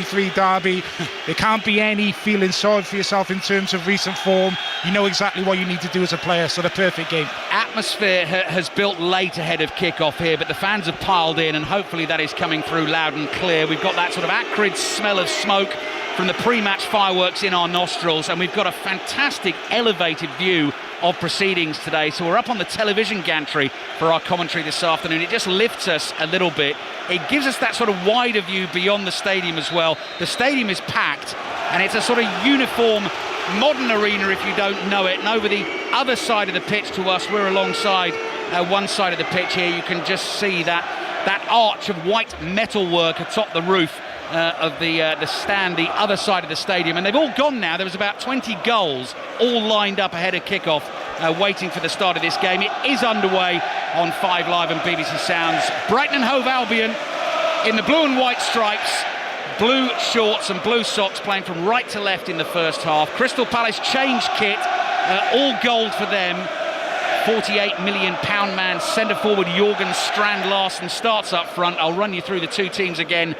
2023 derby. There can't be any feeling sorry for yourself in terms of recent form. You know exactly what you need to do as a player, so the perfect game. Atmosphere has built late ahead of kick-off here, but the fans have piled in, and hopefully that is coming through loud and clear. We've got that sort of acrid smell of smoke from the pre-match fireworks in our nostrils, and we've got a fantastic elevated view of proceedings today. So we're up on the television gantry for our commentary this afternoon. It just lifts us a little bit. It gives us that sort of wider view beyond the stadium as well. The stadium is packed, and it's a sort of uniform modern arena if you don't know it. And over the other side of the pitch to us, we're alongside one side of the pitch here. You can just see that arch of white metalwork atop the roof of the stand, the other side of the stadium, and they've all gone now. There was about 20 goals all lined up ahead of kickoff, waiting for the start of this game. It is underway on 5 Live and BBC Sounds. Brighton and Hove Albion in the blue and white stripes, blue shorts and blue socks, playing from right to left in the first half. Crystal Palace changed kit, all gold for them. £48 million man centre forward Jorgen Strand Larsen starts up front. I'll run you through the two teams again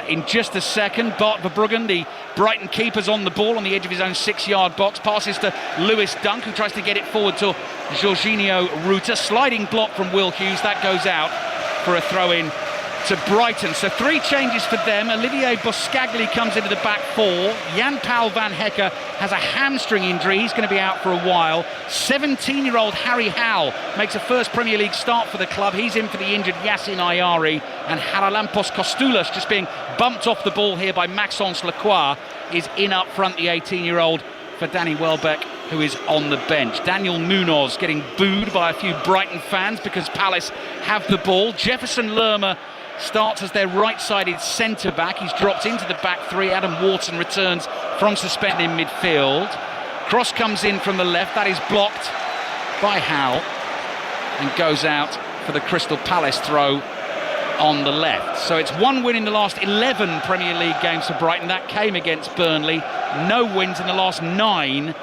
in just a second. Bart Verbruggen, the Brighton keeper's on the ball on the edge of his own 6-yard box. Passes to Lewis Dunk, who tries to get it forward to Jorginho Ruta. Sliding block from Will Hughes. That goes out for a throw-in to Brighton. So 3 changes for them. Olivier Boscagli comes into the back 4. Jan-Paul van Hecke has a hamstring injury. He's going to be out for a while. 17-year-old Harry Howe makes a first Premier League start for the club. He's in for the injured Yassin Ayari. And Haralampos Kostoulas, just being bumped off the ball here by Maxence Lacroix, is in up front, the 18-year-old, for Danny Welbeck, who is on the bench. Daniel Munoz getting booed by a few Brighton fans because Palace have the ball. Jefferson Lerma starts as their right-sided centre-back. He's dropped into the back 3. Adam Wharton returns from suspension in midfield. Cross comes in from the left. That is blocked by Howe and goes out for the Crystal Palace throw on the left. So it's 1 win in the last 11 Premier League games for Brighton. That came against Burnley. No wins in the last 9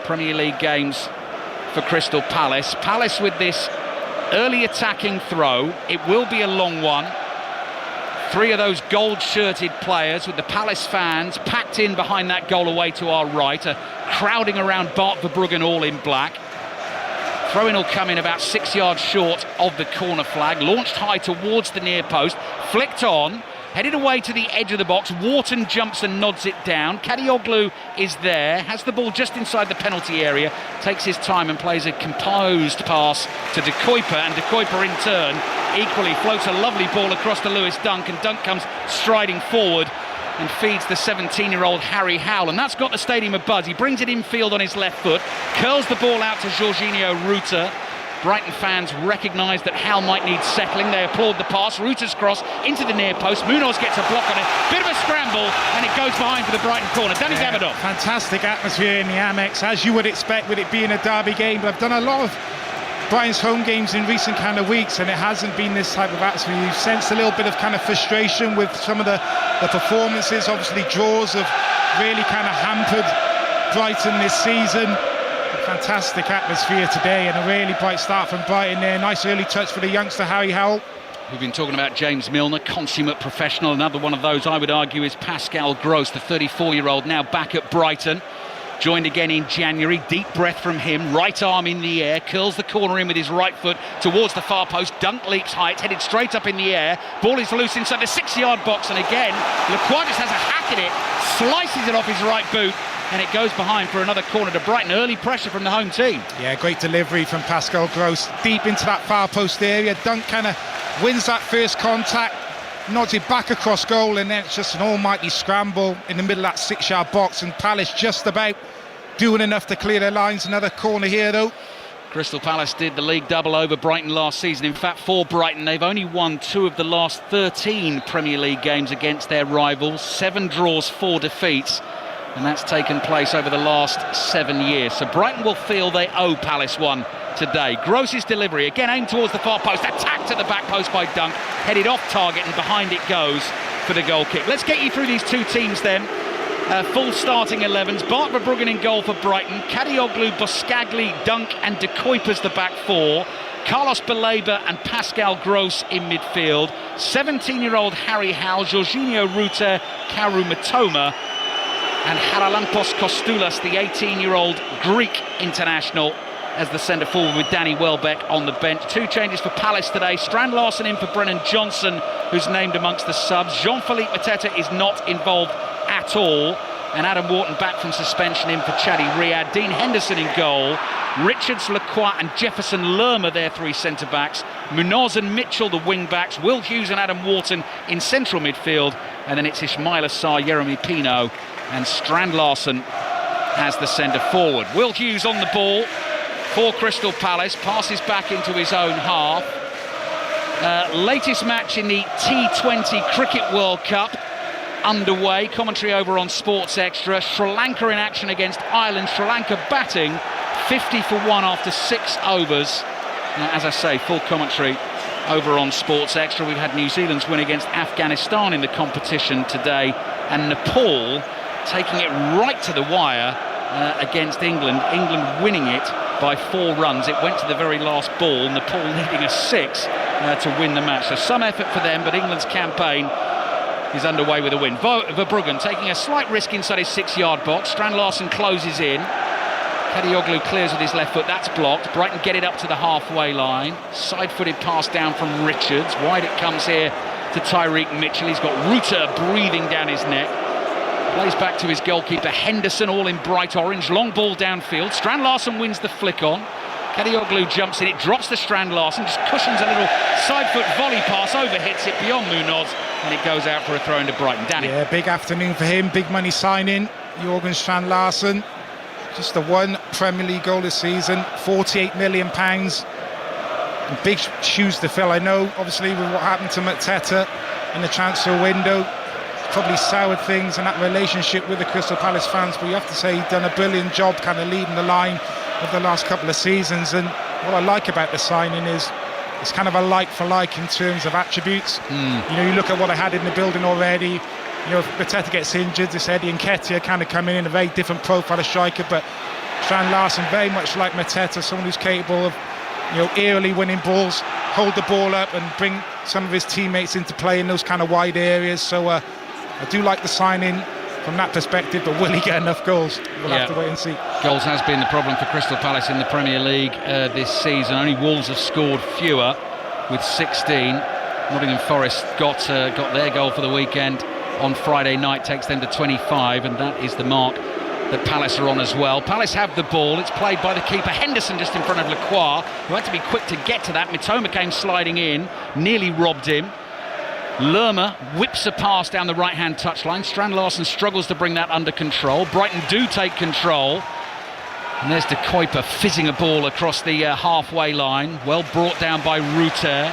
Premier League games for Crystal Palace. Palace with this early attacking throw. It will be a long one. 3 of those gold-shirted players with the Palace fans packed in behind that goal away to our right, crowding around Bart Verbruggen all in black. Throw-in will come in about 6 yards short of the corner flag, launched high towards the near post, flicked on, headed away to the edge of the box. Wharton jumps and nods it down. Kadioglu is there, has the ball just inside the penalty area, takes his time and plays a composed pass to De Kuyper, and De Kuyper in turn equally floats a lovely ball across to Lewis Dunk, and Dunk comes striding forward and feeds the 17-year-old Harry Howe, and that's got the stadium abuzz. He brings it infield on his left foot, curls the ball out to Jorginho Ruta. Brighton fans recognise that Howe might need settling. They applaud the pass. Ruta's cross into the near post. Munoz gets a block on it. Bit of a scramble, and it goes behind for the Brighton corner. Danny Davidoff. Fantastic atmosphere in the Amex, as you would expect with it being a derby game. But I've done a lot of Brighton's home games in recent kind of weeks, and it hasn't been this type of atmosphere. You've sensed a little bit of kind of frustration with some of the performances. Obviously, draws have really kind of hampered Brighton this season. Fantastic atmosphere today, and a really bright start from Brighton there. Nice early touch for the youngster Harry Howe. We've been talking about James Milner, consummate professional. Another one of those, I would argue, is Pascal Gross, the 34-year-old, now back at Brighton. Joined again in January. Deep breath from him. Right arm in the air. Curls the corner in with his right foot towards the far post. Dunk leaps high. It's headed straight up in the air. Ball is loose inside the 6-yard box. And again, Lacroix just has a hack at it. Slices it off his right boot. And it goes behind for another corner to Brighton. Early pressure from the home team. Yeah, great delivery from Pascal Gross. Deep into that far post area. Dunk kind of wins that first contact. Nods it back across goal, and then it's just an almighty scramble in the middle of that 6-yard box, and Palace just about doing enough to clear their lines. Another corner here though. Crystal Palace did the league double over Brighton last season. In fact, for Brighton, they've only won 2 of the last 13 Premier League games against their rivals. 7 draws, 4 defeats, and that's taken place over the last 7 years. So Brighton will feel they owe Palace one today. Gross's delivery, again aimed towards the far post, attacked at the back post by Dunk, headed off target, and behind it goes for the goal kick. Let's get you through these two teams then. Full starting 11s. Bart Verbruggen in goal for Brighton. Kadioglu, Boscagli, Dunk and De Kuyper's the back 4. Carlos Baleba and Pascal Gross in midfield. 17-year-old Harry Howe, Jorginho Rutter, Karu Mitoma, and Haralampos Kostoulas, the 18-year-old Greek international, as the centre forward, with Danny Welbeck on the bench. 2 changes for Palace today. Strand Larsen in for Brennan Johnson, who's named amongst the subs. Jean-Philippe Mateta is not involved at all. And Adam Wharton back from suspension in for Chadi Riyad. Dean Henderson in goal. Richards, Lacroix and Jefferson Lerma, their 3 centre-backs. Munoz and Mitchell, the wing-backs. Will Hughes and Adam Wharton in central midfield. And then it's Ismail Assar, Yeremy Pino and Strand Larsen as the centre-forward. Will Hughes on the ball for Crystal Palace, passes back into his own half. Latest match in the T20 Cricket World Cup underway. Commentary over on Sports Extra. Sri Lanka in action against Ireland. Sri Lanka batting 50 for 1 after 6 overs. As I say, full commentary over on Sports Extra. We've had New Zealand's win against Afghanistan in the competition today, and Nepal taking it right to the wire against England. England winning it by 4 runs. It went to the very last ball, Nepal needing a 6 to win the match. So some effort for them, but England's campaign is underway with a win. Verbruggen taking a slight risk inside his 6-yard box. Strand Larsen closes in. Kadioglu clears with his left foot. That's blocked. Brighton get it up to the halfway line. Side-footed pass down from Richards. Wide it comes here to Tyreek Mitchell. He's got Rutter breathing down his neck. Plays back to his goalkeeper Henderson, all in bright orange. Long ball downfield. Strand Larsen wins the flick on. Kadioglu jumps in. It drops to Strand Larsen. Just cushions a little side-foot volley pass. Overhits it beyond Munoz. And it goes out for a throw into Brighton. Danny. Yeah, big afternoon for him. Big money signing. Jorgen Strand Larsen. Just the 1 Premier League goal this season. £48 million. And big shoes to fill. I know, obviously, with what happened to Mateta in the transfer window, probably soured things in that relationship with the Crystal Palace fans, but you have to say he's done a brilliant job kind of leading the line of the last couple of seasons. And what I like about the signing is it's kind of a like for like in terms of attributes. You know, you look at what I had in the building already. You know, if Mateta gets injured, this Eddie Nketiah kind of coming in, a very different profile of striker, but Strand Larsen very much like Mateta, someone who's capable of, you know, eerily winning balls, hold the ball up and bring some of his teammates into play in those kind of wide areas. So I do like the signing from that perspective, but will he get enough goals? We'll have to wait and see. Goals has been the problem for Crystal Palace in the Premier League this season. Only Wolves have scored fewer with 16. Nottingham Forest got their goal for the weekend on Friday night, takes them to 25, and that is the mark that Palace are on as well. Palace have the ball. It's played by the keeper Henderson just in front of Lacroix, who had to be quick to get to that. Mitoma came sliding in, nearly robbed him. Lerma whips a pass down the right-hand touchline. Strand Larsen struggles to bring that under control. Brighton do take control. And there's De Kuyper fizzing a ball across the halfway line. Well brought down by Rutter.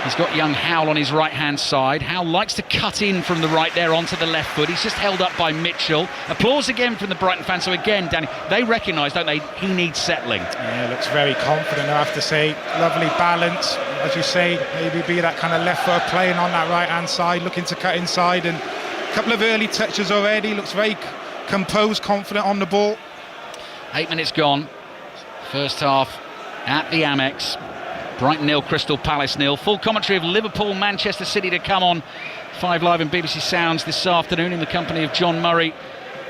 He's got young Howell on his right-hand side. Howell likes to cut in from the right there onto the left foot. He's just held up by Mitchell. Applause again from the Brighton fans. So again, Danny, they recognise, don't they, he needs settling. Yeah, looks very confident, I have to say. Lovely balance, as you say, maybe be that kind of left foot playing on that right-hand side, looking to cut inside. And a couple of early touches already. Looks very composed, confident on the ball. 8 minutes gone. First half at the Amex. Brighton 0, Crystal Palace 0. Full commentary of Liverpool, Manchester City to come on 5 Live and BBC Sounds this afternoon in the company of John Murray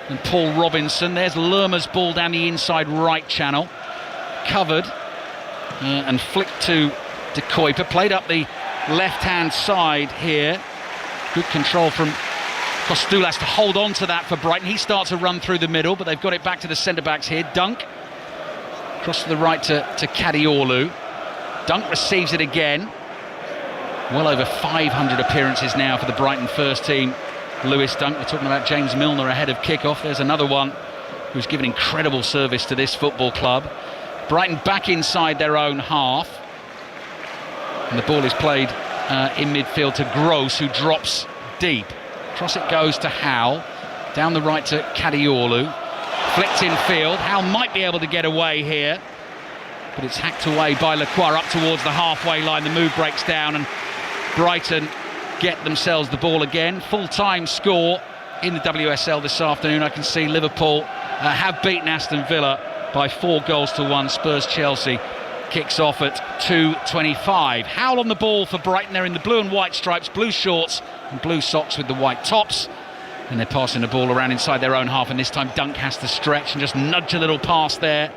and Paul Robinson. There's Lerma's ball down the inside right channel. Covered and flicked to De Kuyper. Played up the left-hand side here. Good control from Kostoulas to hold on to that for Brighton. He starts to run through the middle, but they've got it back to the centre-backs here. Dunk. Cross to the right to Kadioglu. Dunk receives it again. Well over 500 appearances now for the Brighton first team. Lewis Dunk. We're talking about James Milner ahead of kick-off. There's another one who's given incredible service to this football club. Brighton back inside their own half. And the ball is played in midfield to Gross, who drops deep. Cross it goes to Howell. Down the right to Kadioglu. Flicked in field. Howell might be able to get away here, but it's hacked away by Lacroix up towards the halfway line. The move breaks down and Brighton get themselves the ball again. Full-time score in the WSL this afternoon. I can see Liverpool have beaten Aston Villa by 4 goals to 1. Spurs Chelsea kicks off at 2:25. Howell on the ball for Brighton. They're in the blue and white stripes, blue shorts and blue socks with the white tops. And they're passing the ball around inside their own half, and this time Dunk has to stretch and just nudge a little pass there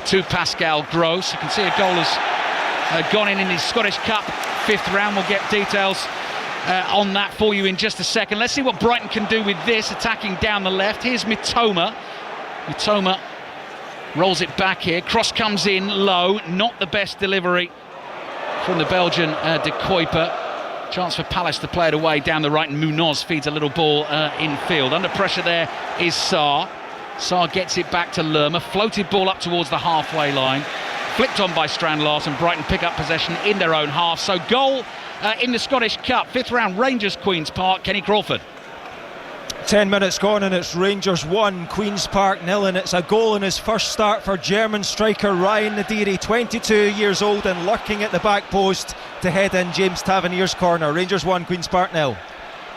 to Pascal Gross. You can see a goal has gone in his Scottish Cup 5th round. We'll get details on that for you in just a second. Let's see what Brighton can do with this, attacking down the left. Here's Mitoma. Mitoma rolls it back here. Cross comes in low. Not the best delivery from the Belgian De Kuyper. Chance for Palace to play it away down the right, and Munoz feeds a little ball infield. Under pressure there is Sarr. Sarr gets it back to Lerma. Floated ball up towards the halfway line. Flicked on by Strand Larsen. Brighton pick up possession in their own half. So goal in the Scottish Cup. 5th round, Rangers, Queen's Park. Kenny Crawford. 10 minutes gone and it's Rangers 1, Queen's Park 0, and it's a goal in his first start for German striker Ryan Nadiri, 22 years old and lurking at the back post to head in James Tavernier's corner. Rangers 1, Queen's Park 0.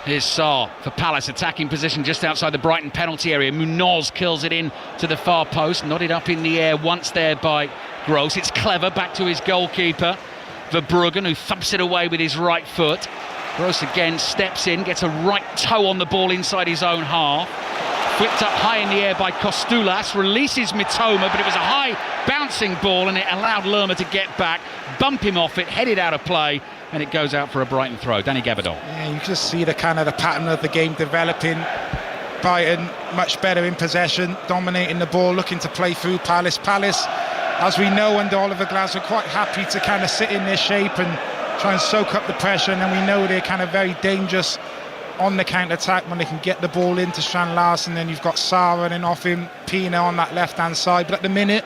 Here's Sarr for Palace, attacking position just outside the Brighton penalty area. Munoz kills it in to the far post, nodded up in the air once there by Gross. It's clever, back to his goalkeeper Verbruggen, who thumps it away with his right foot. Gross again steps in, gets a right toe on the ball inside his own half. Flipped up high in the air by Kostulas, releases Mitoma, but it was a high bouncing ball and it allowed Lerma to get back, bump him off it, headed out of play, and it goes out for a Brighton throw. Danny Gabardon. Yeah, you just see the pattern of the game developing. Brighton much better in possession, dominating the ball, looking to play through Palace. Palace, as we know, under Oliver Glasgow, quite happy to kind of sit in their shape and try and soak up the pressure, and then we know they're kind of very dangerous on the counter-attack when they can get the ball into Strand Larsen. Then you've got Sarr running off him, Pina on that left-hand side, but at the minute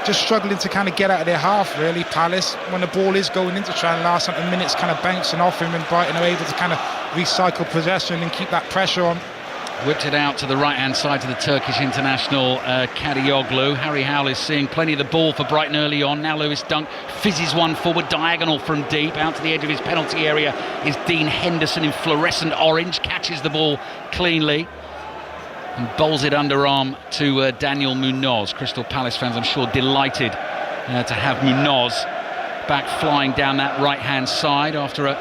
just struggling to kind of get out of their half, really. Palace, when the ball is going into Strand Larsen, at the minute's kind of bouncing off him, and Brighton are able to kind of recycle possession and keep that pressure on. Whipped it out to the right-hand side to the Turkish international Kadioglu. Harry Howell is seeing plenty of the ball for Brighton early on. Now Lewis Dunk fizzes one forward, diagonal from deep. Out to the edge of his penalty area is Dean Henderson in fluorescent orange. Catches the ball cleanly and bowls it underarm to Daniel Munoz. Crystal Palace fans, I'm sure, delighted to have Munoz back flying down that right-hand side after a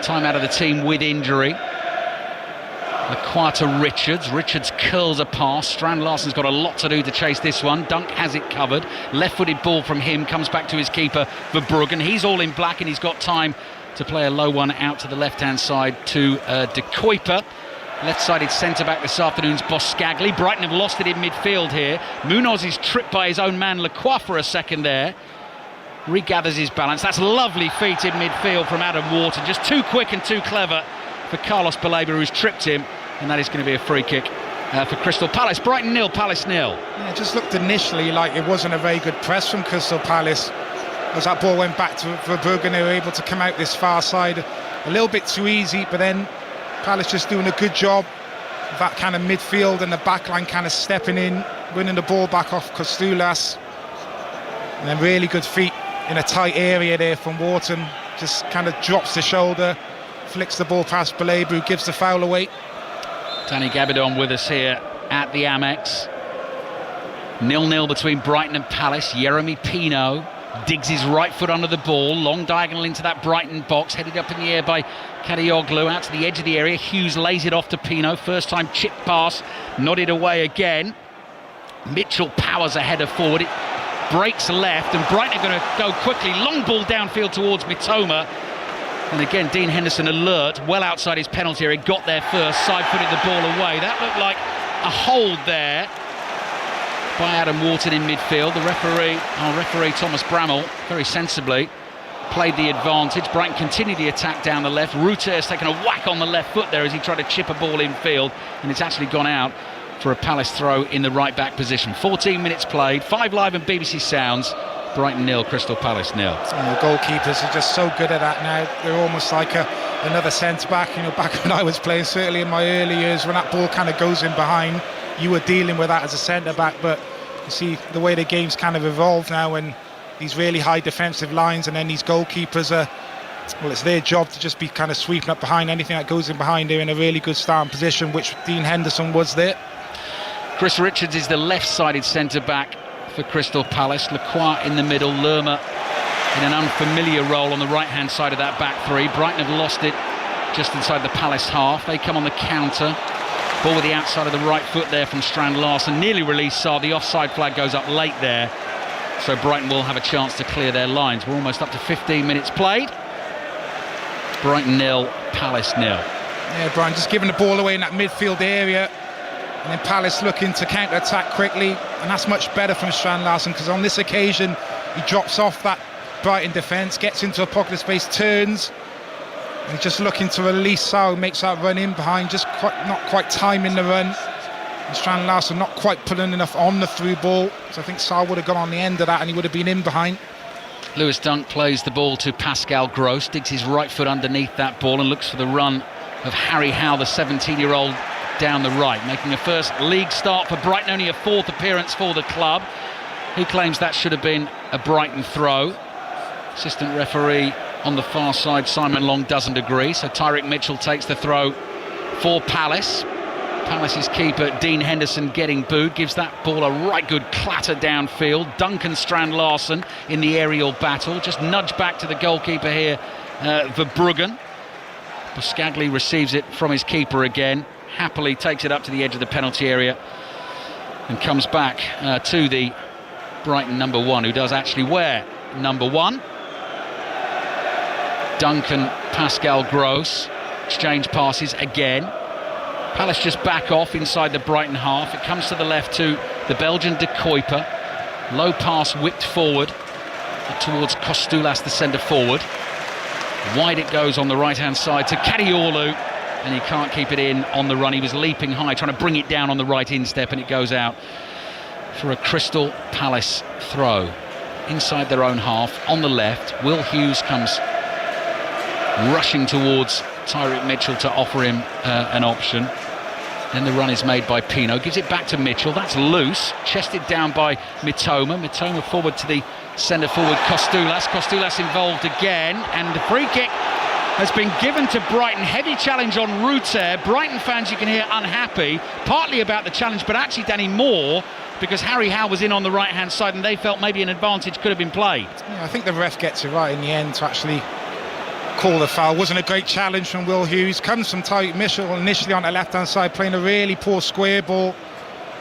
time out of the team with injury. Laquata Richards curls a pass. Strand Larsen's got a lot to do to chase this one. Dunk has it covered. Left-footed ball from him comes back to his keeper Verbruggen. He's all in black and he's got time to play a low one out to the left-hand side to De Kuyper. Left-sided centre-back this afternoon's Boscagli. Brighton have lost it in midfield here. Munoz is tripped by his own man Lacroix for a second there. Regathers his balance. That's a lovely feat in midfield from Adam Wharton. Just too quick and too clever for Carlos Baleba, who's tripped him, and that is going to be a free kick for Crystal Palace. Brighton 0, Palace 0. Yeah, it just looked initially like it wasn't a very good press from Crystal Palace. As that ball went back to Verbruggen, they were able to come out this far side a little bit too easy, but then Palace just doing a good job of that kind of midfield and the back line kind of stepping in, winning the ball back off Kostulas, and then really good feet in a tight area there from Wharton. Just kind of drops the shoulder, flicks the ball past Baleba, who gives the foul away. Danny Gabardon with us here at the Amex. 0-0 between Brighton and Palace. Jeremy Pino digs his right foot under the ball, long diagonal into that Brighton box, headed up in the air by Kadioglu, out to the edge of the area. Hughes lays it off to Pino, first time chip pass, nodded away again. Mitchell powers a header forward, it breaks left, and Brighton are going to go quickly, long ball downfield towards Mitoma. And again, Dean Henderson alert, well outside his penalty area, got there first, side-footed the ball away. That looked like a hold there by Adam Wharton in midfield. The referee Thomas Bramall, very sensibly, played the advantage. Brighton continued the attack down the left. Rutter has taken a whack on the left foot there as he tried to chip a ball in field, and it's actually gone out for a Palace throw in the right-back position. 14 minutes played, 5 Live and BBC Sounds. Brighton 0, Crystal Palace 0. And the goalkeepers are just so good at that now. They're almost like another centre-back. You know, back when I was playing, certainly in my early years, when that ball kind of goes in behind, you were dealing with that as a centre-back. But you see the way the game's kind of evolved now, and these really high defensive lines, and then these goalkeepers are, well, it's their job to just be kind of sweeping up behind anything that goes in behind. They're in a really good starting position, which Dean Henderson was there. Chris Richards is the left-sided centre-back for Crystal Palace. Lacroix in the middle, Lerma in an unfamiliar role on the right-hand side of that back three. Brighton have lost it just inside the Palace half. They come on the counter. Ball with the outside of the right foot there from Strand Larsen. Nearly released Sarr. The offside flag goes up late there. So Brighton will have a chance to clear their lines. We're almost up to 15 minutes played. Brighton 0, Palace 0. Yeah, Brian just giving the ball away in that midfield area. And then Palace looking to counter-attack quickly. And that's much better from Strand Larsen, because on this occasion, he drops off that Brighton defence, gets into a pocket of space, turns. And just looking to release Sarr, makes that run in behind, just not quite timing the run. And Strand Larsen not quite pulling enough on the through ball. So I think Sarr would have gone on the end of that and he would have been in behind. Lewis Dunk plays the ball to Pascal Gross, digs his right foot underneath that ball and looks for the run of Harry Howe, the 17-year-old, down the right, making a first league start for Brighton, only a fourth appearance for the club. He claims that should have been a Brighton throw. Assistant referee on the far side, Simon Long, doesn't agree, so Tyrick Mitchell takes the throw for Palace. Palace's keeper Dean Henderson getting booed, gives that ball a right good clatter downfield. Duncan Strand Larsen in the aerial battle, just nudged back to the goalkeeper here, Verbruggen. Buscagli receives it from his keeper again, happily takes it up to the edge of the penalty area and comes back to the Brighton number one, who does actually wear number one. Duncan, Pascal Gross, exchange passes again. Palace just back off inside the Brighton half. It comes to the left to the Belgian De Kuyper. Low pass whipped forward towards Kostoulas, the centre forward. Wide it goes on the right hand side to Kadioglu, and he can't keep it in on the run. He was leaping high, trying to bring it down on the right instep, and it goes out for a Crystal Palace throw inside their own half on the left. Will Hughes comes rushing towards Tyrick Mitchell to offer him an option. Then the run is made by Pino, gives it back to Mitchell. That's loose, chested down by Mitoma. Mitoma forward to the centre forward Kostoulas. Kostoulas involved again, and the free kick has been given to Brighton. Heavy challenge on Ruter. Brighton fans, you can hear, unhappy, partly about the challenge, but actually, Danny, more because Harry Howe was in on the right hand side and they felt maybe an advantage could have been played. Yeah, I think the ref gets it right in the end to actually call the foul. Wasn't a great challenge from Will Hughes. Comes from Tyrick Mitchell initially on the left hand side, playing a really poor square ball,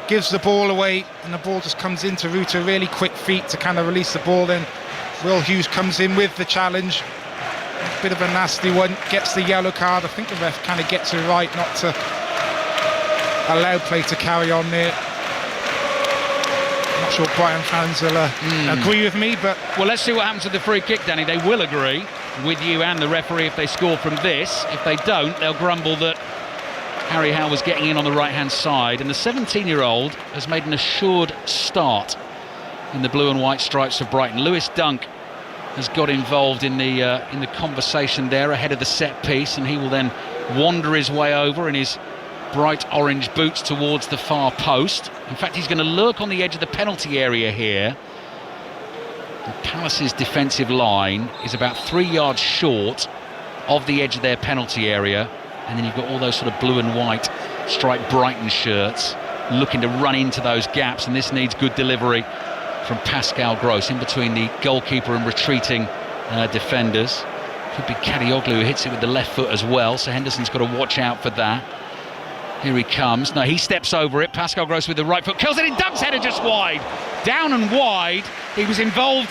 gives the ball away, and the ball just comes into Ruter. Really quick feet to kind of release the ball. Then Will Hughes comes in with the challenge, a bit of a nasty one, gets the yellow card. I think the ref kind of gets it right not to allow play to carry on there. I'm not sure Brighton fans will agree with me, but well, let's see what happens with the free kick, Danny. They will agree with you and the referee if they score from this. If they don't, they'll grumble that Harry Howe was getting in on the right hand side, and the 17-year-old has made an assured start in the blue and white stripes of Brighton. Lewis Dunk has got involved in the conversation there ahead of the set piece, and he will then wander his way over in his bright orange boots towards the far post. In fact, he's going to lurk on the edge of the penalty area here. Palace's defensive line is about 3 yards short of the edge of their penalty area, and then you've got all those sort of blue and white striped Brighton shirts looking to run into those gaps, and this needs good delivery from Pascal Gross in between the goalkeeper and retreating defenders. Could be Kadioglu who hits it with the left foot as well, so Henderson's got to watch out for that. Here he comes. No, he steps over it. Pascal Gross with the right foot, kills it in. Dunk's header just wide. Down and wide. He was involved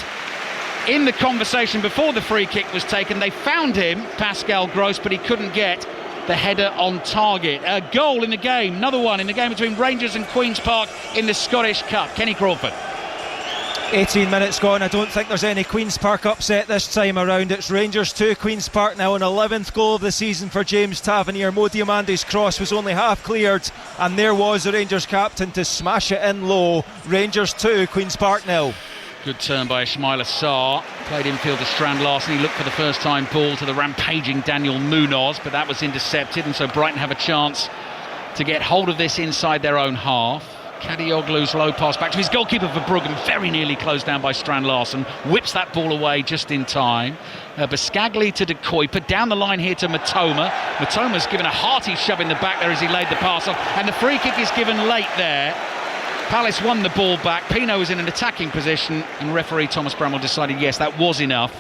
in the conversation before the free kick was taken. They found him, Pascal Gross, but he couldn't get the header on target. A goal in the game, another one in the game between Rangers and Queen's Park in the Scottish Cup. Kenny Crawford. 18 minutes gone. I don't think there's any Queen's Park upset this time around. It's Rangers 2, Queen's Park now, an 11th goal of the season for James Tavernier. Mo Diamante's cross was only half cleared, and there was the Rangers captain to smash it in low. Rangers 2, Queen's Park 0. Good turn by Ismaila Sarr. Played infield to Strand Larsen. He looked for the first time ball to the rampaging Daniel Munoz, but that was intercepted, and so Brighton have a chance to get hold of this inside their own half. Kadioglu's low pass back to his goalkeeper Verbruggen, very nearly closed down by Strand Larsen, whips that ball away just in time. Buscagli to De Kuyper, down the line here to Mitoma. Mitoma's given a hearty shove in the back there as he laid the pass off, and the free kick is given late there. Palace won the ball back. Pino was in an attacking position, and referee Thomas Bramwell decided yes, that was enough.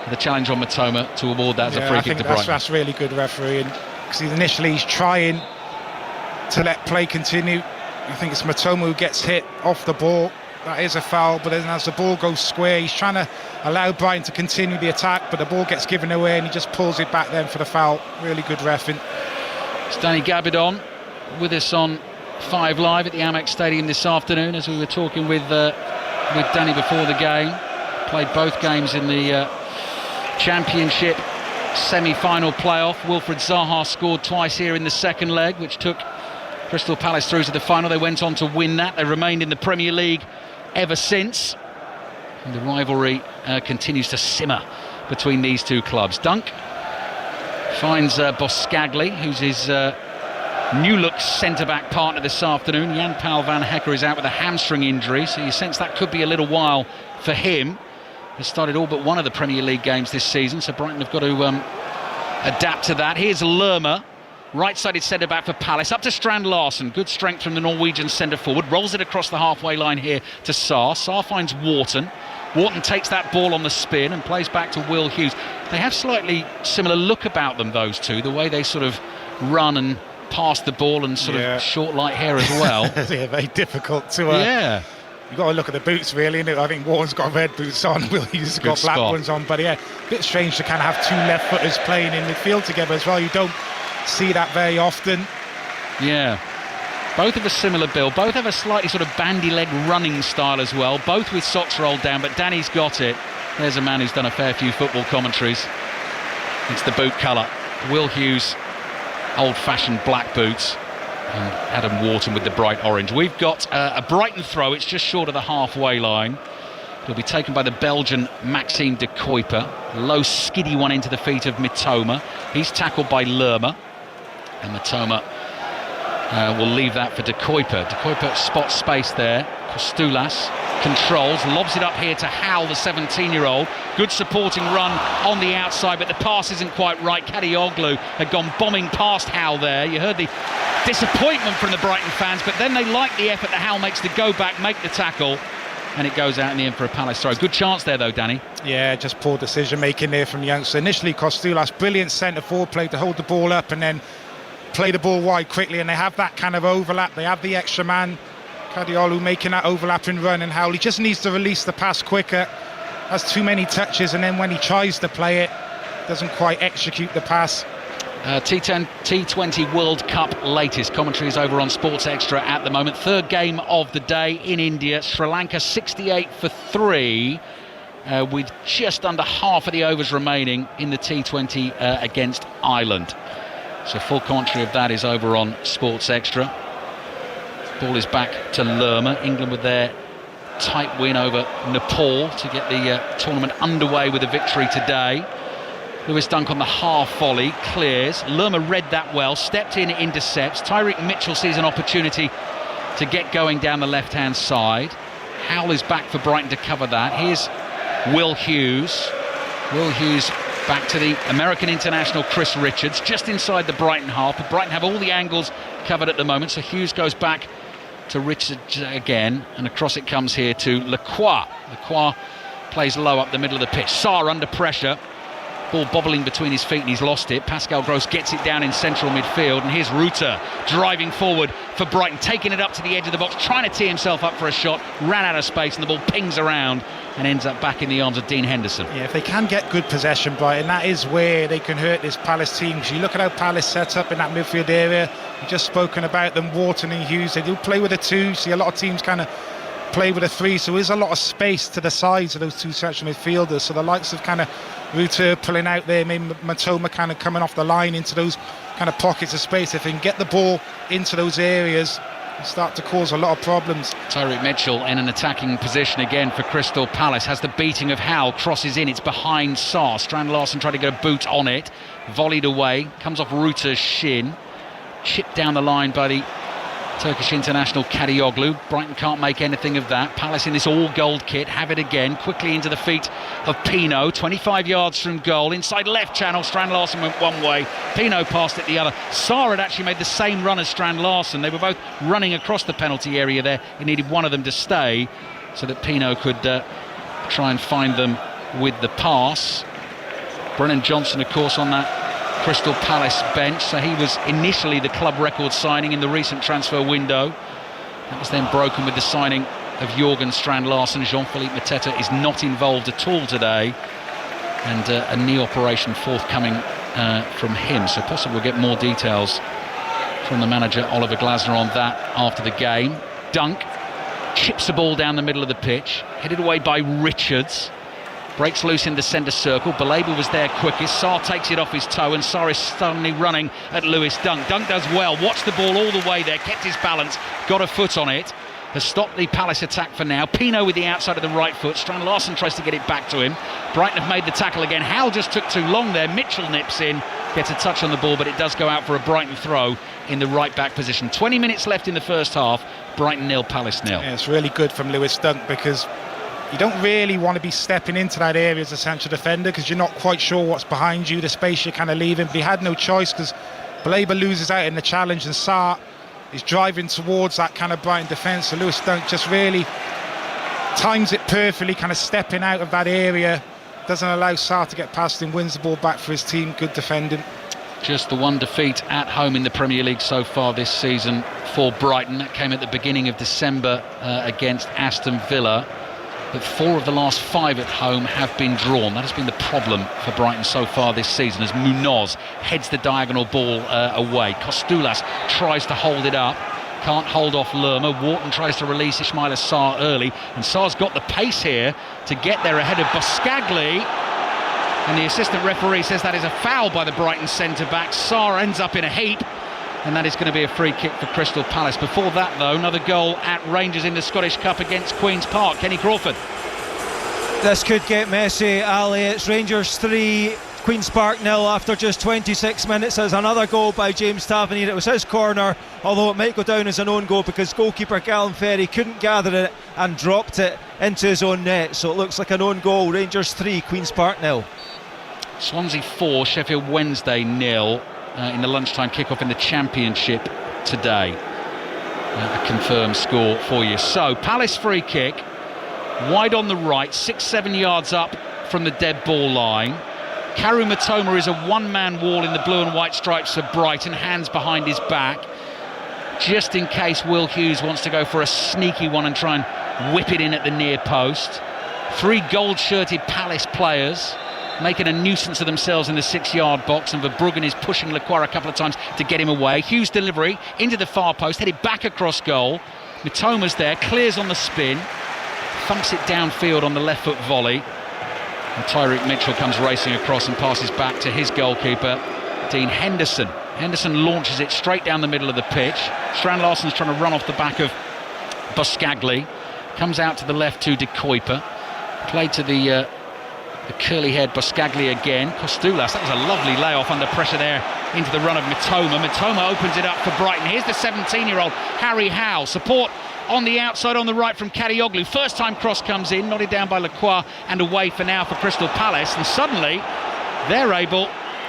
The challenge on Matoma to award that as a free kick to Brighton. That's really good refereeing, because initially he's trying to let play continue. I think it's Matoma who gets hit off the ball. That is a foul, but then as the ball goes square, he's trying to allow Brighton to continue the attack, but the ball gets given away and he just pulls it back then for the foul. Really good reffing. It's Danny Gabidon with us on 5 Live at the Amex Stadium this afternoon, as we were talking with Danny before the game. Played both games in the Championship semi-final playoff. Wilfred Zaha scored twice here in the second leg, which took Crystal Palace through to the final. They went on to win that. They remained in the Premier League ever since. And the rivalry continues to simmer between these two clubs. Dunk finds Boscagli, who's his new-look centre-back partner this afternoon. Jan Paul van Hecker is out with a hamstring injury, so you sense that could be a little while for him. He started all but one of the Premier League games this season, so Brighton have got to adapt to that. Here's Lerma, right-sided centre-back for Palace, up to Strand Larsen. Good strength from the Norwegian centre-forward. Rolls it across the halfway line here to Sarr. Sarr finds Wharton. Wharton takes that ball on the spin and plays back to Will Hughes. They have slightly similar look about them, those two, the way they sort of run and pass the ball, and sort of short light hair as well. Yeah, very difficult to... You've got to look at the boots, really. I think Wharton's got red boots on, Will Hughes has got black ones on. But yeah, a bit strange to kind of have two left-footers playing in midfield together as well. You don't see that very often. Yeah. Both have a similar build. Both have a slightly sort of bandy-leg running style as well. Both with socks rolled down, but Danny's got it. There's a man who's done a fair few football commentaries. It's the boot colour. Will Hughes, old-fashioned black boots. And Adam Wharton with the bright orange. We've got a Brighton throw. It's just short of the halfway line. It'll be taken by the Belgian Maxime de Kuiper. Low, skiddy one into the feet of Mitoma. He's tackled by Lerma. And Mitoma will leave that for de Kuiper. De Kuiper spots space there. Kostulas controls, lobs it up here to Hal, the 17-year-old. Good supporting run on the outside, but the pass isn't quite right. Kadioglu had gone bombing past Hal there. You heard the disappointment from the Brighton fans, but then they like the effort that Hal makes to go back, make the tackle, and it goes out in the end for a Palace throw. Good chance there though, Danny. Yeah, just poor decision making there from the youngster. Initially Kostulas, brilliant centre forward play to hold the ball up and then play the ball wide quickly, and they have that kind of overlap. They have the extra man, Kadioglu, making that overlapping run, and Hal, he just needs to release the pass quicker. Has too many touches, and then when he tries to play it, doesn't quite execute the pass. T20 World Cup latest commentary is over on Sports Extra at the moment. Third game of the day in India. Sri Lanka 68 for 3 with just under half of the overs remaining in the T20 against Ireland. So full commentary of that is over on Sports Extra. Ball is back to Lerma. England with their tight win over Nepal to get the tournament underway with a victory today. Lewis Dunk on the half volley, clears. Lerma read that well, stepped in, intercepts. Tyreek Mitchell sees an opportunity to get going down the left-hand side. Howell is back for Brighton to cover that. Here's Will Hughes. Will Hughes back to the American international Chris Richards, just inside the Brighton half. But Brighton have all the angles covered at the moment, so Hughes goes back to Richards again, and across it comes here to Lacroix. Lacroix plays low up the middle of the pitch. Sarr under pressure. Ball bobbling between his feet and he's lost it. Pascal Gross gets it down in central midfield, and here's Rutter driving forward for Brighton, taking it up to the edge of the box, trying to tee himself up for a shot, ran out of space, and the ball pings around and ends up back in the arms of Dean Henderson. Yeah, if they can get good possession, Brighton, that is where they can hurt this Palace team. Because you look at how Palace set up in that midfield area. You've just spoken about them, Wharton and Hughes. They do play with a 2, see a lot of teams kind of play with a 3, so there's a lot of space to the sides of those two central midfielders. So the likes of kind of Rutter pulling out there, maybe Matoma kind of coming off the line into those kind of pockets of space. If they can get the ball into those areas, they start to cause a lot of problems. Tyreek Mitchell in an attacking position again for Crystal Palace, has the beating of Howell, crosses in, it's behind Sarr. Strand Larsen tried to get a boot on it, volleyed away, comes off Rutter's shin, chipped down the line by the Turkish international Kadioglu. Brighton can't make anything of that. Palace in this all-gold kit have it again. Quickly into the feet of Pino. 25 yards from goal. Inside left channel. Strand Larsen went one way. Pino passed it the other. Sarr had actually made the same run as Strand Larsen. They were both running across the penalty area there. He needed one of them to stay so that Pino could try and find them with the pass. Brennan Johnson, of course, on that Crystal Palace bench, so he was initially the club record signing in the recent transfer window. That was then broken with the signing of Jørgen Strand Larsen. Jean-Philippe Mateta is not involved at all today, and a knee operation forthcoming from him, so possibly we'll get more details from the manager Oliver Glasner on that after the game. Dunk chips the ball down the middle of the pitch, headed away by Richards. Breaks loose in the centre circle. Baleba was there quickest. Sarr takes it off his toe, and Sarr is suddenly running at Lewis Dunk. Dunk does well. Watched the ball all the way there. Kept his balance. Got a foot on it. Has stopped the Palace attack for now. Pino with the outside of the right foot. Strand Larsen tries to get it back to him. Brighton have made the tackle again. Howe just took too long there. Mitchell nips in. Gets a touch on the ball, but it does go out for a Brighton throw in the right back position. 20 minutes left in the first half. Brighton 0, Palace 0. Yeah, it's really good from Lewis Dunk, because you don't really want to be stepping into that area as a central defender, because you're not quite sure what's behind you, the space you're kind of leaving. But he had no choice, because Baleba loses out in the challenge and Sarr is driving towards that kind of Brighton defence. So Lewis Dunk just really times it perfectly, kind of stepping out of that area, doesn't allow Sarr to get past him, wins the ball back for his team. Good defending. Just the one defeat at home in the Premier League so far this season for Brighton. That came at the beginning of December against Aston Villa. But 4 of the last 5 at home have been drawn. That has been the problem for Brighton so far this season, as Munoz heads the diagonal ball away. Kostulas tries to hold it up, can't hold off Lerma. Wharton tries to release Ismaila Sarr early, and Sarr's got the pace here to get there ahead of Boscagli. And the assistant referee says that is a foul by the Brighton centre-back. Sarr ends up in a heap, and that is going to be a free kick for Crystal Palace. Before that, though, another goal at Rangers in the Scottish Cup against Queen's Park. Kenny Crawford. This could get messy, Ali. It's Rangers 3, Queen's Park 0 after just 26 minutes. There's another goal by James Tavernier. It was his corner, although it might go down as an own goal because goalkeeper Callum Ferry couldn't gather it and dropped it into his own net. So it looks like an own goal. Rangers 3, Queen's Park 0. Swansea 4, Sheffield Wednesday 0. In the lunchtime kickoff in the Championship today. A confirmed score for you. So, Palace free kick, wide on the right, 6-7 yards up from the dead ball line. Karu Matoma is a one-man wall in the blue and white stripes of Brighton, hands behind his back, just in case Will Hughes wants to go for a sneaky one and try and whip it in at the near post. 3 gold-shirted Palace players making a nuisance of themselves in the 6-yard box, and Verbruggen is pushing Lacroix a couple of times to get him away. Hughes' delivery into the far post, headed back across goal. Mitoma's there, clears on the spin, thumps it downfield on the left foot volley, and Tyreek Mitchell comes racing across and passes back to his goalkeeper, Dean Henderson. Henderson launches it straight down the middle of the pitch. Strand Larsen's trying to run off the back of Boscagli, comes out to the left to De Kuyper, played to the curly-haired Boscagli again. Kostulas, that was a lovely layoff under pressure there into the run of Mitoma. Mitoma opens it up for Brighton. Here's the 17-year-old Harry Howe. Support on the outside on the right from Kadioglu. First time cross comes in, nodded down by Lacroix, and away for now for Crystal Palace. And suddenly they're able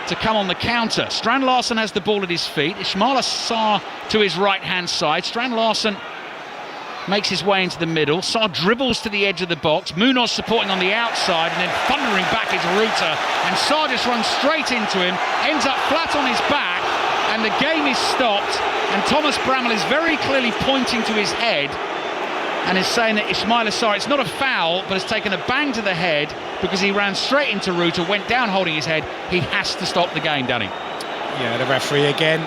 to come on the counter. Strand Larsen has the ball at his feet. Ismaila Sarr to his right-hand side. Strand Larsen makes his way into the middle. Sarr dribbles to the edge of the box. Munoz supporting on the outside, and then thundering back is Ruta. And Sarr just runs straight into him, ends up flat on his back, and the game is stopped. And Thomas Bramall is very clearly pointing to his head and is saying that Ismaila Sarr, it's not a foul, but has taken a bang to the head because he ran straight into Ruta, went down holding his head. He has to stop the game, Danny. Yeah, the referee again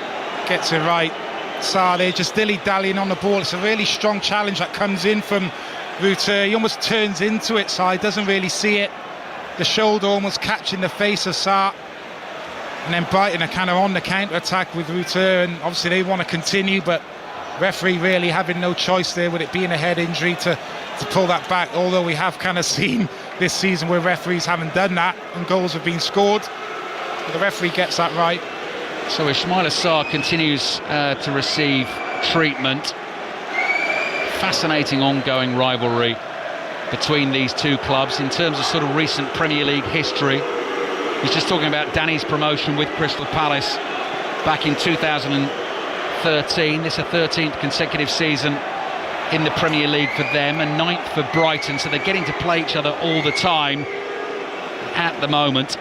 gets it right. Sarr there just dilly-dallying on the ball. It's a really strong challenge that comes in from Ruta. He almost turns into it, Sarr doesn't really see it. The shoulder almost catching the face of Sarr. And then Brighton are kind of on the counter-attack with Ruta, and obviously they want to continue, but referee really having no choice there with it being a head injury to pull that back, although we have kind of seen this season where referees haven't done that and goals have been scored. But the referee gets that right. So Ismaila Sarr continues to receive treatment. Fascinating ongoing rivalry between these two clubs in terms of sort of recent Premier League history. He's just talking about Danny's promotion with Crystal Palace back in 2013. This is a 13th consecutive season in the Premier League for them, and 9th for Brighton, so they're getting to play each other all the time at the moment.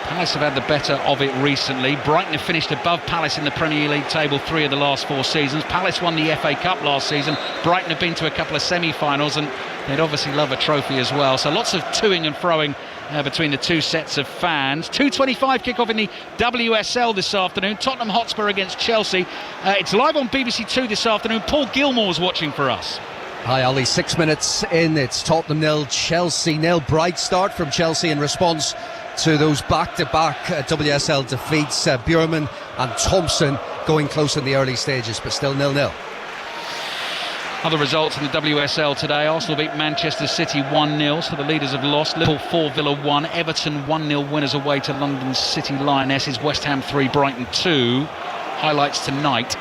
Palace have had the better of it recently. Brighton have finished above Palace in the Premier League table 3 of the last 4 seasons. Palace won the FA Cup last season. Brighton have been to a couple of semi-finals, and they'd obviously love a trophy as well. So lots of toing and froing between the two sets of fans. 2:25 kick-off in the WSL this afternoon. Tottenham Hotspur against Chelsea. It's live on BBC 2 this afternoon. Paul Gilmore's watching for us. Hi Ollie, 6 minutes in, it's Tottenham 0, Chelsea 0. Bright start from Chelsea in response to those back-to-back WSL defeats. Bjorman and Thompson going close in the early stages, but still 0-0. Other results in the WSL today. Arsenal beat Manchester City 1-0, so the leaders have lost. Liverpool 4, Villa 1. Everton 1-0 winners away to London City Lionesses. West Ham 3, Brighton 2. Highlights tonight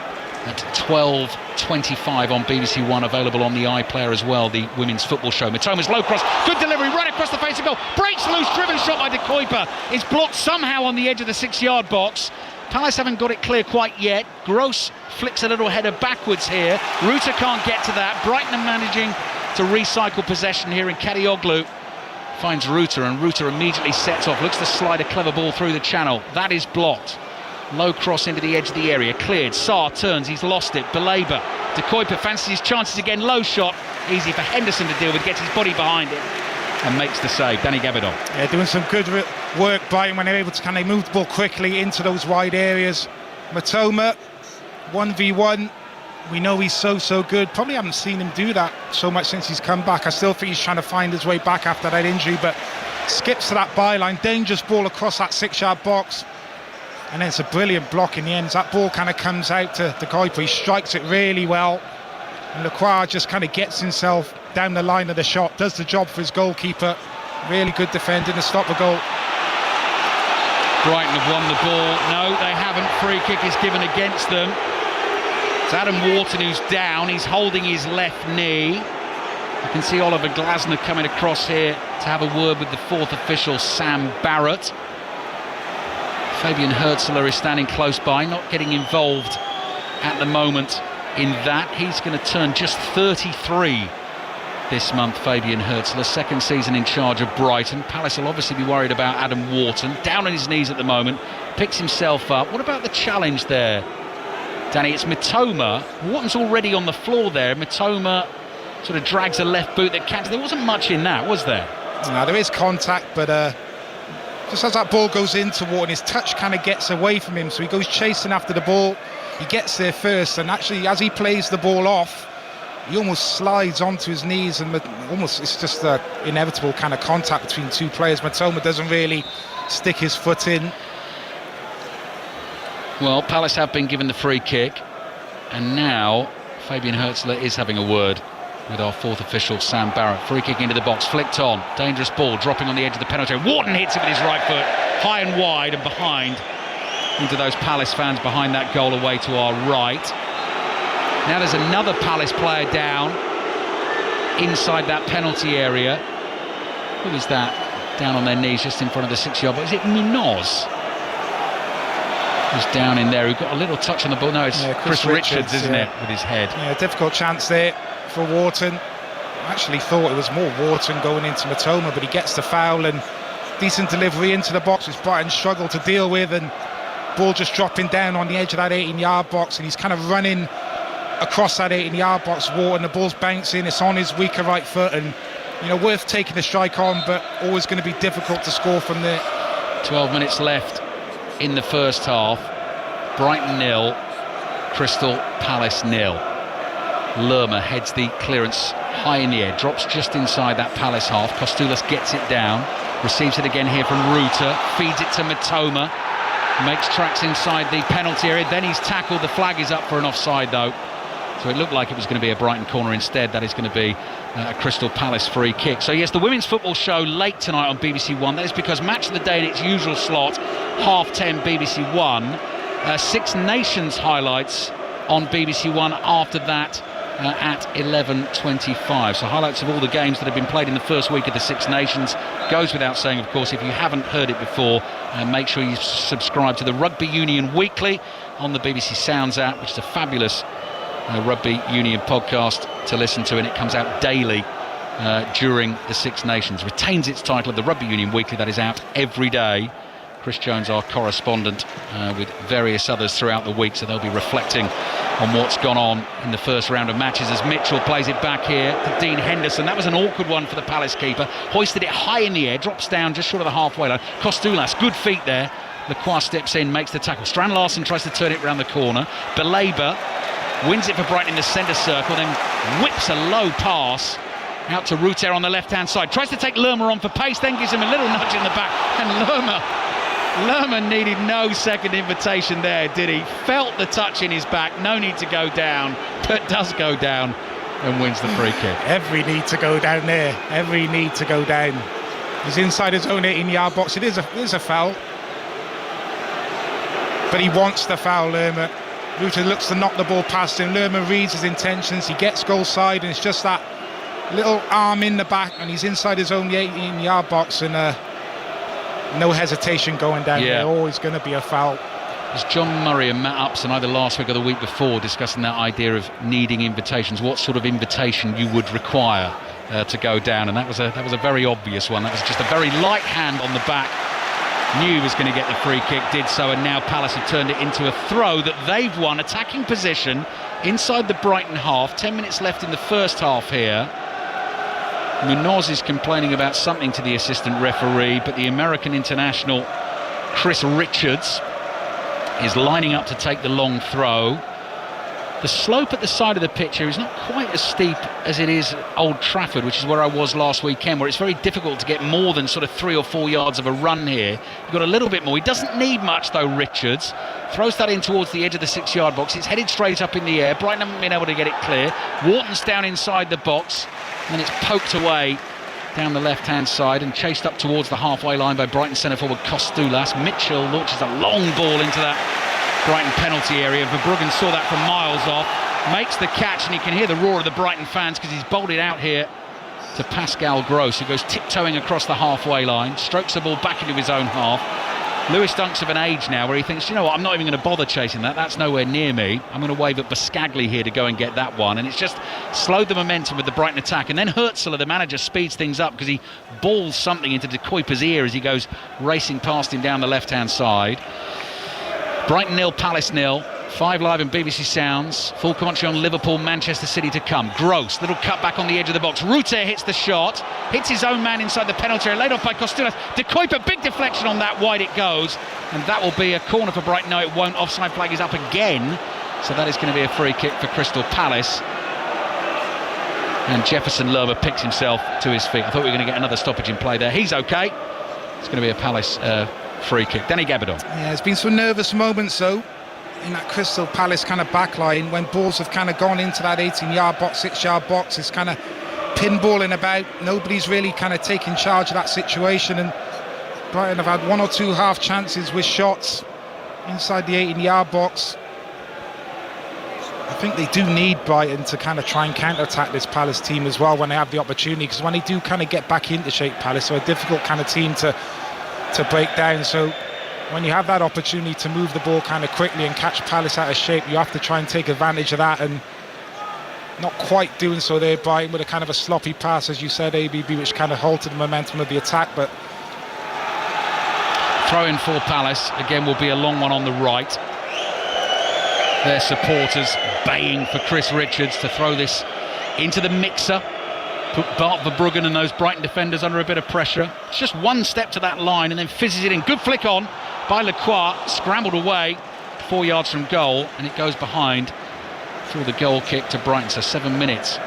at 12:25 on BBC One, available on the iPlayer as well, the women's football show. Mitoma's low cross, good delivery, right across the face of goal, breaks loose, driven shot by De Kuyper, is blocked somehow on the edge of the 6-yard box. Palace haven't got it clear quite yet. Gross flicks a little header backwards here. Ruta can't get to that. Brighton are managing to recycle possession here, and Kadioglu finds Ruta, and Ruta immediately sets off, looks to slide a clever ball through the channel. That is blocked. Low cross into the edge of the area, cleared. Sarr turns, he's lost it. Belabor. De Kuyper fancies his chances again. Low shot, easy for Henderson to deal with. Gets his body behind it and makes the save. Danny Gabidon. Yeah, doing some good work Brighton when they're able to kind of move the ball quickly into those wide areas. Mitoma, 1v1. We know he's so good. Probably haven't seen him do that so much since he's come back. I still think he's trying to find his way back after that injury, but skips to that byline. Dangerous ball across that 6-yard box. And then it's a brilliant block in the end. That ball kind of comes out to De Kuyper. He strikes it really well. And Lacroix just kind of gets himself down the line of the shot, does the job for his goalkeeper. Really good defending to stop the goal. Brighton have won the ball. No, they haven't. Free kick is given against them. It's Adam Wharton who's down. He's holding his left knee. You can see Oliver Glasner coming across here to have a word with the 4th official, Sam Barrett. Fabian Herzler is standing close by, not getting involved at the moment in that. He's going to turn just 33 this month, Fabian Herzler, 2nd season in charge of Brighton. Palace will obviously be worried about Adam Wharton, down on his knees at the moment, picks himself up. What about the challenge there, Danny? It's Mitoma. Wharton's already on the floor there. Mitoma sort of drags a left boot that catches. There wasn't much in that, was there? No, there is contact, but just as that ball goes into Wharton, his touch kind of gets away from him, so he goes chasing after the ball. He gets there first, and actually as he plays the ball off, he almost slides onto his knees, and almost it's just an inevitable kind of contact between two players. Mitoma doesn't really stick his foot in. Well, Palace have been given the free kick, and now Fabian Herzler is having a word with our 4th official, Sam Barrett. Free kick into the box, flicked on, dangerous ball, dropping on the edge of the penalty. Wharton hits it with his right foot, high and wide and behind, into those Palace fans behind that goal away to our right. Now there's another Palace player down inside that penalty area. Who is that? Down on their knees just in front of the 6-yard box. Is it Munoz? Who's down in there, who got a little touch on the ball. No, it's Chris Richards, isn't it, with his head. Yeah, difficult chance there for Wharton. I actually thought it was more Wharton going into Mitoma, but he gets the foul, and decent delivery into the box, which Brighton struggled to deal with, and ball just dropping down on the edge of that 18-yard box, and he's kind of running across that 18-yard box. Wharton, the ball's bouncing, it's on his weaker right foot, and worth taking the strike on, but always going to be difficult to score from there. 12 minutes left in the first half. Brighton 0, Crystal Palace 0. Lerma heads the clearance high in the air, drops just inside that Palace half. Kostoulas gets it down, receives it again here from Ruta, feeds it to Mitoma, makes tracks inside the penalty area, then he's tackled. The flag is up for an offside though, so it looked like it was going to be a Brighton corner. Instead, that is going to be a Crystal Palace free kick. So yes, the women's football show late tonight on BBC One. That is because Match of the Day in its usual slot, 10:30 BBC One. Six Nations highlights on BBC One after that at 11:25. So highlights of all the games that have been played in the first week of the Six Nations. Goes without saying, of course, if you haven't heard it before, make sure you subscribe to the Rugby Union Weekly on the BBC Sounds app, which is a fabulous rugby union podcast to listen to, and it comes out daily during the Six Nations. Retains its title of the Rugby Union Weekly, that is out every day. Chris Jones, our correspondent, with various others throughout the week, so they'll be reflecting on what's gone on in the first round of matches as Mitchell plays it back here to Dean Henderson. That was an awkward one for the Palace keeper. Hoisted it high in the air, drops down just short of the halfway line. Kostulas, good feet there. Lacroix steps in, makes the tackle. Strand Larsen tries to turn it round the corner. Belabor wins it for Brighton in the centre circle, then whips a low pass out to Ruter on the left-hand side. Tries to take Lerma on for pace, then gives him a little nudge in the back. And Lerma needed no second invitation there, did he? Felt the touch in his back, no need to go down, but does go down and wins the free kick. Every need to go down there, every need to go down. He's inside his own 18-yard box. It is a foul, but he wants the foul, Lerma. Ruter looks to knock the ball past him. Lerma reads his intentions, he gets goal side, and it's just that little arm in the back, and he's inside his own 18-yard box, and no hesitation going down there. Always going to be a foul. There's John Murray and Matt Upson either last week or the week before discussing that idea of needing invitations, what sort of invitation you would require to go down, and that was a very obvious one. That was just a very light hand on the back. Knew he was going to get the free kick, did so, and now Palace have turned it into a throw that they've won. Attacking position inside the Brighton half. 10 minutes left in the first half here. Munoz is complaining about something to the assistant referee, but the American international Chris Richards is lining up to take the long throw. The slope at the side of the pitch here is not quite as steep as it is at Old Trafford, which is where I was last weekend, where it's very difficult to get more than sort of 3 or 4 yards of a run here. You've got a little bit more. He doesn't need much though, Richards. Throws that in towards the edge of the 6-yard box. It's headed straight up in the air. Brighton haven't been able to get it clear. Wharton's down inside the box, and then it's poked away down the left-hand side and chased up towards the halfway line by Brighton centre forward Kostulas. Mitchell launches a long ball into that Brighton penalty area. Verbruggen saw that from miles off, makes the catch, and you can hear the roar of the Brighton fans because he's bowled it out here to Pascal Gross, who goes tiptoeing across the halfway line, strokes the ball back into his own half. Lewis Dunk's of an age now where he thinks, you know what, I'm not even going to bother chasing that, that's nowhere near me. I'm going to wave at Buscagli here to go and get that one, and it's just slowed the momentum with the Brighton attack. And then Hertzler, the manager, speeds things up because he balls something into De Kuyper's ear as he goes racing past him down the left-hand side. Brighton 0, Palace 0. 5 Live and BBC Sounds. Full commentary on Liverpool, Manchester City to come. Gross, little cut back on the edge of the box. Ruter hits the shot, hits his own man inside the penalty area, laid off by Kostulas. De Kuyper, big deflection on that, wide it goes, and that will be a corner for Brighton. No, it won't. Offside flag is up again, so that is going to be a free kick for Crystal Palace. And Jefferson Lerma picks himself to his feet. I thought we were going to get another stoppage in play there. He's okay. It's going to be a Palace free kick. Danny Gabardon. Yeah, there's been some nervous moments though in that Crystal Palace kind of backline when balls have kind of gone into that 18-yard box, 6-yard box. It's kind of pinballing about. Nobody's really kind of taking charge of that situation, and Brighton have had 1 or 2 half chances with shots inside the 18-yard box. I think they do need Brighton to kind of try and counter-attack this Palace team as well when they have the opportunity, because when they do kind of get back into shape, Palace are a difficult kind of team to break down. So when you have that opportunity to move the ball kind of quickly and catch Palace out of shape, you have to try and take advantage of that, and not quite doing so there. Brighton with a kind of a sloppy pass, as you said, ABB, which kind of halted the momentum of the attack. But throw in for Palace again will be a long one on the right. Their supporters baying for Chris Richards to throw this into the mixer, put Bart Verbruggen and those Brighton defenders under a bit of pressure. It's just one step to that line and then fizzes it in. Good flick on by Lacroix, scrambled away 4 yards from goal, and it goes behind through the goal kick to Brighton. So 7 minutes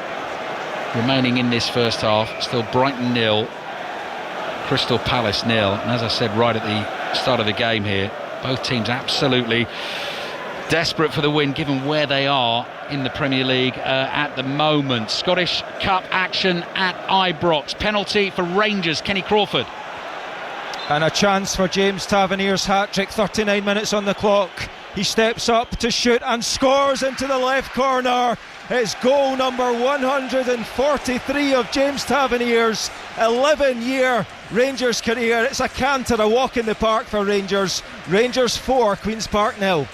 remaining in this first half. Still Brighton 0, Crystal Palace 0. And as I said right at the start of the game here, both teams absolutely desperate for the win given where they are in the Premier League at the moment. Scottish Cup action at Ibrox. Penalty for Rangers, Kenny Crawford. And a chance for James Tavernier's hat-trick. 39 minutes on the clock. He steps up to shoot and scores into the left corner. It's goal number 143 of James Tavernier's 11-year Rangers career. It's a canter, a walk in the park for Rangers. Rangers 4, Queen's Park 0.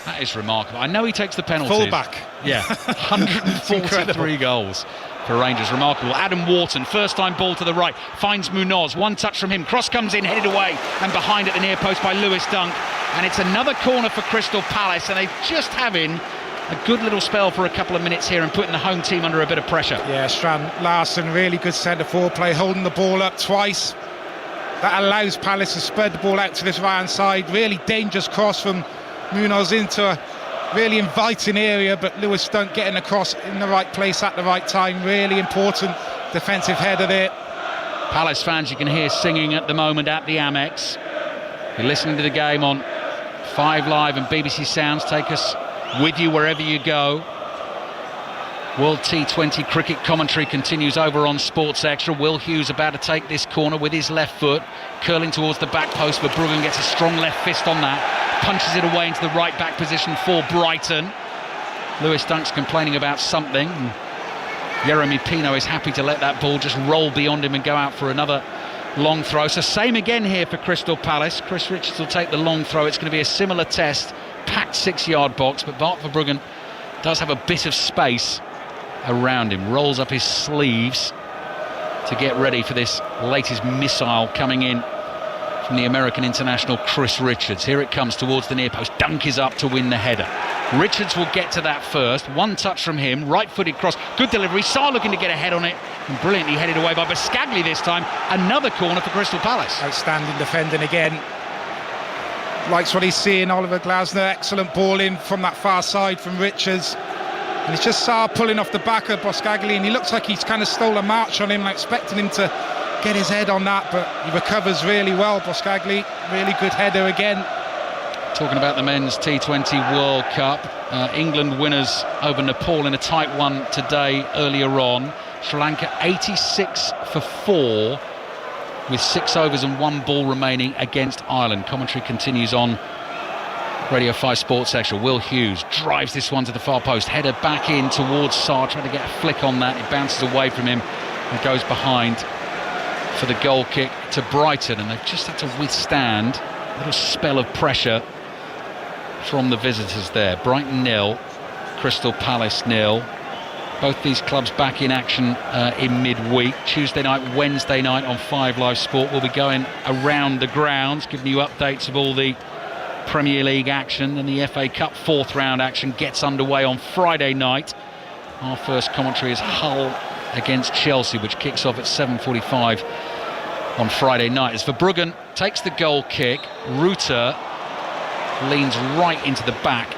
That is remarkable. I know he takes the penalties. Fullback. Yeah, 143 goals for Rangers. Remarkable. Adam Wharton, first time ball to the right, finds Munoz. One touch from him. Cross comes in, headed away, and behind at the near post by Lewis Dunk. And it's another corner for Crystal Palace, and they're just having a good little spell for a couple of minutes here and putting the home team under a bit of pressure. Yeah, Strand Larson, really good centre forward play, holding the ball up twice. That allows Palace to spread the ball out to this right hand side. Really dangerous cross from Munoz into a really inviting area, but Lewis Dunk getting across in the right place at the right time. Really important defensive header there. Palace fans you can hear singing at the moment at the Amex. You're listening to the game on 5 Live and BBC Sounds. Take us with you wherever you go. World T20 cricket commentary continues over on Sports Extra. Will Hughes about to take this corner with his left foot, curling towards the back post, but Bruggen gets a strong left fist on that, punches it away into the right back position for Brighton. Lewis Dunk's complaining about something. Jeremy Pino is happy to let that ball just roll beyond him and go out for another long throw. So same again here for Crystal Palace. Chris Richards will take the long throw. It's going to be a similar test. Packed 6-yard box, but Bart Verbruggen does have a bit of space around him. Rolls up his sleeves to get ready for this latest missile coming in from the American international Chris Richards. Here it comes towards the near post. Dunk is up to win the header. Richards will get to that first. One touch from him, right-footed cross, good delivery. Sarr looking to get ahead on it, and brilliantly headed away by Buscagli this time. Another corner for Crystal Palace. Outstanding defending again. Likes what he's seeing. Oliver Glasner, excellent ball in from that far side from Richards. And it's just Sarr pulling off the back of Buscagli, and he looks like he's kind of stole a march on him, like expecting him to get his head on that, but he recovers really well. Buscagli, really good header again. Talking about the men's T20 World Cup, England winners over Nepal in a tight one today earlier on. Sri Lanka 86 for 4 with 6 overs and 1 ball remaining against Ireland. Commentary continues on Radio 5 Sports Extra. Will Hughes drives this one to the far post, header back in towards Sarr, trying to get a flick on that. It bounces away from him and goes behind for the goal kick to Brighton, and they've just had to withstand a little spell of pressure from the visitors there. Brighton 0, Crystal Palace 0. Both these clubs back in action in midweek. Tuesday night, Wednesday night on 5 Live Sport. We'll be going around the grounds, giving you updates of all the Premier League action, and the FA Cup 4th round action gets underway on Friday night. Our first commentary is Hull against Chelsea, which kicks off at 7:45 on Friday night. As Verbruggen takes the goal kick, Ruter leans right into the back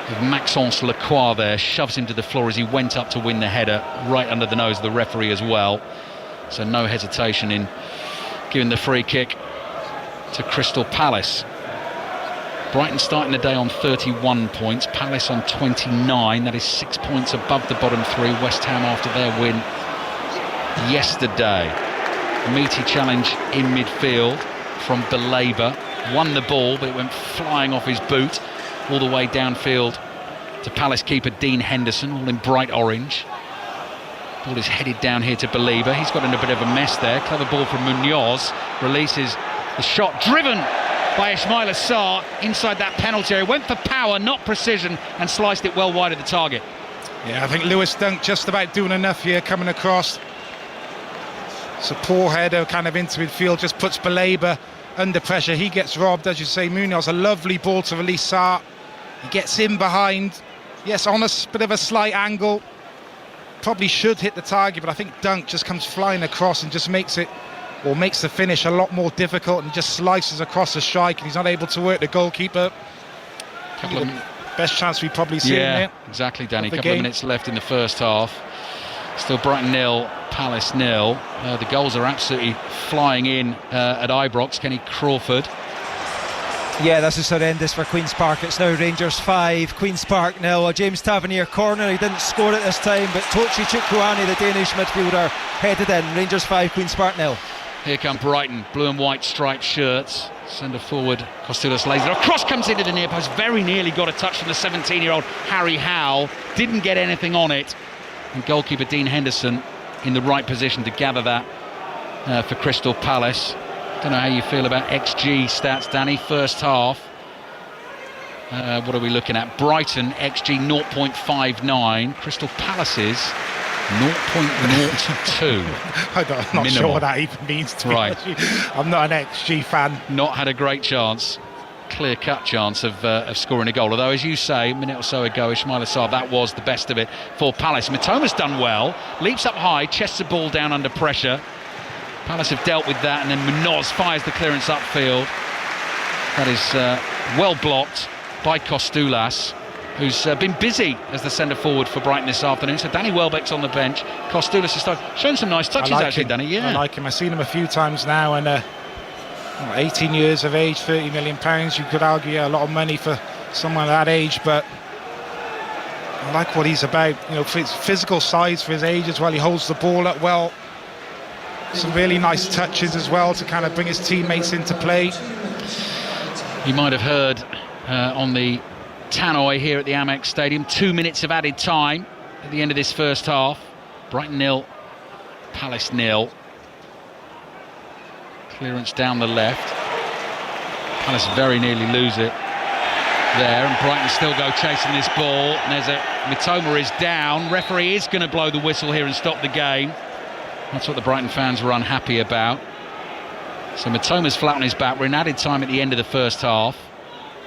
of Maxence Lacroix there, shoves him to the floor as he went up to win the header, right under the nose of the referee as well. So no hesitation in giving the free kick to Crystal Palace. Brighton starting the day on 31 points, Palace on 29. That is 6 points above the bottom 3. West Ham after their win yesterday. Meaty challenge in midfield from Belabor. Won the ball, but it went flying off his boot all the way downfield to Palace keeper Dean Henderson, all in bright orange. Ball is headed down here to Belabor. He's got in a bit of a mess there. Clever ball from Munoz. Releases the shot, driven by Ismaila Sarr inside that penalty area. Went for power, not precision, and sliced it well wide of the target. Yeah, I think Lewis Dunk just about doing enough here, coming across. It's a poor header kind of into midfield, just puts Belabor under pressure. He gets robbed, as you say. Munoz, a lovely ball to release Sarr. He gets in behind. Yes, on a bit of a slight angle. Probably should hit the target, but I think Dunk just comes flying across and just makes it, or makes the finish a lot more difficult, and just slices across the strike, and he's not able to work the goalkeeper. Best chance we've probably seen there. Exactly, Danny. A couple of minutes left in the first half. Still Brighton 0, Palace 0. The goals are absolutely flying in at Ibrox. Kenny Crawford. Yeah, this is horrendous for Queen's Park. It's now Rangers 5, Queen's Park 0. A James Tavernier corner. He didn't score it this time, but Tochi Chukwueze, the Danish midfielder, headed in. Rangers 5, Queen's Park 0. Here come Brighton, blue and white striped shirts. Centre forward, Kostoulas lays it off. Cross comes into the near post, very nearly got a touch from the 17-year-old Harry Howe. Didn't get anything on it. And goalkeeper Dean Henderson in the right position to gather that for Crystal Palace. Don't know how you feel about XG stats, Danny, first half. What are we looking at? Brighton, XG 0.59. Crystal Palace's 0.02. I'm not Minimal. sure what that even means to me. Right. I'm not an XG fan. Not had a great chance, clear-cut chance of scoring a goal. Although, as you say, a minute or so ago, Ismail Assar, that was the best of it for Palace. Mitoma's done well, leaps up high, chests the ball down under pressure. Palace have dealt with that, and then Munoz fires the clearance upfield. That is well blocked by Kostoulas, who's been busy as the centre forward for Brighton this afternoon. So Danny Welbeck's on the bench. Kostoulas has shown some nice touches, actually, him. Danny. Yeah, I like him. I've seen him a few times now, and 18 years of age, £30 million. You could argue a lot of money for someone that age, but I like what he's about. You know, for his physical size for his age as well. He holds the ball up well. Some really nice touches as well to kind of bring his teammates into play. You might have heard on the tannoy here at the Amex Stadium, 2 minutes of added time at the end of this first half. Brighton 0, Palace 0. Clearance down the left. Palace very nearly lose it there, and Brighton still go chasing this ball. And there's Mitoma is down. Referee is going to blow the whistle here and stop the game. That's what the Brighton fans were unhappy about. So Mitoma's flat on his back. We're in added time at the end of the first half.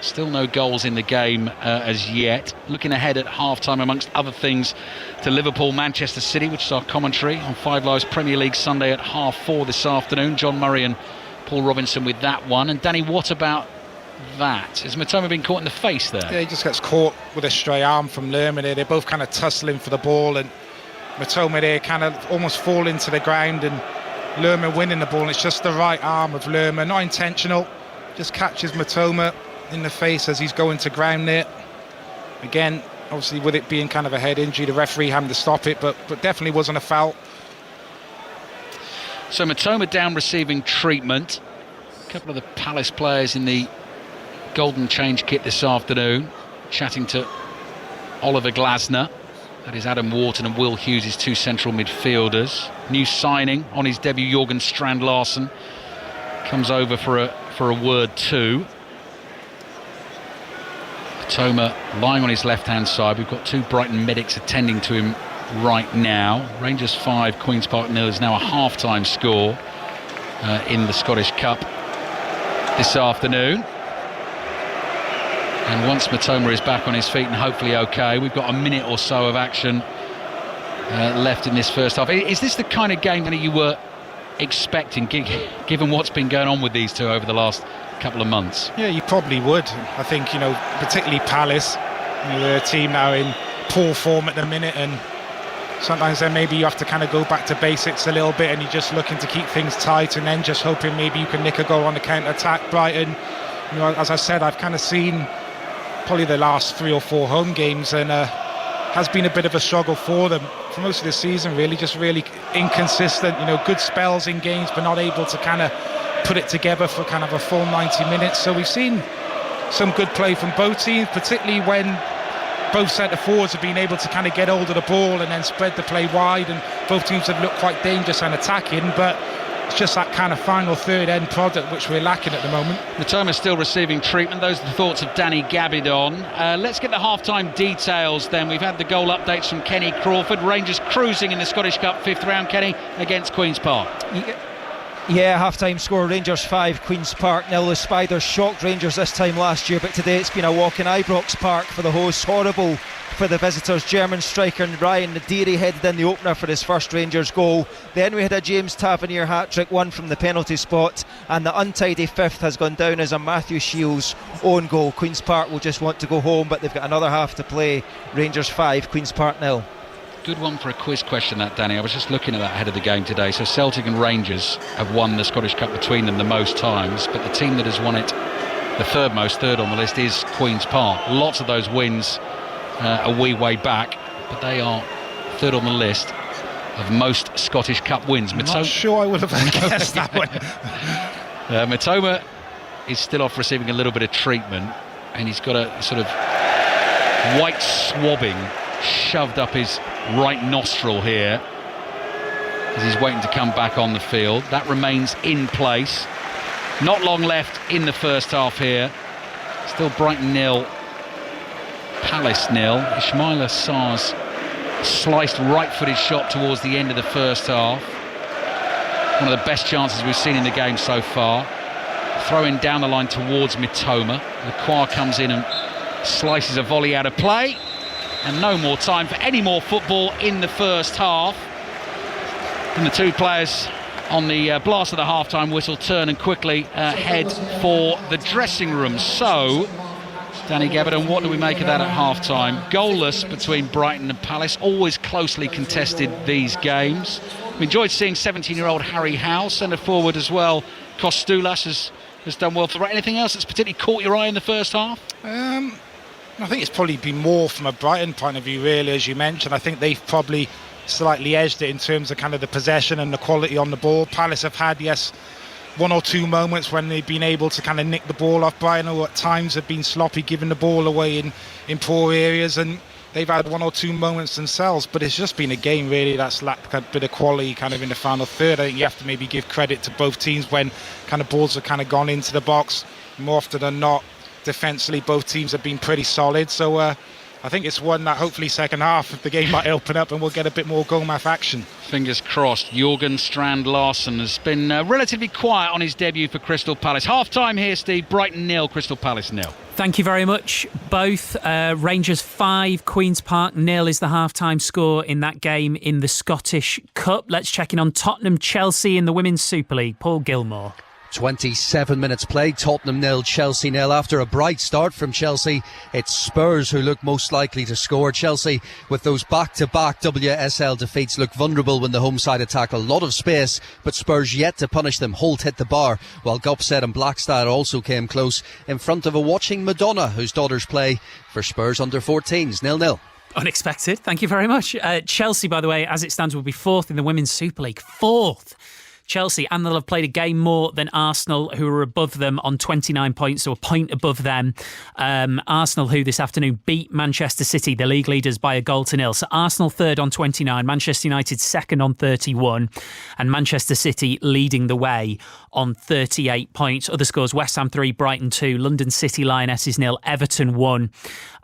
Still no goals in the game as yet. Looking ahead at half-time, amongst other things, to Liverpool, Manchester City, which is our commentary on 5 Live's Premier League Sunday at 4:30 this afternoon. John Murray and Paul Robinson with that one. And Danny, what about that? Has Mitoma been caught in the face there? Yeah, he just gets caught with a stray arm from Lerman there. They're both kind of tussling for the ball, and Mitoma there kind of almost falling to the ground, and Lerman winning the ball. And it's just the right arm of Lerman, not intentional, just catches Mitoma in the face as he's going to ground there. Again, obviously with it being kind of a head injury, the referee having to stop it, but definitely wasn't a foul. So Mitoma down receiving treatment. A couple of the Palace players in the golden change kit this afternoon, chatting to Oliver Glasner. That is Adam Wharton and Will Hughes, his two central midfielders. New signing on his debut, Jorgen Strand Larsen, comes over for a word too. Mitoma lying on his left-hand side. We've got two Brighton medics attending to him right now. Rangers 5, Queen's Park 0 is now a half-time score in the Scottish Cup this afternoon. And once Mitoma is back on his feet and hopefully okay, we've got a minute or so of action left in this first half. Is this the kind of game that you were expecting, given what's been going on with these two over the last couple of months? Yeah, you probably would. I think, you know, particularly Palace, you know, they're a team now in poor form at the minute, and sometimes then maybe you have to kind of go back to basics a little bit, and you're just looking to keep things tight and then just hoping maybe you can nick a goal on the counter-attack. Brighton, you know, as I said, I've kind of seen probably the last 3 or 4 home games, and has been a bit of a struggle for them for most of the season, really, just really inconsistent, you know, good spells in games but not able to kind of put it together for kind of a full 90 minutes. So we've seen some good play from both teams, particularly when both centre forwards have been able to kind of get hold of the ball and then spread the play wide, and both teams have looked quite dangerous and attacking, but it's just that kind of final third end product which we're lacking at the moment. Mitoma still receiving treatment. Those are the thoughts of Danny Gabidon. Let's get the half-time details then. We've had the goal updates from Kenny Crawford. Rangers cruising in the Scottish Cup 5th round, Kenny, against Queen's Park. Yeah, half-time score, Rangers 5, Queen's Park 0. The Spiders shocked Rangers this time last year, but today it's been a walk in Ibrox Park for the hosts. Horrible for the visitors. German striker Ryan Nadiri headed in the opener for his first Rangers goal. Then we had a James Tavernier hat-trick, one from the penalty spot, and the untidy fifth has gone down as a Matthew Shields own goal. Queen's Park will just want to go home, but they've got another half to play. Rangers 5, Queen's Park 0. Good one for a quiz question, that, Danny. I was just looking at that ahead of the game today. So Celtic and Rangers have won the Scottish Cup between them the most times, but the team that has won it the third most, third on the list, is Queen's Park. Lots of those wins a wee way back, but they are third on the list of most Scottish Cup wins. I'm not sure I would have guessed that one. Mitoma is still off receiving a little bit of treatment, and he's got a sort of white swabbing shoved up his right nostril here as he's waiting to come back on the field. That remains in place. Not long left in the first half here. Still Brighton 0, Palace 0. Ismaila Sarr's sliced right-footed shot towards the end of the first half. One of the best chances we've seen in the game so far. Throwing down the line towards Mitoma. Lacroix comes in and slices a volley out of play. And no more time for any more football in the first half. And the two players on the blast of the half-time whistle turn and quickly head for the dressing room. So, Danny Gabardine, what do we make of that at half-time? Goalless between Brighton and Palace, always closely contested these games. We enjoyed seeing 17-year-old Harry Howe, centre-forward as well. Kostoulas has done well for anything else that's particularly caught your eye in the first half? I think it's probably been more from a Brighton point of view, really, as you mentioned. I think they've probably slightly edged it in terms of kind of the possession and the quality on the ball. Palace have had, yes, one or two moments when they've been able to kind of nick the ball off Brighton, or at times have been sloppy, giving the ball away in poor areas, and they've had one or two moments themselves. But it's just been a game, really, that's lacked a bit of quality kind of in the final third. I think you have to maybe give credit to both teams when kind of balls have kind of gone into the box. More often than not, defensively, both teams have been pretty solid. So I think it's one that hopefully second half the game might open up and we'll get a bit more goal-mouth action. Fingers crossed. Jorgen Strand Larsen has been relatively quiet on his debut for Crystal Palace. Half-time here, Steve. Brighton 0, Crystal Palace 0. Thank you very much, both. Rangers 5, Queen's Park 0 is the half-time score in that game in the Scottish Cup. Let's check in on Tottenham Chelsea in the Women's Super League. Paul Gilmore. 27 minutes played, Tottenham 0, Chelsea 0. After a bright start from Chelsea, it's Spurs who look most likely to score. Chelsea, with those back-to-back WSL defeats, look vulnerable when the home side attack a lot of space, but Spurs yet to punish them. Holt hit the bar, while Gopset and Blackstad also came close in front of a watching Madonna, whose daughters play for Spurs under-14s, 0-0. Unexpected, thank you very much. Chelsea, by the way, as it stands, will be 4th in the Women's Super League. 4th. Chelsea, and they'll have played a game more than Arsenal, who are above them on 29 points, so a point above them. Arsenal, who this afternoon beat Manchester City, the league leaders, by 1-0. So Arsenal 3rd on 29, Manchester United 2nd on 31, and Manchester City leading the way on 38 points. Other scores: West Ham 3, Brighton 2, London City Lionesses 0, Everton 1,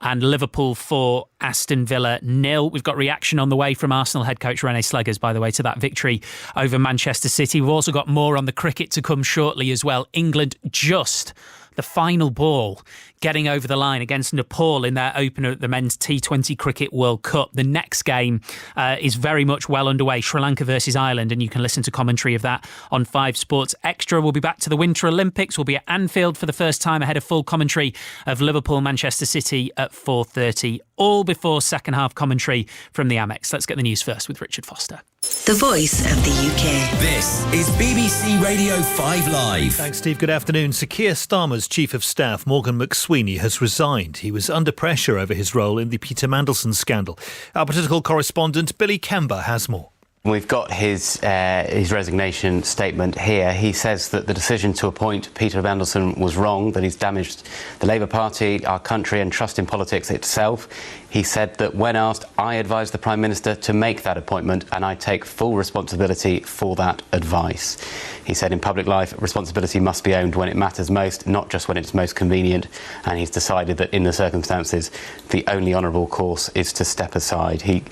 and Liverpool 4, Aston Villa 0. We've got reaction on the way from Arsenal head coach Rene Sleggers, by the way, to that victory over Manchester City. We've also got more on the cricket to come shortly as well. England just the final ball getting over the line against Nepal in their opener at the Men's T20 Cricket World Cup. The next game is very much well underway, Sri Lanka versus Ireland, and you can listen to commentary of that on 5 Sports Extra. We'll be back to the Winter Olympics. We'll be at Anfield for the first time ahead of full commentary of Liverpool Manchester City at 4:30, all before second half commentary from the Amex. Let's get the news first with Richard Foster. The voice of the UK. This is BBC Radio 5 Live. Thanks, Steve. Good afternoon. Sir Keir Starmer's Chief of Staff, Morgan McSweeney, has resigned. He was under pressure over his role in the Peter Mandelson scandal. Our political correspondent, Billy Kember, has more. We've got his resignation statement here. He says that the decision to appoint Peter Mandelson was wrong, that he's damaged the Labour Party, our country and trust in politics itself. He said that when asked, I advised the Prime Minister to make that appointment and I take full responsibility for that advice. He said in public life, responsibility must be owned when it matters most, not just when it's most convenient. And he's decided that in the circumstances, the only honourable course is to step aside. He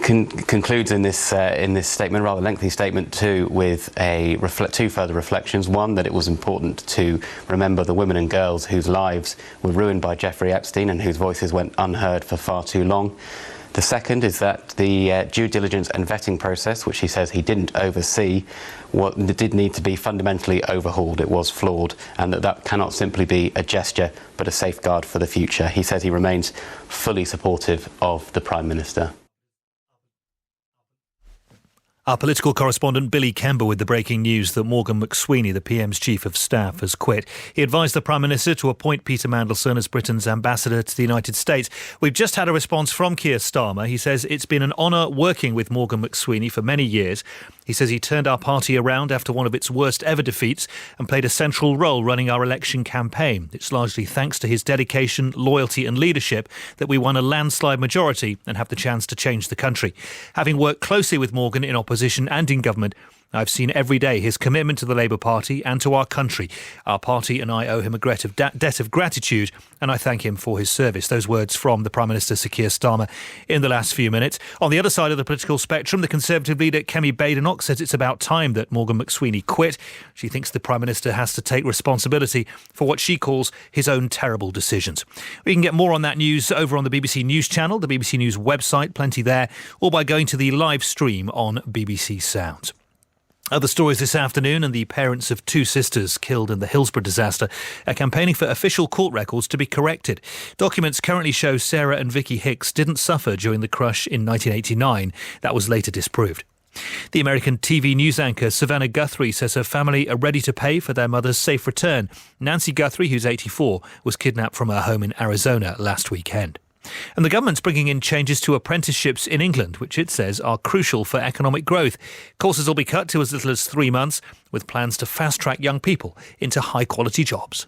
concludes in this statement, rather lengthy statement too, with two further reflections. One, that it was important to remember the women and girls whose lives were ruined by Jeffrey Epstein and whose voices went unheard for far too long. The second is that the due diligence and vetting process, which he says he didn't oversee, did need to be fundamentally overhauled. It was flawed, and that cannot simply be a gesture but a safeguard for the future. He says he remains fully supportive of the Prime Minister. Our political correspondent Billy Kember with the breaking news that Morgan McSweeney, the PM's Chief of Staff, has quit. He advised the Prime Minister to appoint Peter Mandelson as Britain's ambassador to the United States. We've just had a response from Keir Starmer. He says it's been an honour working with Morgan McSweeney for many years. He says he turned our party around after one of its worst ever defeats and played a central role running our election campaign. It's largely thanks to his dedication, loyalty and leadership that we won a landslide majority and have the chance to change the country. Having worked closely with Morgan in opposition and in government, I've seen every day his commitment to the Labour Party and to our country. Our party and I owe him a debt of gratitude, and I thank him for his service. Those words from the Prime Minister, Sir Keir Starmer, in the last few minutes. On the other side of the political spectrum, the Conservative leader, Kemi Badenoch, says it's about time that Morgan McSweeney quit. She thinks the Prime Minister has to take responsibility for what she calls his own terrible decisions. We can get more on that news over on the BBC News channel, the BBC News website, plenty there, or by going to the live stream on BBC Sounds. Other stories this afternoon, and the parents of two sisters killed in the Hillsborough disaster are campaigning for official court records to be corrected. Documents currently show Sarah and Vicky Hicks didn't suffer during the crush in 1989. That was later disproved. The American TV news anchor Savannah Guthrie says her family are ready to pay for their mother's safe return. Nancy Guthrie, who's 84, was kidnapped from her home in Arizona last weekend. And the government's bringing in changes to apprenticeships in England, which it says are crucial for economic growth. Courses will be cut to as little as 3 months, with plans to fast-track young people into high-quality jobs.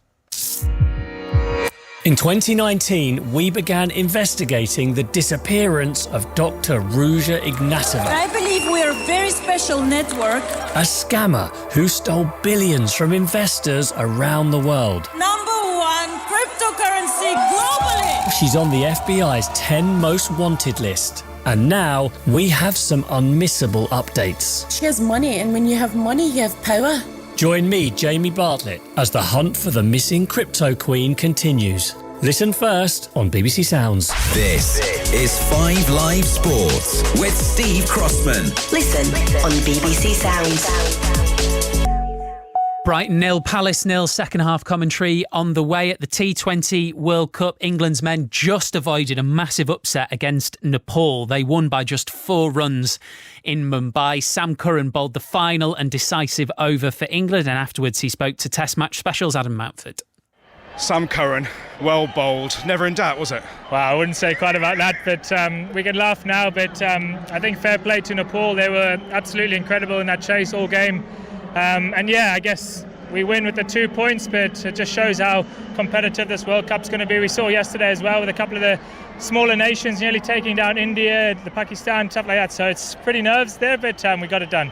In 2019, we began investigating the disappearance of Dr. Ruja Ignatova. I believe we are a very special network. A scammer who stole billions from investors around the world. Number one cryptocurrency globally. She's on the FBI's 10 most wanted list. And now we have some unmissable updates. She has money, and when you have money, you have power. Join me, Jamie Bartlett, as the hunt for the missing crypto queen continues. Listen first on BBC Sounds. This is 5 Live Sports with Steve Crossman. Listen on BBC Sounds. Brighton 0, Palace 0, second half commentary on the way at the T20 World Cup. England's men just avoided a massive upset against Nepal. They won by just 4 runs in Mumbai. Sam Curran bowled the final and decisive over for England, and afterwards he spoke to Test Match Specials' Adam Mountford. Sam Curran, well bowled, never in doubt, was it? Well, I wouldn't say quite about that, but we can laugh now, but I think fair play to Nepal. They were absolutely incredible in that chase all game. And yeah, I guess we win with the 2 points, but it just shows how competitive this World Cup's going to be. We saw yesterday as well with a couple of the smaller nations nearly taking down India, the Pakistan, stuff like that. So it's pretty nerves there, but we got it done.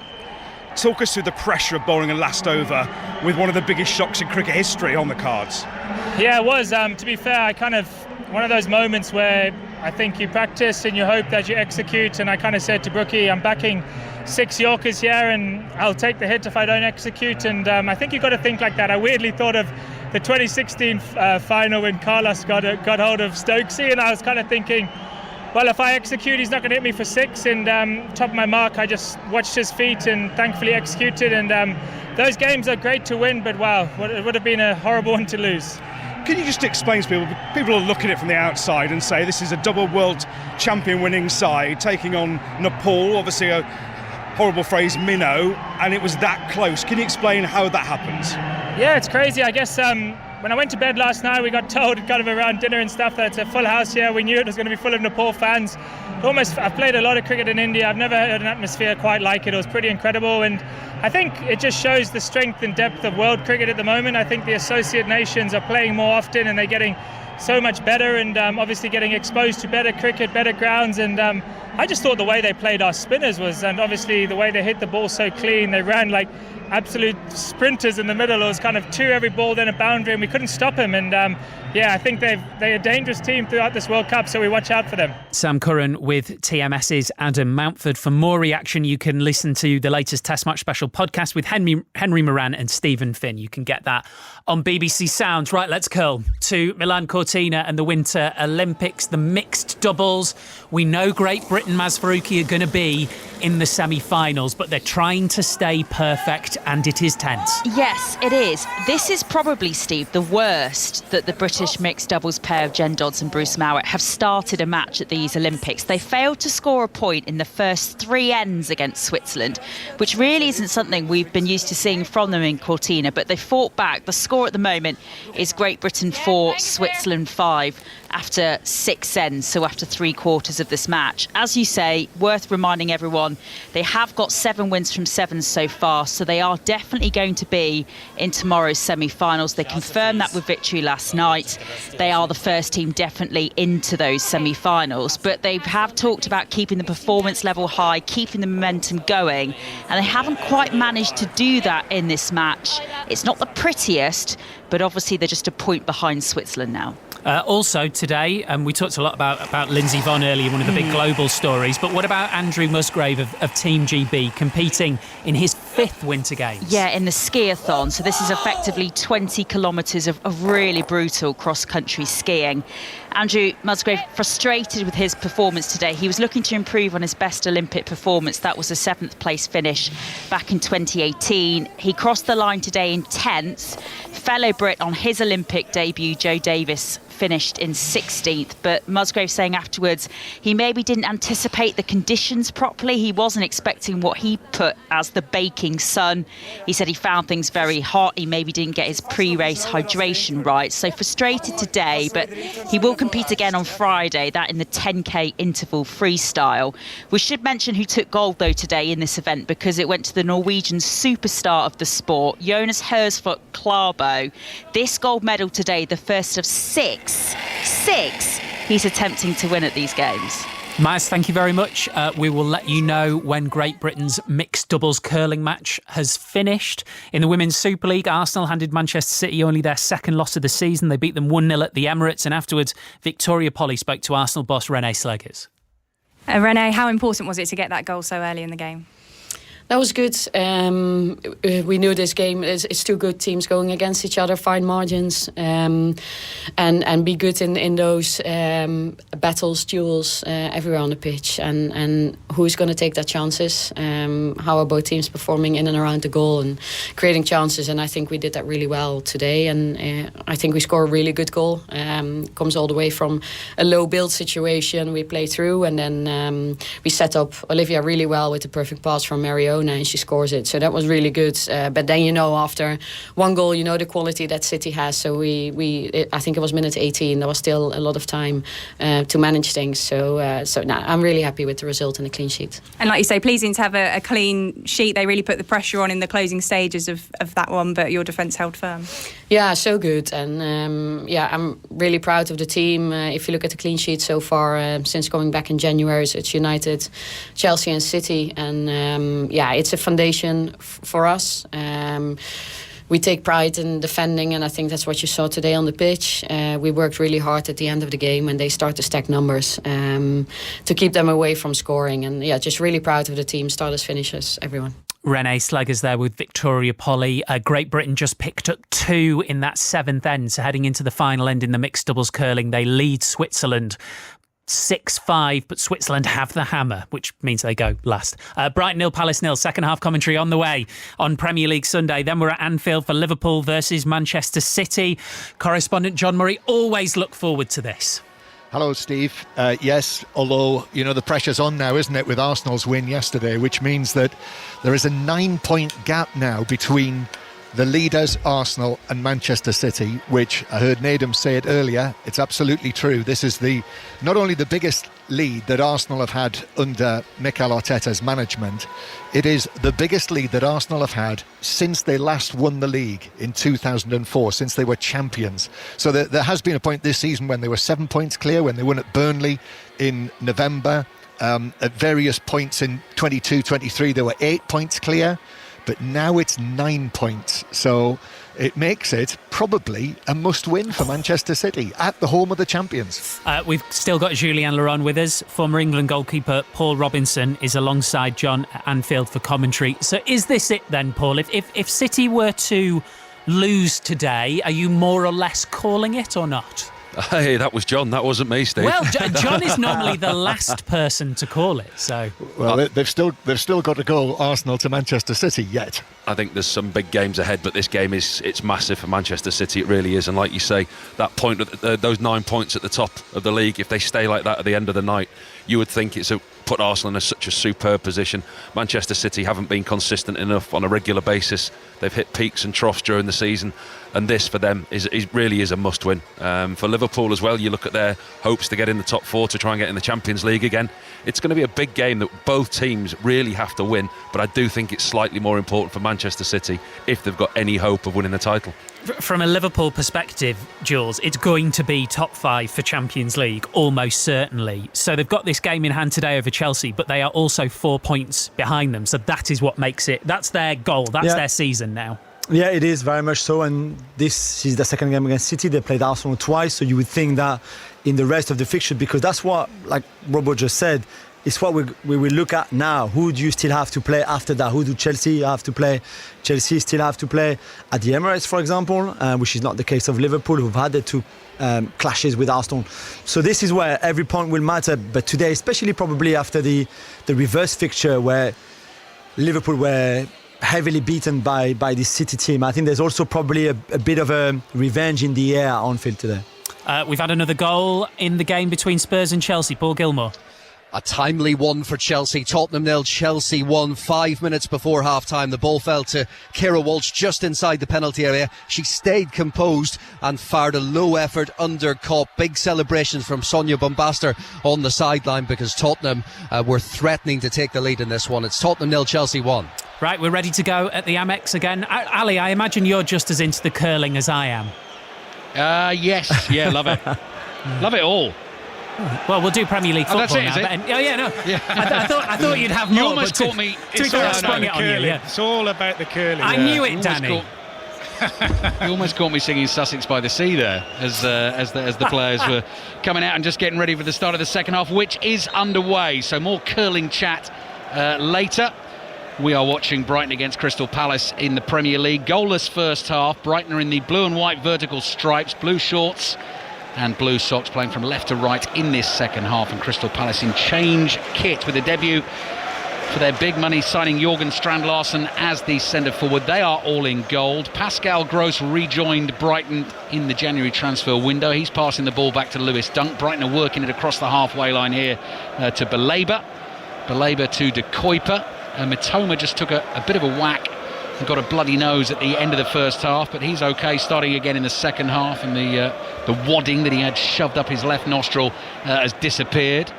Talk us through the pressure of bowling a last over with one of the biggest shocks in cricket history on the cards. Yeah, it was. To be fair, one of those moments where I think you practice and you hope that you execute, and I kind of said to Brookie, I'm backing 6 Yorkers here and I'll take the hit if I don't execute, and I think you've got to think like that. I weirdly thought of the 2016 final when Carlos got hold of Stokesy, and I was kind of thinking, well, if I execute, he's not going to hit me for 6, and top of my mark, I just watched his feet and thankfully executed, and those games are great to win, but wow, it would have been a horrible one to lose. Can you just explain to people? People are looking at it from the outside and say this is a double world champion winning side taking on Nepal, obviously a horrible phrase, minnow, and it was that close. Can you explain how that happens? Yeah, it's crazy. I guess when I went to bed last night, we got told kind of around dinner and stuff that it's a full house here. We knew it was going to be full of Nepal fans. I've played a lot of cricket in India. I've never heard an atmosphere quite like it. It was pretty incredible, and I think it just shows the strength and depth of world cricket at the moment. I think the associate nations are playing more often and they're getting so much better, and obviously getting exposed to better cricket, better grounds, and I just thought the way they played our spinners and obviously the way they hit the ball so clean. They ran like absolute sprinters in the middle. It was kind of 2 every ball, then a boundary, and we couldn't stop him. And I think they're a dangerous team throughout this World Cup, so we watch out for them. Sam Curran with TMS's Adam Mountford. For more reaction, you can listen to the latest Test Match Special podcast with Henry Moran and Stephen Finn. You can get that on BBC Sounds. Right, let's curl to Milan Cortina and the Winter Olympics, the mixed doubles. We know Great Britain, Maz Faruqi, are going to be in the semi-finals, but they're trying to stay perfect, and it is tense. Yes, it is. This is probably, Steve, the worst that the British mixed doubles pair of Jen Dodds and Bruce Mowat have started a match at these Olympics. They failed to score a point in the first 3 ends against Switzerland, which really isn't something we've been used to seeing from them in Cortina, but they fought back. The score at the moment is Great Britain 4, Switzerland 5 after 6 ends, so after 3/4 of this match. As you say, worth reminding everyone, they have got 7 wins from 7 so far, so they are definitely going to be in tomorrow's semi-finals. They confirmed that with victory last night. They are the first team definitely into those semi-finals, but they have talked about keeping the performance level high, keeping the momentum going, and they haven't quite managed to do that in this match. It's not the prettiest, but obviously they're just a point behind Switzerland now. Also today, we talked a lot about Lindsey Vonn earlier, one of the big global stories, but what about Andrew Musgrave of Team GB competing in his 5th Winter Games? Yeah, in the skiathon. So this is effectively 20 kilometres of really brutal cross-country skiing. Andrew Musgrave frustrated with his performance today. He was looking to improve on his best Olympic performance. That was a 7th place finish back in 2018. He crossed the line today in 10th. Fellow Brit on his Olympic debut, Joe Davis, finished in 16th, but Musgrave saying afterwards he maybe didn't anticipate the conditions properly. He wasn't expecting what he put as the baking sun. He said he found things very hot. He maybe didn't get his pre-race hydration right, so frustrated today, but he will compete again on Friday, that in the 10k interval freestyle. We should mention who took gold though today in this event, because it went to the Norwegian superstar of the sport, Jonas Hersfot Klarbo. This gold medal today, the first of six he's attempting to win at these games. Miles, thank you very much. We will let you know when Great Britain's mixed doubles curling match has finished. In the Women's Super League, Arsenal handed Manchester City only their 2nd loss of the season. They beat them 1-0 at the Emirates, and afterwards Victoria Polly spoke to Arsenal boss Renee Sleggers. Renee, how important was it to get that goal so early in the game? That was good. We knew this game is 2 good teams going against each other, fine margins, and be good in those battles, duels everywhere on the pitch. And who's going to take that chances? How are both teams performing in and around the goal and creating chances? And I think we did that really well today. And I think we scored a really good goal. Comes all the way from a low build situation we play through, and then we set up Olivia really well with the perfect pass from Mariona, and she scores it. So that was really good. But then, after 1 goal, the quality that City has. So I think it was minute 18. There was still a lot of time to manage things. So I'm really happy with the result and the clean sheet. And like you say, pleasing to have a clean sheet. They really put the pressure on in the closing stages of that one, but your defence held firm. Yeah, so good. And I'm really proud of the team. If you look at the clean sheet so far, since coming back in January, so it's United, Chelsea and City. And it's a foundation for us. We take pride in defending, and I think that's what you saw today on the pitch. We worked really hard at the end of the game when they start to stack numbers to keep them away from scoring. And just really proud of the team, starters, finishers, everyone. Renee Sleggers there with Victoria Polly. Great Britain just picked up 2 in that 7th end, so heading into the final end in the mixed doubles curling, they lead Switzerland 6-5, but Switzerland have the hammer, which means they go last. Brighton 0, Palace 0, second half commentary on the way on Premier League Sunday. Then we're at Anfield for Liverpool versus Manchester City. Correspondent John Murray, always look forward to this. Hello, Steve. Yes, although, the pressure's on now, isn't it, with Arsenal's win yesterday, which means that there is a 9-point gap now between the leaders, Arsenal, and Manchester City, which I heard Nadem say it earlier. It's absolutely true. This is not only the biggest lead that Arsenal have had under Mikel Arteta's management, it is the biggest lead that Arsenal have had since they last won the league in 2004, since they were champions. So there has been a point this season when they were 7 points clear, when they won at Burnley in November. At various points in 22-23, they were 8 points clear. But now it's 9 points. So it makes it probably a must-win for Manchester City at the home of the champions. We've still got Julien Laurent with us. Former England goalkeeper Paul Robinson is alongside John at Anfield for commentary. So is this it then, Paul? If City were to lose today, are you more or less calling it or not? Hey, that was John. That wasn't me, Steve. Well, John is normally the last person to call it. So, well, they've still got to go Arsenal to Manchester City yet. I think there's some big games ahead, but this game it's massive for Manchester City. It really is. And like you say, that point, those 9 points at the top of the league, if they stay like that at the end of the night, you would think it's put Arsenal in such a superb position. Manchester City haven't been consistent enough on a regular basis. They've hit peaks and troughs during the season, and this for them is really a must-win. For Liverpool as well, you look at their hopes to get in the top 4 to try and get in the Champions League again. It's going to be a big game that both teams really have to win, but I do think it's slightly more important for Manchester City if they've got any hope of winning the title. From a Liverpool perspective, Jules, it's going to be top 5 for Champions League, almost certainly. So they've got this game in hand today over Chelsea, but they are also 4 points behind them. So that is what makes it, that's their goal, that's their season now. Yeah, it is very much so, and this is the second game against City. They played Arsenal twice, so you would think that in the rest of the fixture, because that's what, like Robert just said, it's what we will look at now. Who do you still have to play after that? Who do Chelsea have to play? Chelsea still have to play at the Emirates, for example, which is not the case of Liverpool, who've had the 2 clashes with Arsenal. So this is where every point will matter. But today, especially probably after the reverse fixture where Liverpool were heavily beaten by this City team, I think there's also probably a bit of a revenge in the air on field today. We've had another goal in the game between Spurs and Chelsea. Paul Gilmore. A timely one for Chelsea. Tottenham 0, Chelsea 1. 5 minutes before half-time, the ball fell to Keira Walsh just inside the penalty area. She stayed composed and fired a low-effort undercut. Big celebrations from Sonia Bombastor on the sideline because Tottenham were threatening to take the lead in this one. It's Tottenham 0, Chelsea 1. Right, we're ready to go at the Amex again. Ali, I imagine you're just as into the curling as I am. Yes. Yeah, love it. Love it all. Well, we'll do Premier League football that's it, now. Is it? I thought you'd have more. You almost caught me. It's all about the curling. I knew it, Danny. You almost caught me singing Sussex by the Sea there as the players were coming out and just getting ready for the start of the second half, which is underway. So more curling chat later. We are watching Brighton against Crystal Palace in the Premier League. Goalless first half. Brighton are in the blue and white vertical stripes, blue shorts and blue socks, playing from left to right in this second half, and Crystal Palace in change kit with a debut for their big money signing Jorgen Strand-Larsen as the centre forward. They are all in gold. Pascal Gross rejoined Brighton in the January transfer window. He's passing the ball back to Lewis Dunk. Brighton are working it across the halfway line here to Baleba to De Kuyper. Mitoma just took a bit of a whack and got a bloody nose at the end of the first half, but he's okay starting again in the second half, and the wadding that he had shoved up his left nostril has disappeared.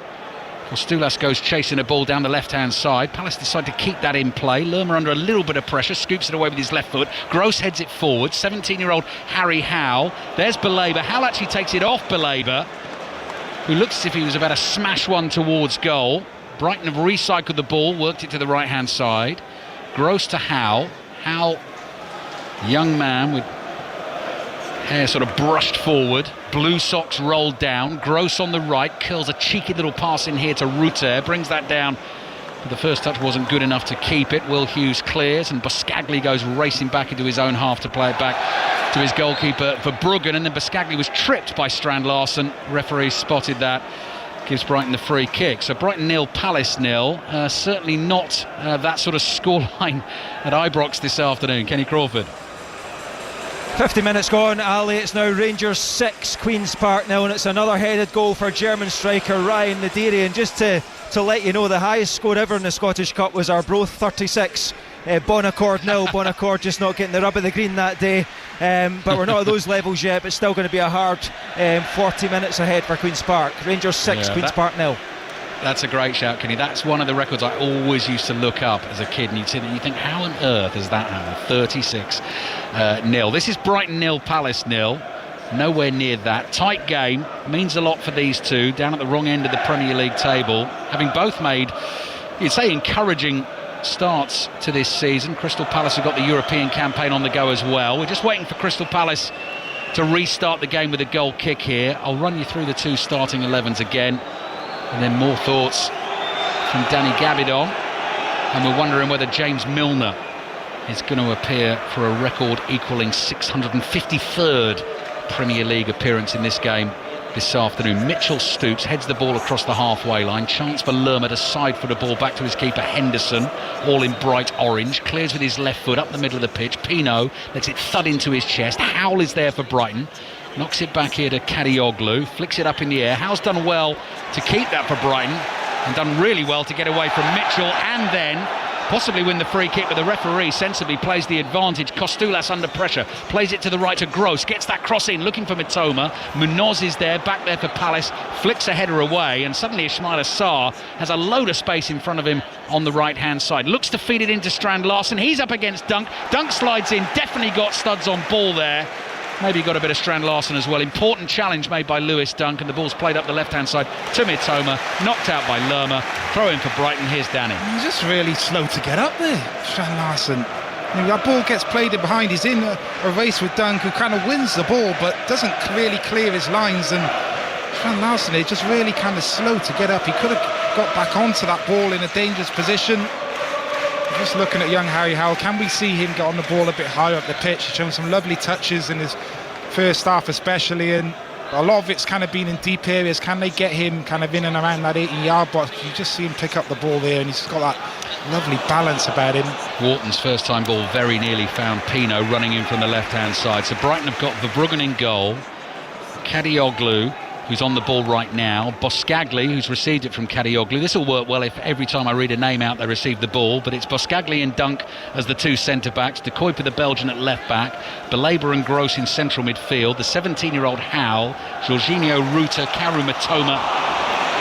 Kostulas goes chasing a ball down the left-hand side. Palace decide to keep that in play. Lerma under a little bit of pressure, scoops it away with his left foot. Gross heads it forward. 17-year-old Harry Howe. There's Baleba. Howe actually takes it off Baleba, who looks as if he was about to smash one towards goal. Brighton have recycled the ball, worked it to the right-hand side. Gross to Howe. Howe, young man with hair sort of brushed forward, blue socks rolled down. Gross on the right, curls a cheeky little pass in here to Rutter, brings that down, but the first touch wasn't good enough to keep it. Will Hughes clears, and Buscagli goes racing back into his own half to play it back to his goalkeeper for Bruggen, and then Buscagli was tripped by Strand-Larsen. Referee spotted that, gives Brighton the free kick. So Brighton 0, Palace 0. Certainly not that sort of scoreline at Ibrox this afternoon. Kenny Crawford. 50 minutes gone, Ali. It's now Rangers 6, Queen's Park 0, and it's another headed goal for German striker Ryan Nadiri. And just to let you know, the highest score ever in the Scottish Cup was Arbroath 36. Bonaccord 0. Bonaccord just not getting the rub of the green that day, but we're not at those levels yet, but still going to be a hard 40 minutes ahead for Queen's Park. Rangers 6, Queen's Park 0. That's a great shout, Kenny. That's one of the records I always used to look up as a kid, and you'd see that, you think, how on earth has that happened? 36 0. This is Brighton 0, Palace 0. Nowhere near that. Tight game, means a lot for these two, down at the wrong end of the Premier League table, having both made, you'd say, encouraging starts to this season. Crystal Palace have got the European campaign on the go as well. We're just waiting for Crystal Palace to restart the game with a goal kick here. I'll run you through the two starting 11s again, and then more thoughts from Danny Gabidon, and we're wondering whether James Milner is going to appear for a record equalling 653rd Premier League appearance in this game this afternoon. Mitchell stoops, heads the ball across the halfway line. Chance for Lerma to side foot a ball back to his keeper Henderson, all in bright orange. Clears with his left foot up the middle of the pitch. Pino lets it thud into his chest. Howell is there for Brighton. Knocks it back here to Kadioglu. Flicks it up in the air. Howell's done well to keep that for Brighton, and done really well to get away from Mitchell and then possibly win the free kick, but the referee sensibly plays the advantage. Kostulas under pressure, plays it to the right to Gross, gets that cross in, looking for Mitoma. Munoz is there, back there for Palace, flicks a header away, and suddenly Ismaila Sarr has a load of space in front of him on the right hand side. Looks to feed it into Strand Larsen. He's up against Dunk. Dunk slides in, definitely got studs on ball there. Maybe got a bit of Strand Larsen as well. Important challenge made by Lewis Dunk, and the ball's played up the left-hand side to Mitoma, knocked out by Lerma. Throw in for Brighton. Here's Danny. He's just really slow to get up there, Strand Larsen. That ball gets played in behind. He's in a race with Dunk, who kind of wins the ball but doesn't really clear his lines. And Strand Larsen is just really kind of slow to get up. He could have got back onto that ball in a dangerous position. Just looking at young Harry Howell, can we see him get on the ball a bit higher up the pitch? He's shown some lovely touches in his first half especially, and a lot of it's kind of been in deep areas. Can they get him kind of in and around that 18-yard box? You just see him pick up the ball there, and he's got that lovely balance about him. Wharton's first time ball very nearly found Pino running in from the left-hand side. So Brighton have got Verbruggen in goal, Kadioglu, who's on the ball right now, Boscagli, who's received it from Kadioglu. This will work well if every time I read a name out they receive the ball, but it's Boscagli and Dunk as the two centre-backs, De Kuiper the Belgian at left-back, Belabor and Gross in central midfield, the 17-year-old Howell, Jorginho Ruta, Karu Mitoma,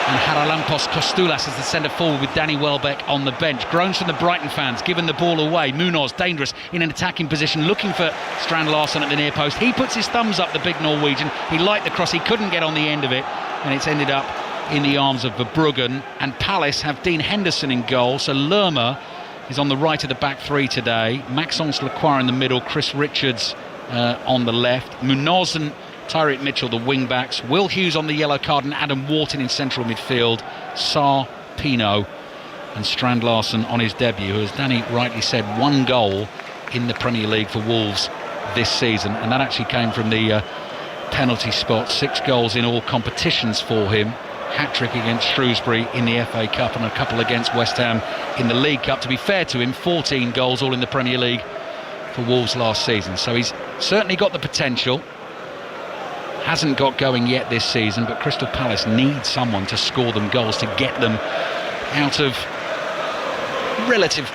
and Haralampos Kostulas as the centre-forward with Danny Welbeck on the bench. Groans from the Brighton fans, giving the ball away. Munoz, dangerous, in an attacking position, looking for Strand Larsen at the near post. He puts his thumbs up, the big Norwegian. He liked the cross, he couldn't get on the end of it, and it's ended up in the arms of Verbruggen. And Palace have Dean Henderson in goal, so Lerma is on the right of the back three today. Maxence Lacroix in the middle, Chris Richards on the left. Munoz and Tyreek Mitchell, the wing-backs. Will Hughes on the yellow card and Adam Wharton in central midfield. Sarr, Pino and Strand Larsen on his debut, who, as Danny rightly said, one goal in the Premier League for Wolves this season, and that actually came from the penalty spot. 6 goals in all competitions for him. Hat-trick against Shrewsbury in the FA Cup and a couple against West Ham in the League Cup. To be fair to him, 14 goals all in the Premier League for Wolves last season. So he's certainly got the potential. Hasn't got going yet this season, but Crystal Palace need someone to score them goals to get them out of relative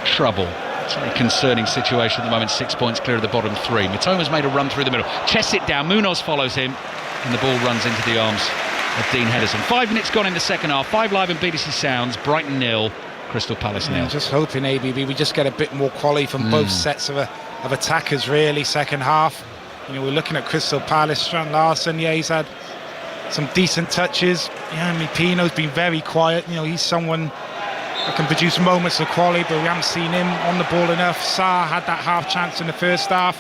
trouble. It's a very concerning situation at the moment. 6 points clear of the bottom 3. Mitoma's made a run through the middle, chests it down, Munoz follows him, and the ball runs into the arms of Dean Henderson. 5 minutes gone in the second half. 5 Live and BBC Sounds. Brighton 0, Crystal Palace 0. Just hoping ABB we just get a bit more quality from both sets of attackers really second half. We're looking at Crystal Palace. Strand Larsen, he's had some decent touches. Pino's been very quiet. He's someone that can produce moments of quality, but we haven't seen him on the ball enough. Sarr had that half chance in the first half.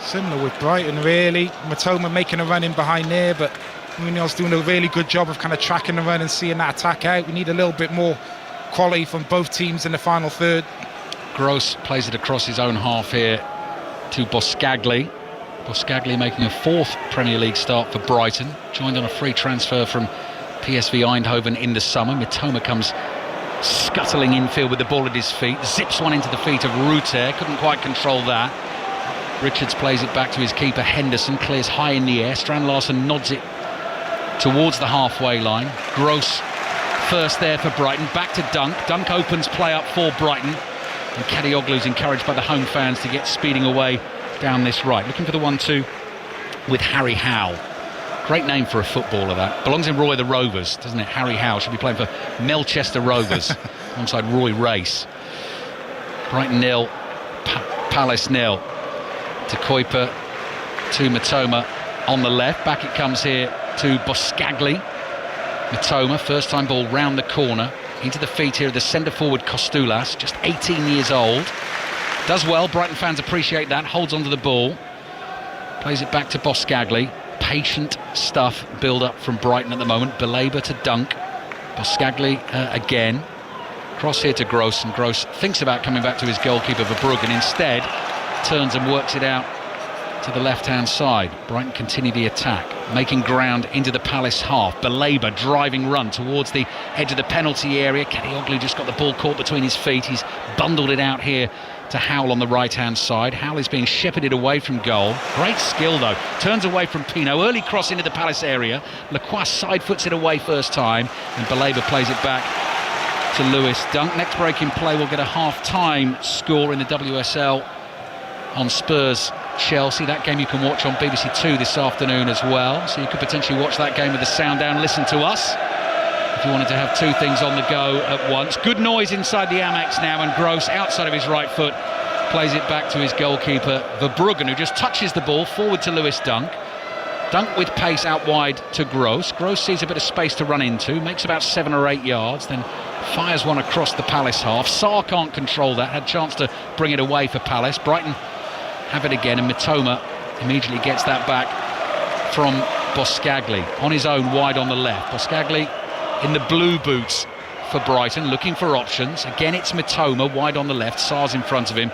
Similar with Brighton, really. Mitoma making a run in behind there, but Munoz doing a really good job of kind of tracking the run and seeing that attack out. We need a little bit more quality from both teams in the final third. Gross plays it across his own half here to Boscagli. Boscagli making a 4th Premier League start for Brighton, joined on a free transfer from PSV Eindhoven in the summer. Mitoma comes scuttling infield with the ball at his feet, zips one into the feet of Ruter, couldn't quite control that. Richards plays it back to his keeper Henderson, clears high in the air. Strand Larsen nods it towards the halfway line. Gross first there for Brighton, back to Dunk. Dunk opens play up for Brighton, and Kadioglu's encouraged by the home fans to get speeding away down this right. Looking for the 1-2 with Harry Howell. Great name for a footballer, that. Belongs in Roy the Rovers, doesn't it? Harry Howell should be playing for Melchester Rovers alongside Roy Race. Brighton 0, Palace 0. De Kuiper to Mitoma on the left. Back it comes here to Boscagli. Mitoma, first time ball round the corner. Into the feet here of the centre-forward Kostulas, just 18 years old. Does well, Brighton fans appreciate that, holds onto the ball, plays it back to Boscagli. Patient stuff build up from Brighton at the moment. Belabor to Dunk, Boscagli again, cross here to Gross, and Gross thinks about coming back to his goalkeeper Verbruggen, instead turns and works it out to the left hand side. Brighton continue the attack. making ground into the Palace half. Belabor driving run towards the edge of the penalty area. Kadioglu just got the ball caught between his feet. He's bundled it out here to Howell on the right-hand side. Howell is being shepherded away from goal. Great skill, though. Turns away from Pino. Early cross into the Palace area. Lacroix side-foots it away first time, and Belabor plays it back to Lewis Dunk. Next break in play will get a half-time score in the WSL on Spurs-Chelsea. That game you can watch on BBC Two this afternoon as well. So you could potentially watch that game with the sound down, listen to us if you wanted to have two things on the go at once. Good noise inside the Amex now, and Gross, outside of his right foot, plays it back to his goalkeeper Verbruggen, who just touches the ball forward to Lewis Dunk. Dunk with pace out wide to Gross. Gross sees a bit of space to run into, makes about 7 or 8 yards, then fires one across the Palace half. Sarr can't control that, had a chance to bring it away for Palace. Brighton have it again, and Mitoma immediately gets that back from Boscagli on his own wide on the left. Boscagli in the blue boots for Brighton, looking for options. Again, it's Mitoma wide on the left. Sarr's in front of him.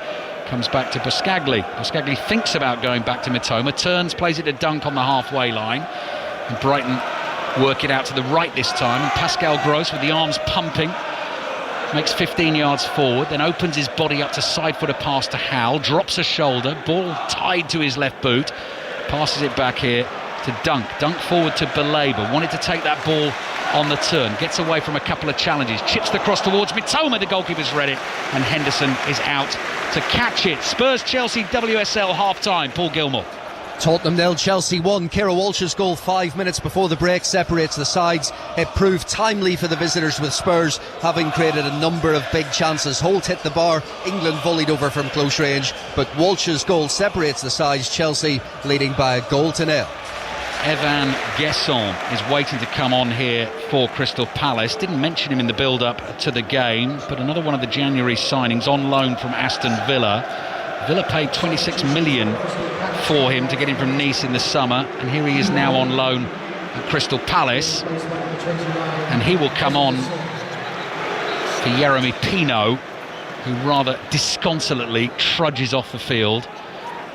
Comes back to Boscagli. Boscagli thinks about going back to Mitoma, turns, plays it to Dunk on the halfway line, and Brighton work it out to the right this time, and Pascal Gross, with the arms pumping, makes 15 yards forward, then opens his body up to side-footer pass to Howell, drops a shoulder, ball tied to his left boot, passes it back here to Dunk. Dunk forward to Belabor, wanted to take that ball on the turn, gets away from a couple of challenges, chips the cross towards Mitoma, the goalkeeper's read it, and Henderson is out to catch it. Spurs-Chelsea WSL half-time. Paul Gilmore. Tottenham 0, Chelsea 1. Kira Walsh's goal 5 minutes before the break separates the sides. It proved timely for the visitors, with Spurs having created a number of big chances. Holt hit the bar, England volleyed over from close range, but Walsh's goal separates the sides, Chelsea leading by a goal to 0. Evan Guesson is waiting to come on here for Crystal Palace. Didn't mention him in the build-up to the game, but another one of the January signings on loan from Aston Villa. Villa paid 26 million for him to get him from Nice in the summer, and here he is now on loan at Crystal Palace, and he will come on for Jeremy Pino, who rather disconsolately trudges off the field,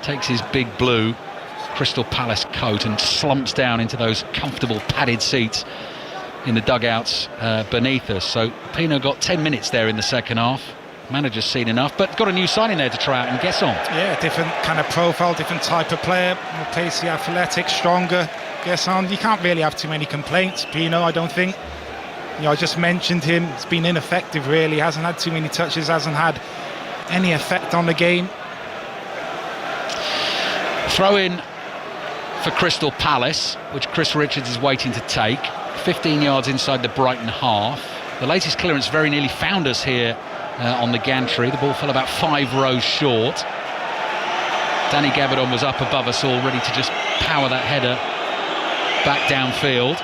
takes his big blue Crystal Palace coat and slumps down into those comfortable padded seats in the dugouts beneath us. So Pino got 10 minutes there in the second half. Manager's seen enough, but got a new signing there to try out, and Guesson. Yeah, different kind of profile, different type of player, more pacey, athletic, stronger. Guesson, you can't really have too many complaints. Pino, I don't think. You know, I just mentioned him. It's been ineffective, really. Hasn't had too many touches, hasn't had any effect on the game. Throw in for Crystal Palace, which Chris Richards is waiting to take. 15 yards inside the Brighton half. The latest clearance very nearly found us here on the gantry. The ball fell about 5 rows short. Danny Gabardon was up above us all, ready to just power that header back downfield.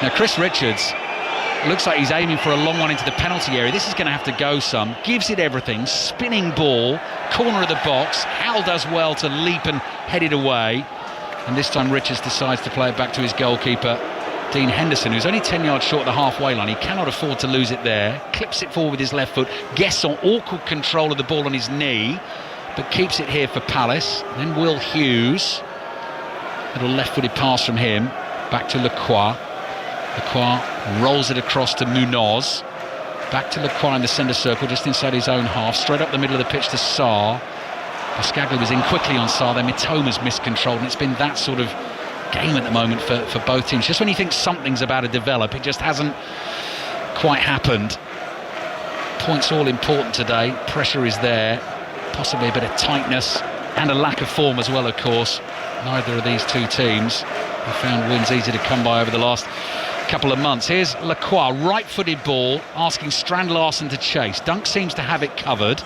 Now Chris Richards looks like he's aiming for a long one into the penalty area. This is going to have to go some. Gives it everything. Spinning ball, corner of the box. Hal does well to leap and head it away. And this time Richards decides to play it back to his goalkeeper, Dean Henderson, who's only 10 yards short of the halfway line. He cannot afford to lose it there. Clips it forward with his left foot. Guesson, awkward control of the ball on his knee, but keeps it here for Palace. Then Will Hughes. Little left-footed pass from him. Back to Lacroix. Lacroix rolls it across to Munoz. Back to Lacroix in the centre circle, just inside his own half. Straight up the middle of the pitch to Sarr. Boscagli was in quickly on Sarr, then Mitoma's miscontrolled, and it's been that sort of game at the moment for both teams. Just when you think something's about to develop, it just hasn't quite happened. Points all important today. Pressure is there. Possibly a bit of tightness and a lack of form as well, of course. Neither of these two teams have found wins easy to come by over the last couple of months. Here's Lacroix, right-footed ball, asking Strand Larsen to chase. Dunk seems to have it covered.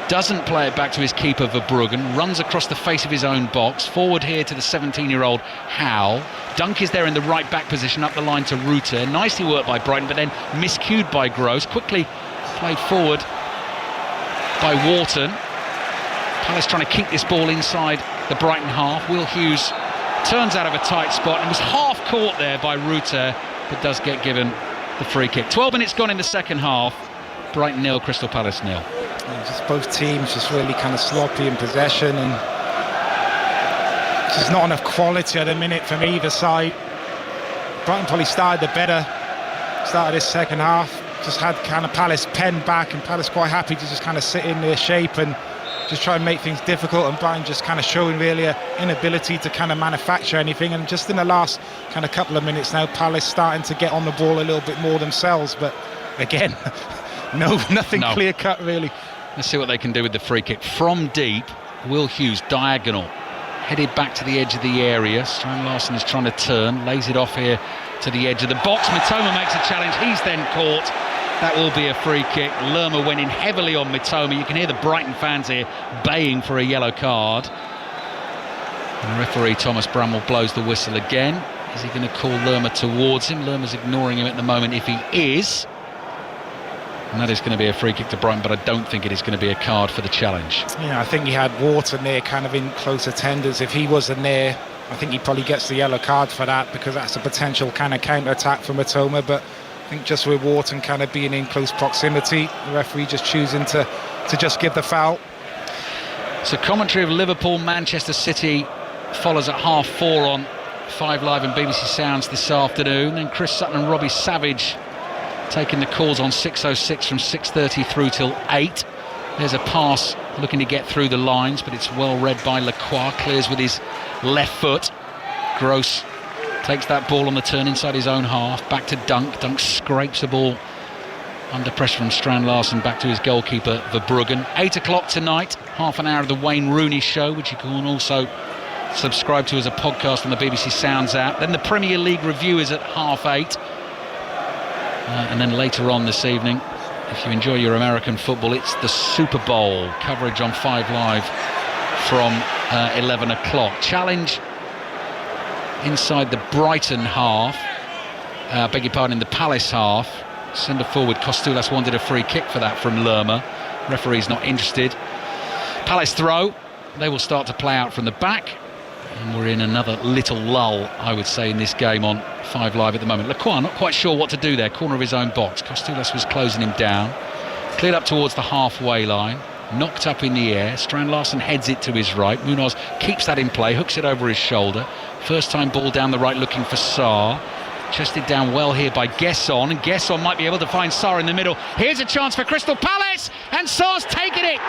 Doesn't play it back to his keeper Verbruggen, runs across the face of his own box, forward here to the 17-year-old Howell. Dunk is there in the right back position, up the line to Ruter. Nicely worked by Brighton, but then miscued by Gross. Quickly played forward by Wharton. Palace trying to keep this ball inside the Brighton half. Will Hughes turns out of a tight spot and was half caught there by Ruter, but does get given the free kick. 12 minutes gone in the second half. Brighton 0, Crystal Palace 0. Just both teams just really kind of sloppy in possession and There's not enough quality at the minute from either side. Brighton probably started the better start of this second half. Just had kind of Palace penned back, and Palace quite happy to just kind of sit in their shape and just try and make things difficult, and Brighton just kind of showing really an inability to kind of manufacture anything. And just in the last kind of couple of minutes now, Palace starting to get on the ball a little bit more themselves, but again, nothing clear cut really. Let's see what they can do with the free kick from deep. Will Hughes diagonal, headed back to the edge of the area. Strand Larsen is trying to turn, lays it off here to the edge of the box. Mitoma makes a challenge, he's then caught. That will be a free kick. Lerma went in heavily on Mitoma. You can hear the Brighton fans here baying for a yellow card. And referee Thomas Bramwell blows the whistle again. Is he going to call Lerma towards him? Lerma's ignoring him at the moment if he is. And that is going to be a free kick to Brighton, but I don't think it is going to be a card for the challenge. Yeah, I think he had Wharton there kind of in close attendance. If he wasn't there, I think he probably gets the yellow card for that, because that's a potential kind of counter-attack for Mitoma. But I think just with Wharton kind of being in close proximity, the referee just choosing to just give the foul. So commentary of Liverpool, Manchester City follows at 4:30 on 5 Live and BBC Sounds this afternoon. And Chris Sutton and Robbie Savage taking the calls on 6:06 from 6:30 through till 8. There's a pass looking to get through the lines, but it's well read by Lacroix. Clears with his left foot. Gross takes that ball on the turn inside his own half. Back to Dunk. Dunk scrapes the ball under pressure from Strand Larsen back to his goalkeeper Verbruggen. 8 o'clock tonight, half an hour of the Wayne Rooney Show, which you can also subscribe to as a podcast on the BBC Sounds app. Then the Premier League review is at 8:30. And then later on this evening, if you enjoy your American football, it's the Super Bowl coverage on 5 Live from 11 o'clock. Challenge inside the Brighton half, beg your pardon, in the Palace half. Centre forward Kostulas wanted a free kick for that from Lerma. Referee's not interested. Palace throw. They will start to play out from the back. And we're in another little lull, I would say, in this game on 5 Live at the moment. Lacroix not quite sure what to do there. Corner of his own box. Kostulas was closing him down. Cleared up towards the halfway line. Knocked up in the air. Strand Larsen heads it to his right. Munoz keeps that in play. Hooks it over his shoulder. First time ball down the right looking for Sarr. Chested down well here by Gesson, and Gesson might be able to find Sarr in the middle. Here's a chance for Crystal Palace, and Sarr's taken it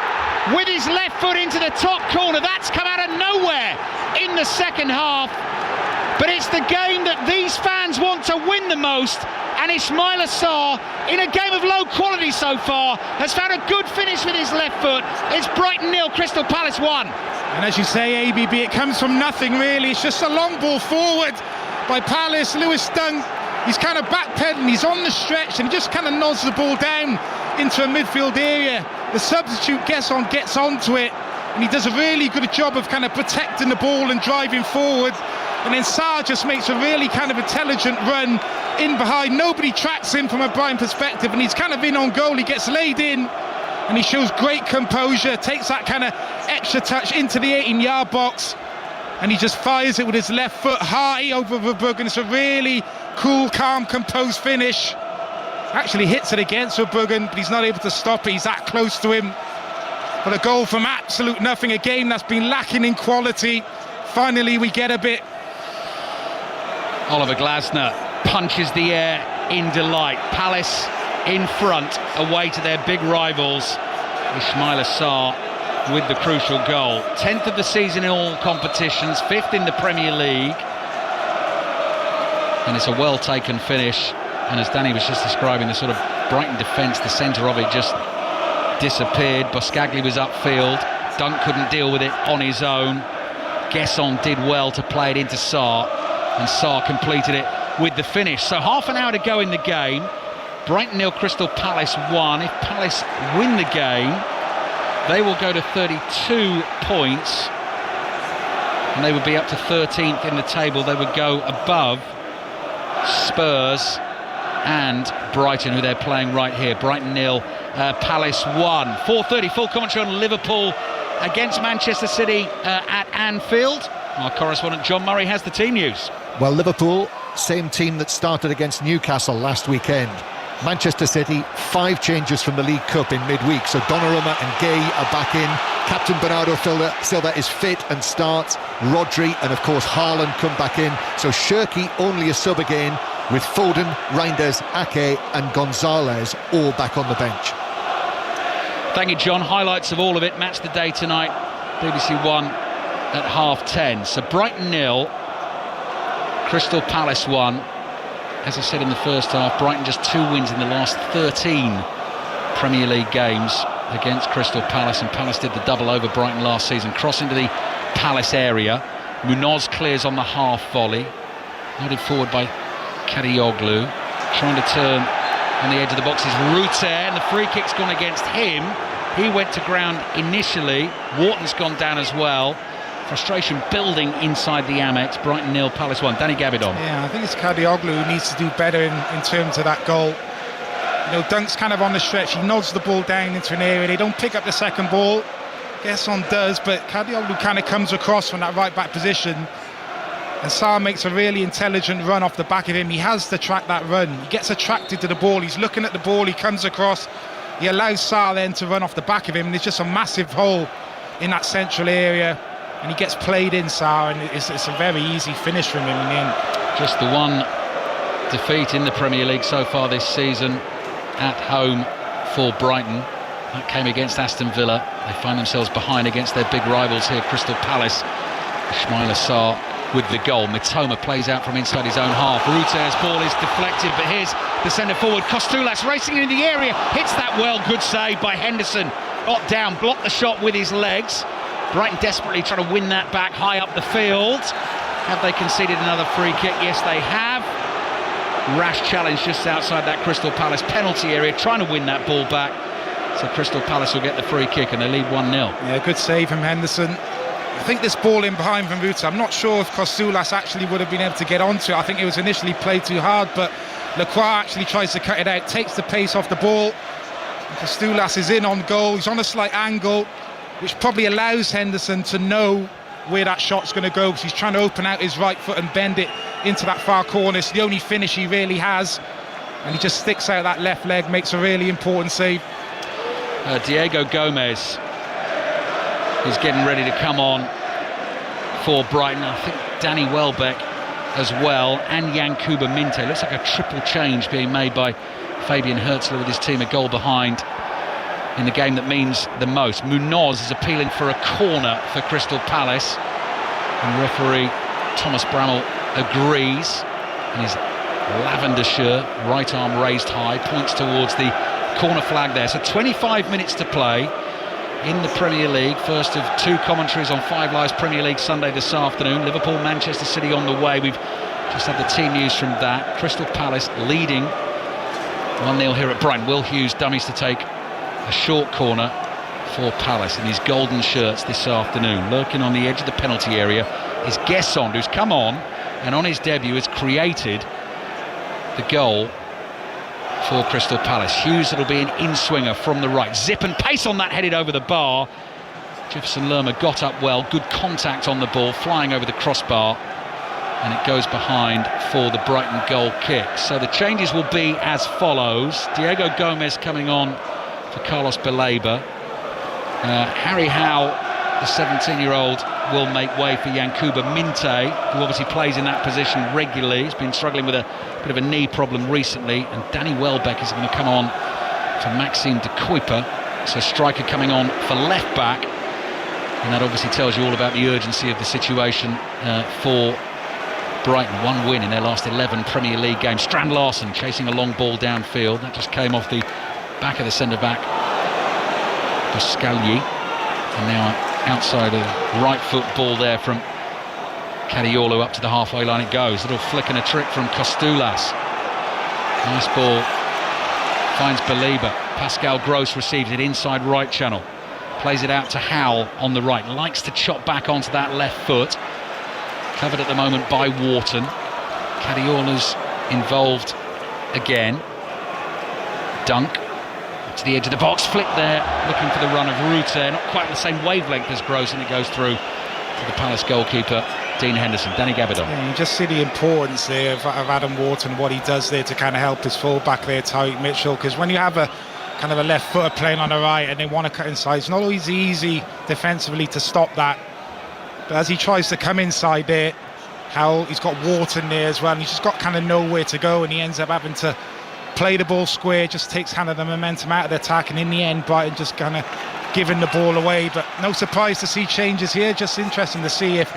with his left foot into the top corner. That's come out of nowhere in the second half, but it's the game that these fans want to win the most, and Ismaila Sarr, in a game of low quality so far, has found a good finish with his left foot. It's Brighton 0, Crystal Palace 1. And as you say, ABB, it comes from nothing really. It's just a long ball forward by Palace. Lewis Dunk, he's kind of backpedaling, he's on the stretch, and he just kind of nods the ball down into a midfield area. The substitute Gesson gets onto it, and he does a really good job of kind of protecting the ball and driving forward. And then Sarr just makes a really kind of intelligent run in behind. Nobody tracks him from a Brighton perspective, and he's kind of in on goal. He gets laid in, and he shows great composure, takes that kind of extra touch into the 18-yard box, and he just fires it with his left foot high over Verbruggen. It's a really cool, calm, composed finish. Actually hits it against Verbruggen, but he's not able to stop it. He's that close to him. But a goal from absolute nothing, a game that's been lacking in quality. Finally, we get a bit. Oliver Glasner punches the air in delight. Palace in front, away to their big rivals. Ismaila Sarr with the crucial goal. 10th of the season in all competitions, 5th in the Premier League. And it's a well-taken finish. And as Danny was just describing, the sort of Brighton defence, the centre of it just disappeared. Boscagli was upfield. Dunk couldn't deal with it on his own. Gesson did well to play it into Sarr, and Sarr completed it with the finish. So half an hour to go in the game. Brighton 0, Crystal Palace 1. If Palace win the game, they will go to 32 points, and they would be up to 13th in the table. They would go above Spurs and Brighton, who they're playing right here. Brighton 0, Palace 1. 4:30 full commentary on Liverpool against Manchester City at Anfield. Our correspondent John Murray has the team news. Well, Liverpool, same team that started against Newcastle last weekend. Manchester City, 5 changes from the League Cup in midweek. So Donnarumma and Gay are back in. Captain Bernardo Silva is fit and starts. Rodri and of course Haaland come back in. So Shirky only a sub again, with Foden, Reinders, Ake and Gonzalez all back on the bench. Thank you, John. Highlights of all of it. Match the day tonight. BBC One at 10:30. So Brighton 0, Crystal Palace 1. As I said in the first half, Brighton just 2 wins in the last 13 Premier League games against Crystal Palace, and Palace did the double over Brighton last season. Cross into the Palace area. Munoz clears on the half volley. Nodded forward by Kadioglu. Trying to turn on the edge of the box is Ruter, and the free kick's gone against him. He went to ground initially. Wharton's gone down as well. Frustration building inside the Amex. Brighton 0, Palace 1. Danny Gabidon. Yeah, I think it's Kadioglu who needs to do better in terms of that goal. You know, Dunk's kind of on the stretch. He nods the ball down into an area. They don't pick up the second ball. Gesson does, but Kadioglu kind of comes across from that right-back position. And Sarr makes a really intelligent run off the back of him. He has to track that run. He gets attracted to the ball. He's looking at the ball. He comes across. He allows Sarr then to run off the back of him. And there's just a massive hole in that central area. And he gets played in, Sarr, and it's a very easy finish from him in the end. Just the one defeat in the Premier League so far this season at home for Brighton. That came against Aston Villa. They find themselves behind against their big rivals here, Crystal Palace. Ismaila Sarr with the goal. Mitoma plays out from inside his own half. Ruter's ball is deflected, but here's the centre forward. Kostulas racing in the area, hits that well. Good save by Henderson. Got down, blocked the shot with his legs. Brighton desperately trying to win that back high up the field. Have they conceded another free kick? Yes, they have. Rash challenge just outside that Crystal Palace penalty area, trying to win that ball back. So Crystal Palace will get the free kick and they lead 1-0. Yeah, good save from Henderson. I think this ball in behind from Ruter, I'm not sure if Kostulas actually would have been able to get onto it. I think it was initially played too hard, but Lacroix actually tries to cut it out, takes the pace off the ball. Kostulas is in on goal. He's on a slight angle, which probably allows Henderson to know where that shot's going to go, because he's trying to open out his right foot and bend it into that far corner. It's the only finish he really has, and he just sticks out that left leg, makes a really important save. Diego Gomez is getting ready to come on for Brighton. I think Danny Welbeck as well, and Yankuba Minte. Looks like a triple change being made by Fabian Herzler with his team a goal behind in the game that means the most. Munoz is appealing for a corner for Crystal Palace, and referee Thomas Bramall agrees in his lavender shirt, right arm raised high, points towards the corner flag there. So 25 minutes to play in the Premier League. First of 2 commentaries on 5 Live's Premier League Sunday this afternoon. Liverpool, Manchester City on the way. We've just had the team news from that. Crystal Palace leading 1-0 here at Brighton. Will Hughes dummies to take a short corner for Palace in his golden shirts this afternoon. Lurking on the edge of the penalty area is Gesson, who's come on and on his debut has created the goal for Crystal Palace. Hughes, it'll be an in-swinger from the right. Zip and pace on that, headed over the bar. Jefferson Lerma got up well, good contact on the ball, flying over the crossbar, and it goes behind for the Brighton goal kick. So the changes will be as follows. Diego Gomez coming on for Carlos Baleba. Harry Howe, the 17-year-old, will make way for Yankuba Minte, who obviously plays in that position regularly. He's been struggling with a bit of a knee problem recently, and Danny Welbeck is going to come on for Maxime de Kuyper. So striker coming on for left back, and that obviously tells you all about the urgency of the situation for Brighton. 1 win in their last 11 Premier League games. Strand Larsen chasing a long ball downfield. That just came off the back of the centre-back Buscagli, and now outside of right foot ball there from Kadioglu up to the halfway line it goes. Little flick and a trick from Kostulas. Nice ball. Finds Baleba. Pascal Gross receives it inside right channel. Plays it out to Howell on the right. Likes to chop back onto that left foot. Covered at the moment by Wharton. Kadioglu's involved again. Dunk to the edge of the box, flick there, looking for the run of Ruter, not quite the same wavelength as Gross, and it goes through to the Palace goalkeeper Dean Henderson. Danny Gabidon. Yeah, you just see the importance there of Adam Wharton, what he does there to kind of help his full-back there, Tyreek Mitchell, because when you have a kind of a left footer playing on the right and they want to cut inside, it's not always easy defensively to stop that. But as he tries to come inside there, he's got Wharton there as well, and he's just got kind of nowhere to go, and he ends up having to play the ball square, just takes kind of the momentum out of the attack, and in the end Brighton just kind of giving the ball away. But no surprise to see changes here. Just interesting to see if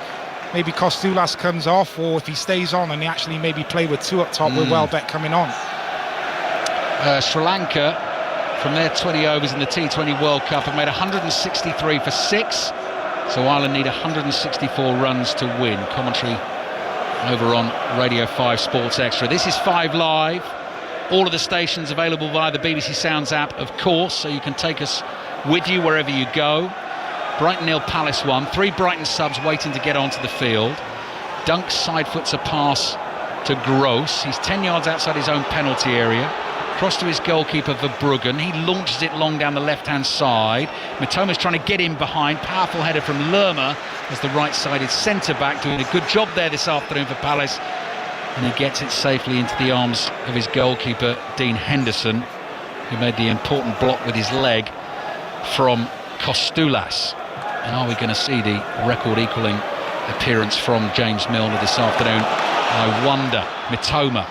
maybe Kostoulas comes off, or if he stays on and he actually maybe play with two up top with Welbeck coming on. Sri Lanka, from their 20 overs in the T20 World Cup, have made 163 for 6, so Ireland need 164 runs to win. Commentary over on Radio 5 Sports Extra. This is 5 Live. All of the stations available via the BBC Sounds app, of course, so you can take us with you wherever you go. Brighton 0, Palace 1. 3 Brighton subs waiting to get onto the field. Dunk side-foots a pass to Gross. He's 10 yards outside his own penalty area. Cross to his goalkeeper Verbruggen. He launches it long down the left-hand side. Mitoma's trying to get in behind. Powerful header from Lerma as the right-sided centre-back, doing a good job there this afternoon for Palace. And he gets it safely into the arms of his goalkeeper, Dean Henderson, who made the important block with his leg from Kostoulas. And are we going to see the record-equalling appearance from James Milner this afternoon? I wonder. Mitoma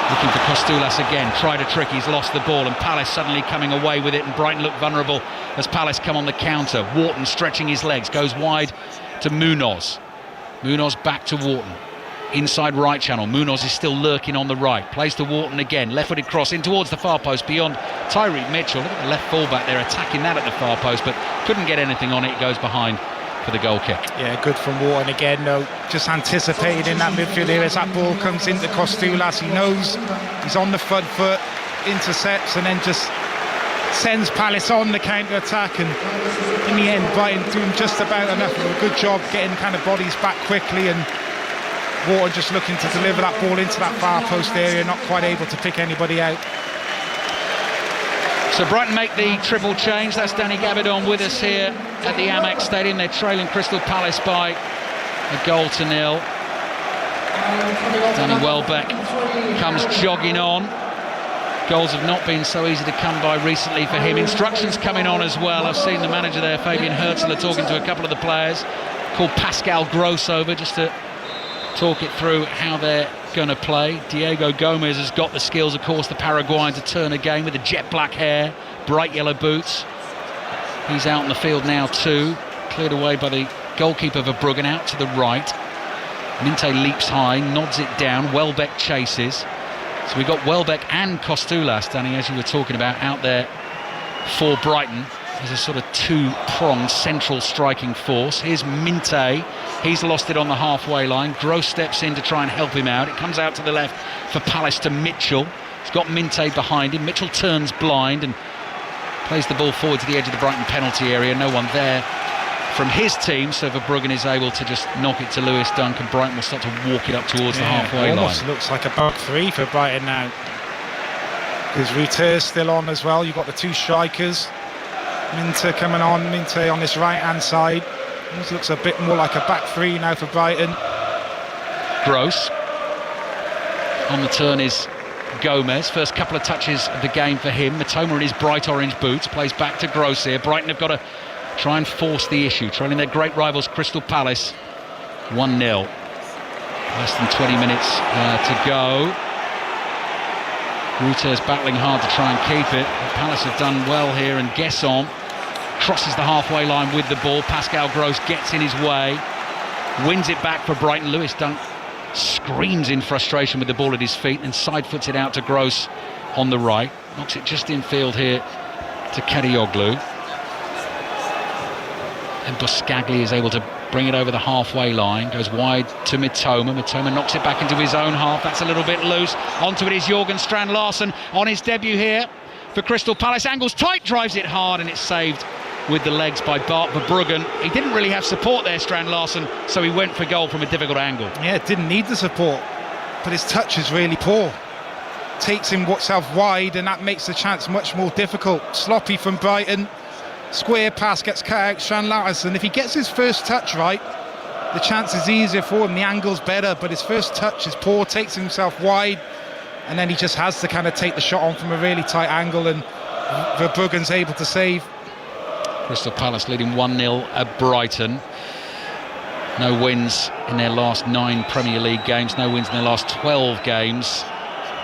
looking for Kostoulas again, tried a trick, he's lost the ball, and Palace suddenly coming away with it, and Brighton look vulnerable as Palace come on the counter. Wharton stretching his legs, goes wide to Munoz. Munoz back to Wharton. Inside right channel, Munoz is still lurking on the right, plays to Wharton again, left-footed cross in towards the far post beyond Tyreek Mitchell. Look at the left full-back there attacking that at the far post, but couldn't get anything on it. It goes behind for the goal kick. Yeah, good from Wharton again, though, just anticipated in that midfield area as that ball comes into Kostoulas. He knows he's on the front foot, intercepts, and then just sends Palace on the counter-attack, and in the end Brighton doing just about enough of a good job getting kind of bodies back quickly, and Wharton just looking to deliver that ball into that far post area, not quite able to pick anybody out. So Brighton make the triple change. That's Danny Gabidon with us here at the Amex Stadium. They're trailing Crystal Palace by a goal to 0. Danny Welbeck comes jogging on. Goals have not been so easy to come by recently for him. Instructions coming on as well. I've seen the manager there, Fabian Herzler, talking to a couple of the players. Called Pascal Gross over just to talk it through how they're going to play. Diego Gomez has got the skills, of course, the Paraguayan, to turn again with the jet black hair, bright yellow boots. He's out on the field now too, cleared away by the goalkeeper Verbruggen out to the right. Minte leaps high, nods it down, Welbeck chases. So we've Got Welbeck and Kostoulas, Danny, as you were talking about, out there for Brighton as a sort of two-pronged central striking force. Here's Minte, he's lost it on the halfway line. Gross steps in to try and help him out. It comes out to the left for Palace to Mitchell. He's got Minte behind him. Mitchell turns blind and plays the ball forward to the edge of the Brighton penalty area. No one there from his team, so Verbruggen is able to just knock it to Lewis Dunk, and Brighton will start to walk it up towards the halfway line. Almost looks like a back three for Brighton now, because Ruter's still on as well. You've got the two strikers, Minte coming on, Minte on this right hand side. This looks a bit more like a back three now for Brighton. Gross on the turn is Gomez. First couple of touches of the game for him. Mitoma in his bright orange boots plays back to Gross here. Brighton have got to try and force the issue, trailing their great rivals Crystal Palace 1-0. Less than 20 minutes to go. Ruter's battling hard to try and keep it. Palace have done well here, and Guesson crosses the halfway line with the ball. Pascal Gross gets in his way, wins it back for Brighton. Lewis Dunk screams in frustration with the ball at his feet and side foots it out to Gross on the right. Knocks it just infield here to Kadioglu. And Buscaglia is able to bring it over the halfway line, goes wide to Mitoma. Mitoma knocks it back into his own half. That's a little bit loose. Onto it is Jorgen Strand Larsen on his debut here for Crystal Palace. Angles tight, drives it hard, and it's saved with the legs by Bart Verbruggen. He didn't really have support there, Strand Larsen, so he went for goal from a difficult angle. Yeah, didn't need the support, but his touch is really poor. Takes himself wide, and that makes the chance much more difficult. Sloppy from Brighton. Square pass gets cut out, Strand Larsen. If he gets his first touch right, the chance is easier for him, the angle's better, but his first touch is poor, takes himself wide, and then he just has to kind of take the shot on from a really tight angle, and Verbruggen's able to save. Crystal Palace leading 1-0 at Brighton. No wins in their last 9 Premier League games, no wins in their last 12 games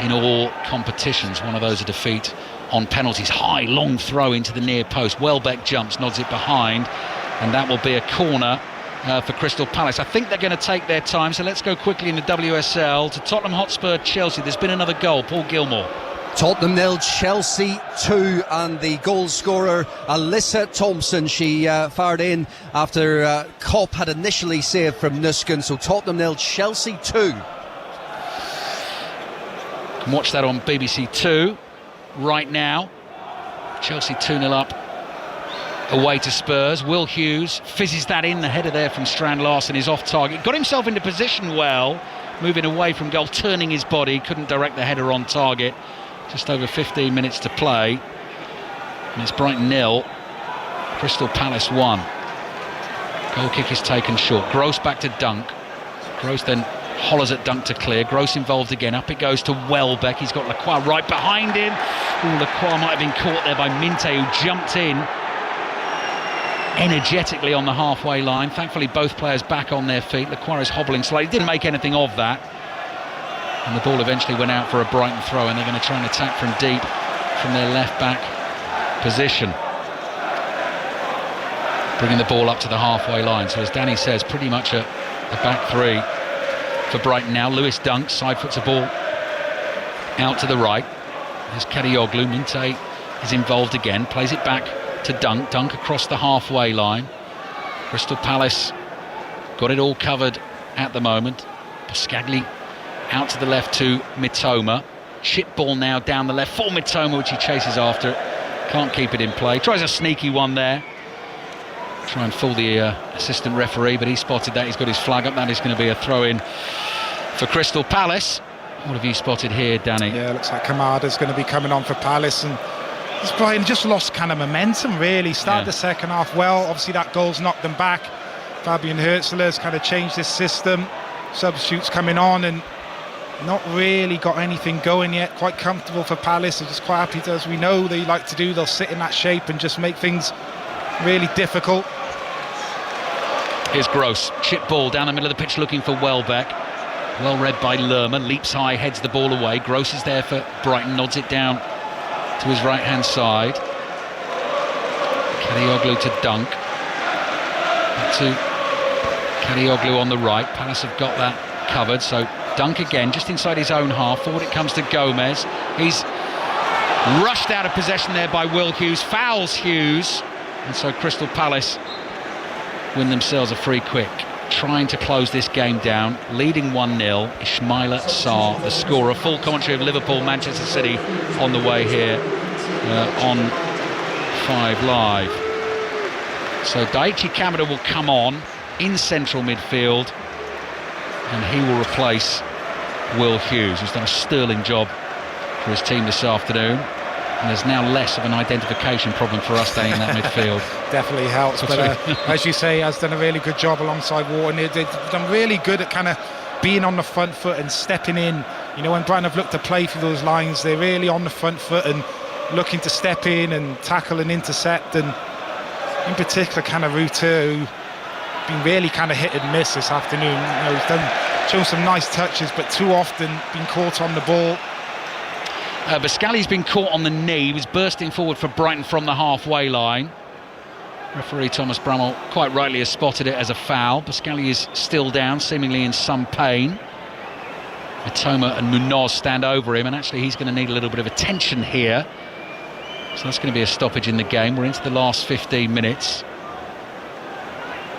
in all competitions. One of those a defeat on penalties. High, long throw into the near post. Welbeck jumps, nods it behind, and that will be a corner for Crystal Palace. I think they're going to take their time, so let's go quickly in the WSL to Tottenham Hotspur Chelsea. There's been another goal. Paul Gilmore. Tottenham 0, Chelsea 2, and the goal scorer Alyssa Thompson, she fired in after Kopp had initially saved from Nusken. So Tottenham 0, Chelsea 2. Can watch that on BBC 2 right now. Chelsea 2-0 up away to Spurs. Will Hughes fizzes that in. The header there from Strand Larsen is off target. Got himself into position well, moving away from goal, turning his body, couldn't direct the header on target. Just over 15 minutes to play, and it's Brighton 0, Crystal Palace 1. Goal kick is taken short. Gross back to Dunk. Gross then hollers at Dunk to clear. Gross involved again. Up it goes to Welbeck. He's got Lacroix right behind him. Lacroix might have been caught there by Minte, who jumped in energetically on the halfway line. Thankfully, both players back on their feet. Lacroix is hobbling slightly. Didn't make anything of that. And the ball eventually went out for a Brighton throw, and they're going to try and attack from deep from their left-back position. Bringing the ball up to the halfway line. So as Danny says, pretty much a back three for Brighton now. Lewis Dunk side foots a ball out to the right. There's Kadioglu. Minte is involved again. Plays it back to Dunk. Dunk across the halfway line. Crystal Palace got it all covered at the moment. Boscagli out to the left to Mitoma. Chip ball now down the left for Mitoma, which he chases after. Can't keep it in play. Tries a sneaky one there. Try and fool the assistant referee, but he spotted that. He's got his flag up. That is going to be a throw-in for Crystal Palace. What have you spotted here, Danny? Yeah, looks like Kamada's going to be coming on for Palace, and Brighton just lost kind of momentum, really. Started the second half well. Obviously, that goal's knocked them back. Fabian Herzler's kind of changed his system. Substitutes coming on, and not really got anything going yet. Quite comfortable for Palace. They're just quite happy to, as we know they like to do. They'll sit in that shape and just make things really difficult. Here's Gross. Chip ball down the middle of the pitch looking for Welbeck. Well read by Lerma. Leaps high, heads the ball away. Gross is there for Brighton. Nods it down to his right-hand side. Kadioglu to Dunk. Back to Kadioglu on the right. Palace have got that covered, so Dunk again, just inside his own half. Forward it comes to Gomez. He's rushed out of possession there by Will Hughes. Fouls Hughes. And so Crystal Palace win themselves a free kick. Trying to close this game down. Leading 1-0. Ismaila Sarr, the scorer. Full commentary of Liverpool, Manchester City on the way here on 5 Live. So Daichi Kamada will come on in central midfield, and he will replace Will Hughes, who's done a sterling job for his team this afternoon. And there's now less of an identification problem for us down in that midfield. Definitely helps, but as you say, has done a really good job alongside Wharton. They've done really good at kind of being on the front foot and stepping in. You know, when Brighton have looked to play through those lines, they're really on the front foot and looking to step in and tackle and intercept. And in particular, kind of Ruter, who's been really kind of hit and miss this afternoon. You know, he's shown some nice touches, but too often been caught on the ball. Boscagli's been caught on the knee. He was bursting forward for Brighton from the halfway line. Referee Thomas Bramall quite rightly has spotted it as a foul. Boscagli is still down, seemingly in some pain. Mitoma and Munoz stand over him, and actually he's going to need a little bit of attention here. So that's going to be a stoppage in the game. We're into the last 15 minutes.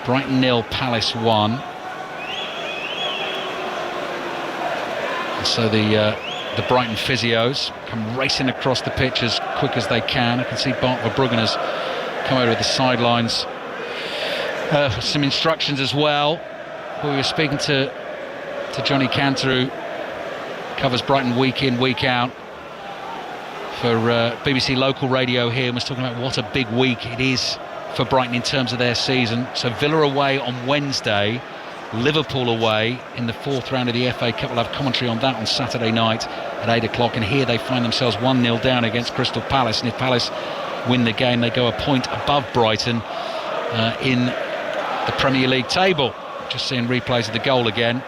Brighton 0, Palace 1. And so the Brighton physios come racing across the pitch as quick as they can. I can see Bart Verbruggen has come over to the sidelines for some instructions as well. We were speaking to Johnny Cantor, who covers Brighton week in, week out for BBC local radio here, and was talking about what a big week it is for Brighton in terms of their season. So Villa away on Wednesday, Liverpool away in the 4th round of the FA Cup. We'll have commentary on that on Saturday night at 8 o'clock. And here they find themselves 1-0 down against Crystal Palace. And if Palace win the game, they go a point above Brighton in the Premier League table. Just seeing replays of the goal again,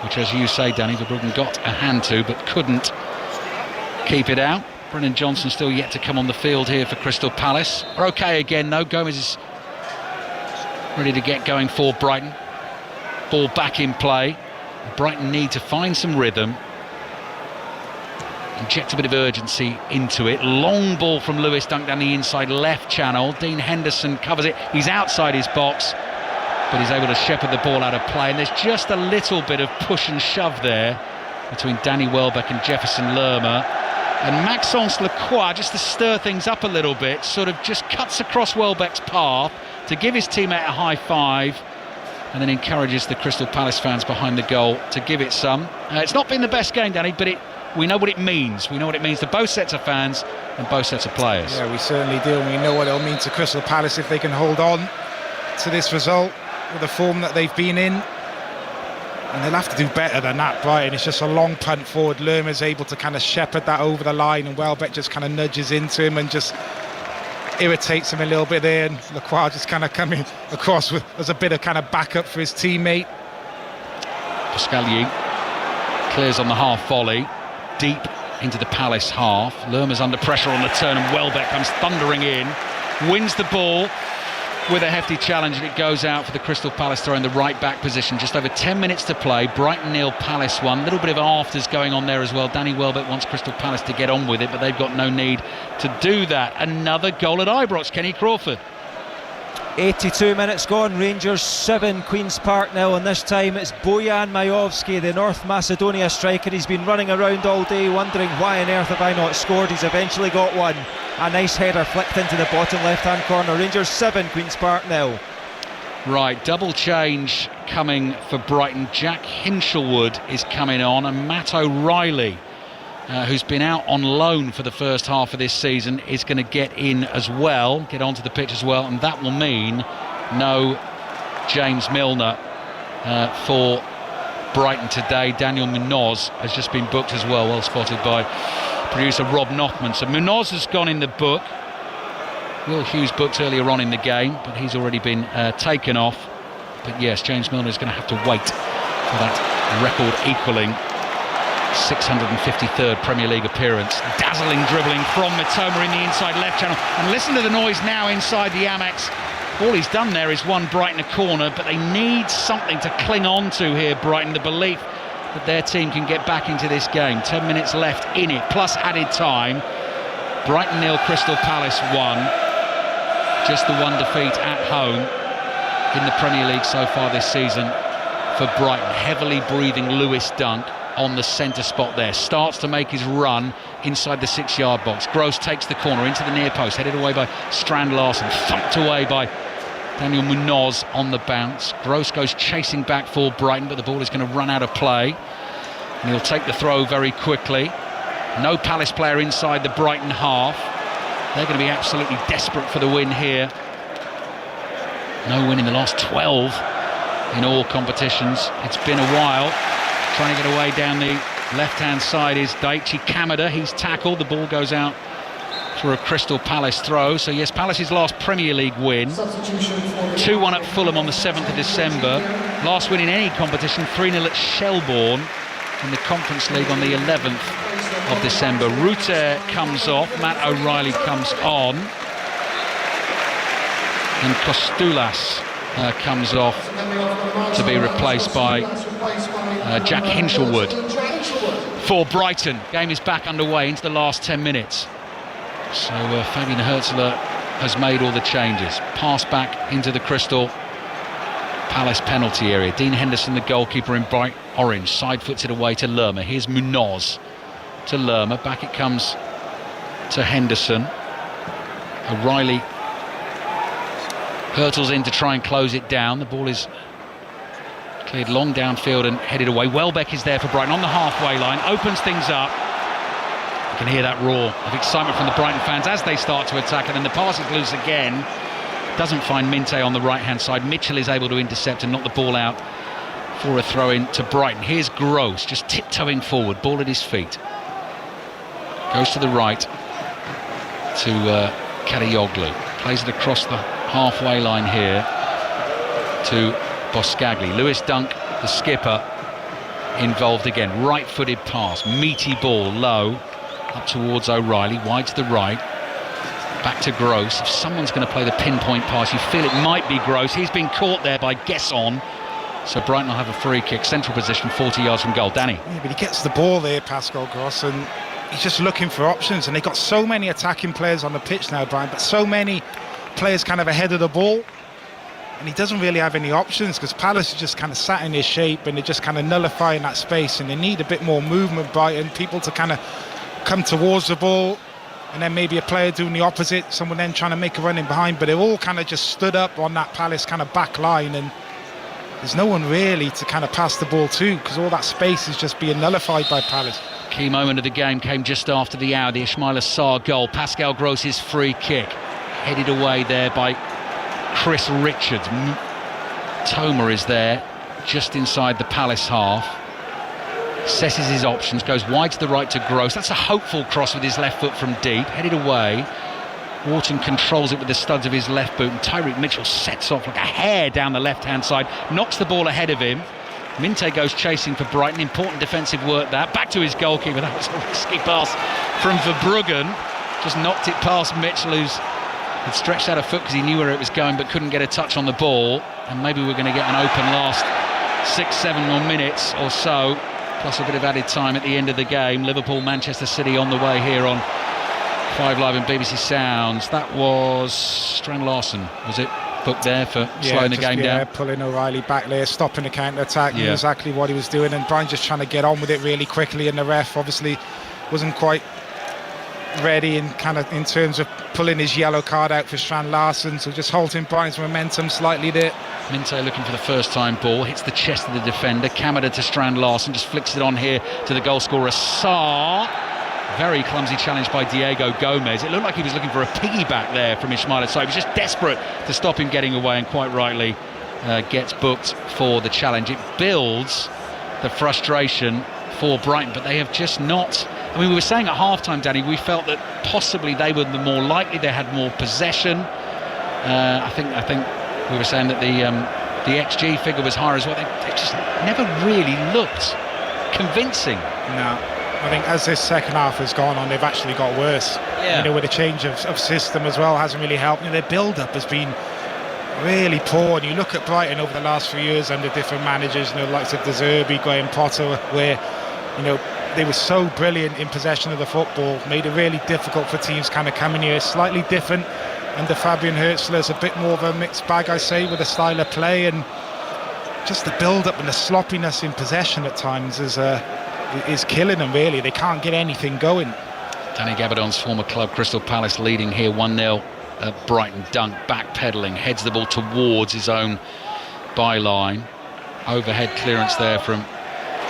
which, as you say, Danny, Verbruggen got a hand to but couldn't keep it out. Brennan Johnson still yet to come on the field here for Crystal Palace. We're okay again though. Gomez is ready to get going for Brighton. Ball back in play. Brighton need to find some rhythm, inject a bit of urgency into it. Long ball from Lewis Dunk down the inside left channel. Dean Henderson covers it. He's outside his box, but he's able to shepherd the ball out of play. And there's just a little bit of push and shove there between Danny Welbeck and Jefferson Lerma. And Maxence Lacroix, just to stir things up a little bit, sort of just cuts across Welbeck's path to give his teammate a high five, and then encourages the Crystal Palace fans behind the goal to give it some. It's not been the best game, Danny, but we know what it means. We know what it means to both sets of fans and both sets of players. Yeah, we certainly do, and we know what it'll mean to Crystal Palace if they can hold on to this result with the form that they've been in. And they'll have to do better than that, Brighton. It's just a long punt forward. Lerma's able to kind of shepherd that over the line, and Welbeck just kind of nudges into him and just irritates him a little bit there, and Lacroix just kind of coming across as a bit of kind of backup for his teammate. Pascalier clears on the half volley, deep into the Palace half. Lerma's under pressure on the turn, and Welbeck comes thundering in, wins the ball with a hefty challenge, and it goes out for the Crystal Palace throw in the right back position. Just over 10 minutes to play. Brighton 0, Palace 1. A little bit of afters going on there as well. Danny Welbeck wants Crystal Palace to get on with it, but they've got no need to do that. Another goal at Ibrox. Kenny Crawford. 82 minutes gone, Rangers 7, Queen's Park 0, and this time it's Bojan Majowski, the North Macedonia striker. He's been running around all day wondering why on earth have I not scored. He's eventually got one. A nice header flicked into the bottom left hand corner. Rangers 7, Queen's Park 0. Right, double change coming for Brighton. Jack Hinchelwood is coming on, and Matt O'Reilly, who's been out on loan for the first half of this season, is going to get in as well, get onto the pitch as well, and that will mean no James Milner for Brighton today. Daniel Munoz has just been booked as well, well spotted by producer Rob Nochman. So Munoz has gone in the book. Will Hughes booked earlier on in the game, but he's already been taken off. But yes, James Milner is going to have to wait for that record equalling 653rd Premier League appearance. Dazzling dribbling from Mitoma in the inside left channel, and listen to the noise now inside the Amex. All he's done there is won Brighton a corner, but they need something to cling on to here, Brighton. The belief that their team can get back into this game. 10 minutes left in it, plus added time. Brighton 0, Crystal Palace 1. Just the one defeat at home in the Premier League so far this season for Brighton. Heavily breathing Lewis Dunk on the centre spot there. Starts to make his run inside the 6-yard box. Gross takes the corner into the near post, headed away by Strand Larsen, thumped away by Daniel Munoz on the bounce. Gross goes chasing back for Brighton, but the ball is going to run out of play, and he'll take the throw very quickly. No Palace player inside the Brighton half. They're going to be absolutely desperate for the win here. No win in the last 12 in all competitions. It's been a while. Trying to get away down the left-hand side is Daichi Kamada. He's tackled. The ball goes out for a Crystal Palace throw. So yes, Palace's last Premier League win. 2-1 at Fulham on the 7th of December. Last win in any competition, 3-0 at Shelbourne in the Conference League on the 11th of December. Ruter comes off. Matt O'Reilly comes on. And Kostulas comes off to be replaced by Jack Hinchelwood for Brighton. Game is back underway into the last 10 minutes. So Fabian Hürzeler has made all the changes. Pass back into the Crystal Palace penalty area. Dean Henderson, the goalkeeper, in bright orange, side foots it away to Lerma. Here's Munoz to Lerma. Back it comes to Henderson. O'Reilly hurtles in to try and close it down. The ball is cleared long downfield and headed away. Welbeck is there for Brighton on the halfway line, opens things up. You can hear that roar of excitement from the Brighton fans as they start to attack, and then the pass is loose again. Doesn't find Minte on the right hand side. Mitchell is able to intercept and knock the ball out for a throw-in to Brighton. Here's Gross, just tiptoeing forward, ball at his feet. Goes to the right to Kadioglu. Plays it across the halfway line here to Boscagli. Lewis Dunk, the skipper, involved again. Right-footed pass, meaty ball, low, up towards O'Reilly, wide to the right. Back to Gross. If someone's going to play the pinpoint pass, you feel it might be Gross. He's been caught there by Guesson. So Brighton will have a free kick, central position, 40 yards from goal. Danny. Yeah, but he gets the ball there, Pascal Gross, and he's just looking for options. And they've got so many attacking players on the pitch now, Brian, but so many players kind of ahead of the ball. And he doesn't really have any options because Palace is just kind of sat in his shape and they're just kind of nullifying that space. And they need a bit more movement, Brighton, people to kind of come towards the ball. And then maybe a player doing the opposite, someone then trying to make a run in behind. But they're all kind of just stood up on that Palace kind of back line. And there's no one really to kind of pass the ball to because all that space is just being nullified by Palace. Key moment of the game came just after the hour, the Ismaila Sarr goal. Pascal Gross's free kick, headed away there by Chris Richards. Toma is there, just inside the Palace half. Assesses his options, goes wide to the right to Gross. That's a hopeful cross with his left foot from deep, headed away. Wharton controls it with the studs of his left boot, and Tyreek Mitchell sets off like a hare down the left-hand side, knocks the ball ahead of him. Minte goes chasing for Brighton. Important defensive work that. Back to his goalkeeper. That was a risky pass from Verbruggen. Just knocked it past Mitchell, who's had stretched out a foot because he knew where it was going but couldn't get a touch on the ball. And maybe we're going to get an open last 6-7 more minutes or so, plus a bit of added time at the end of the game. Liverpool, Manchester City on the way here on 5 Live and BBC Sounds. That was Strand Larsen, was it? Booked there for slowing the game down. Pulling O'Reilly back there, stopping the counter-attack. Knew exactly what he was doing, and Brian just trying to get on with it really quickly, and the ref obviously wasn't quite ready in terms of pulling his yellow card out for Strand Larsen, so just halting Brighton's momentum slightly there. Minte looking for the first time ball, hits the chest of the defender. Kamada to Strand Larsen, just flicks it on here to the goal scorer Sarr. Very clumsy challenge by Diego Gomez. It looked like he was looking for a piggyback there from Ismaila Sarr. He was just desperate to stop him getting away, and quite rightly gets booked for the challenge. It builds the frustration for Brighton, but they have just not. I mean, we were saying at half-time, Danny, we felt that possibly they were the more likely, they had more possession. I think we were saying that the XG figure was higher as well. They just never really looked convincing. No. I think as this second half has gone on, they've actually got worse. Yeah. With a change of system as well, hasn't really helped. Their build-up has been really poor. And you look at Brighton over the last few years under different managers, likes of De Zerbi, Graham Potter, where they were so brilliant in possession of the football, made it really difficult for teams kind of coming here. Slightly different under Fabian Hürzeler, is a bit more of a mixed bag, I say, with a style of play, and just the build-up and the sloppiness in possession at times is killing them, really. They can't get anything going. Danny Gabardon's former club, Crystal Palace, leading here 1-0 at Brighton. Dunk backpedaling, heads the ball towards his own byline. Overhead clearance there from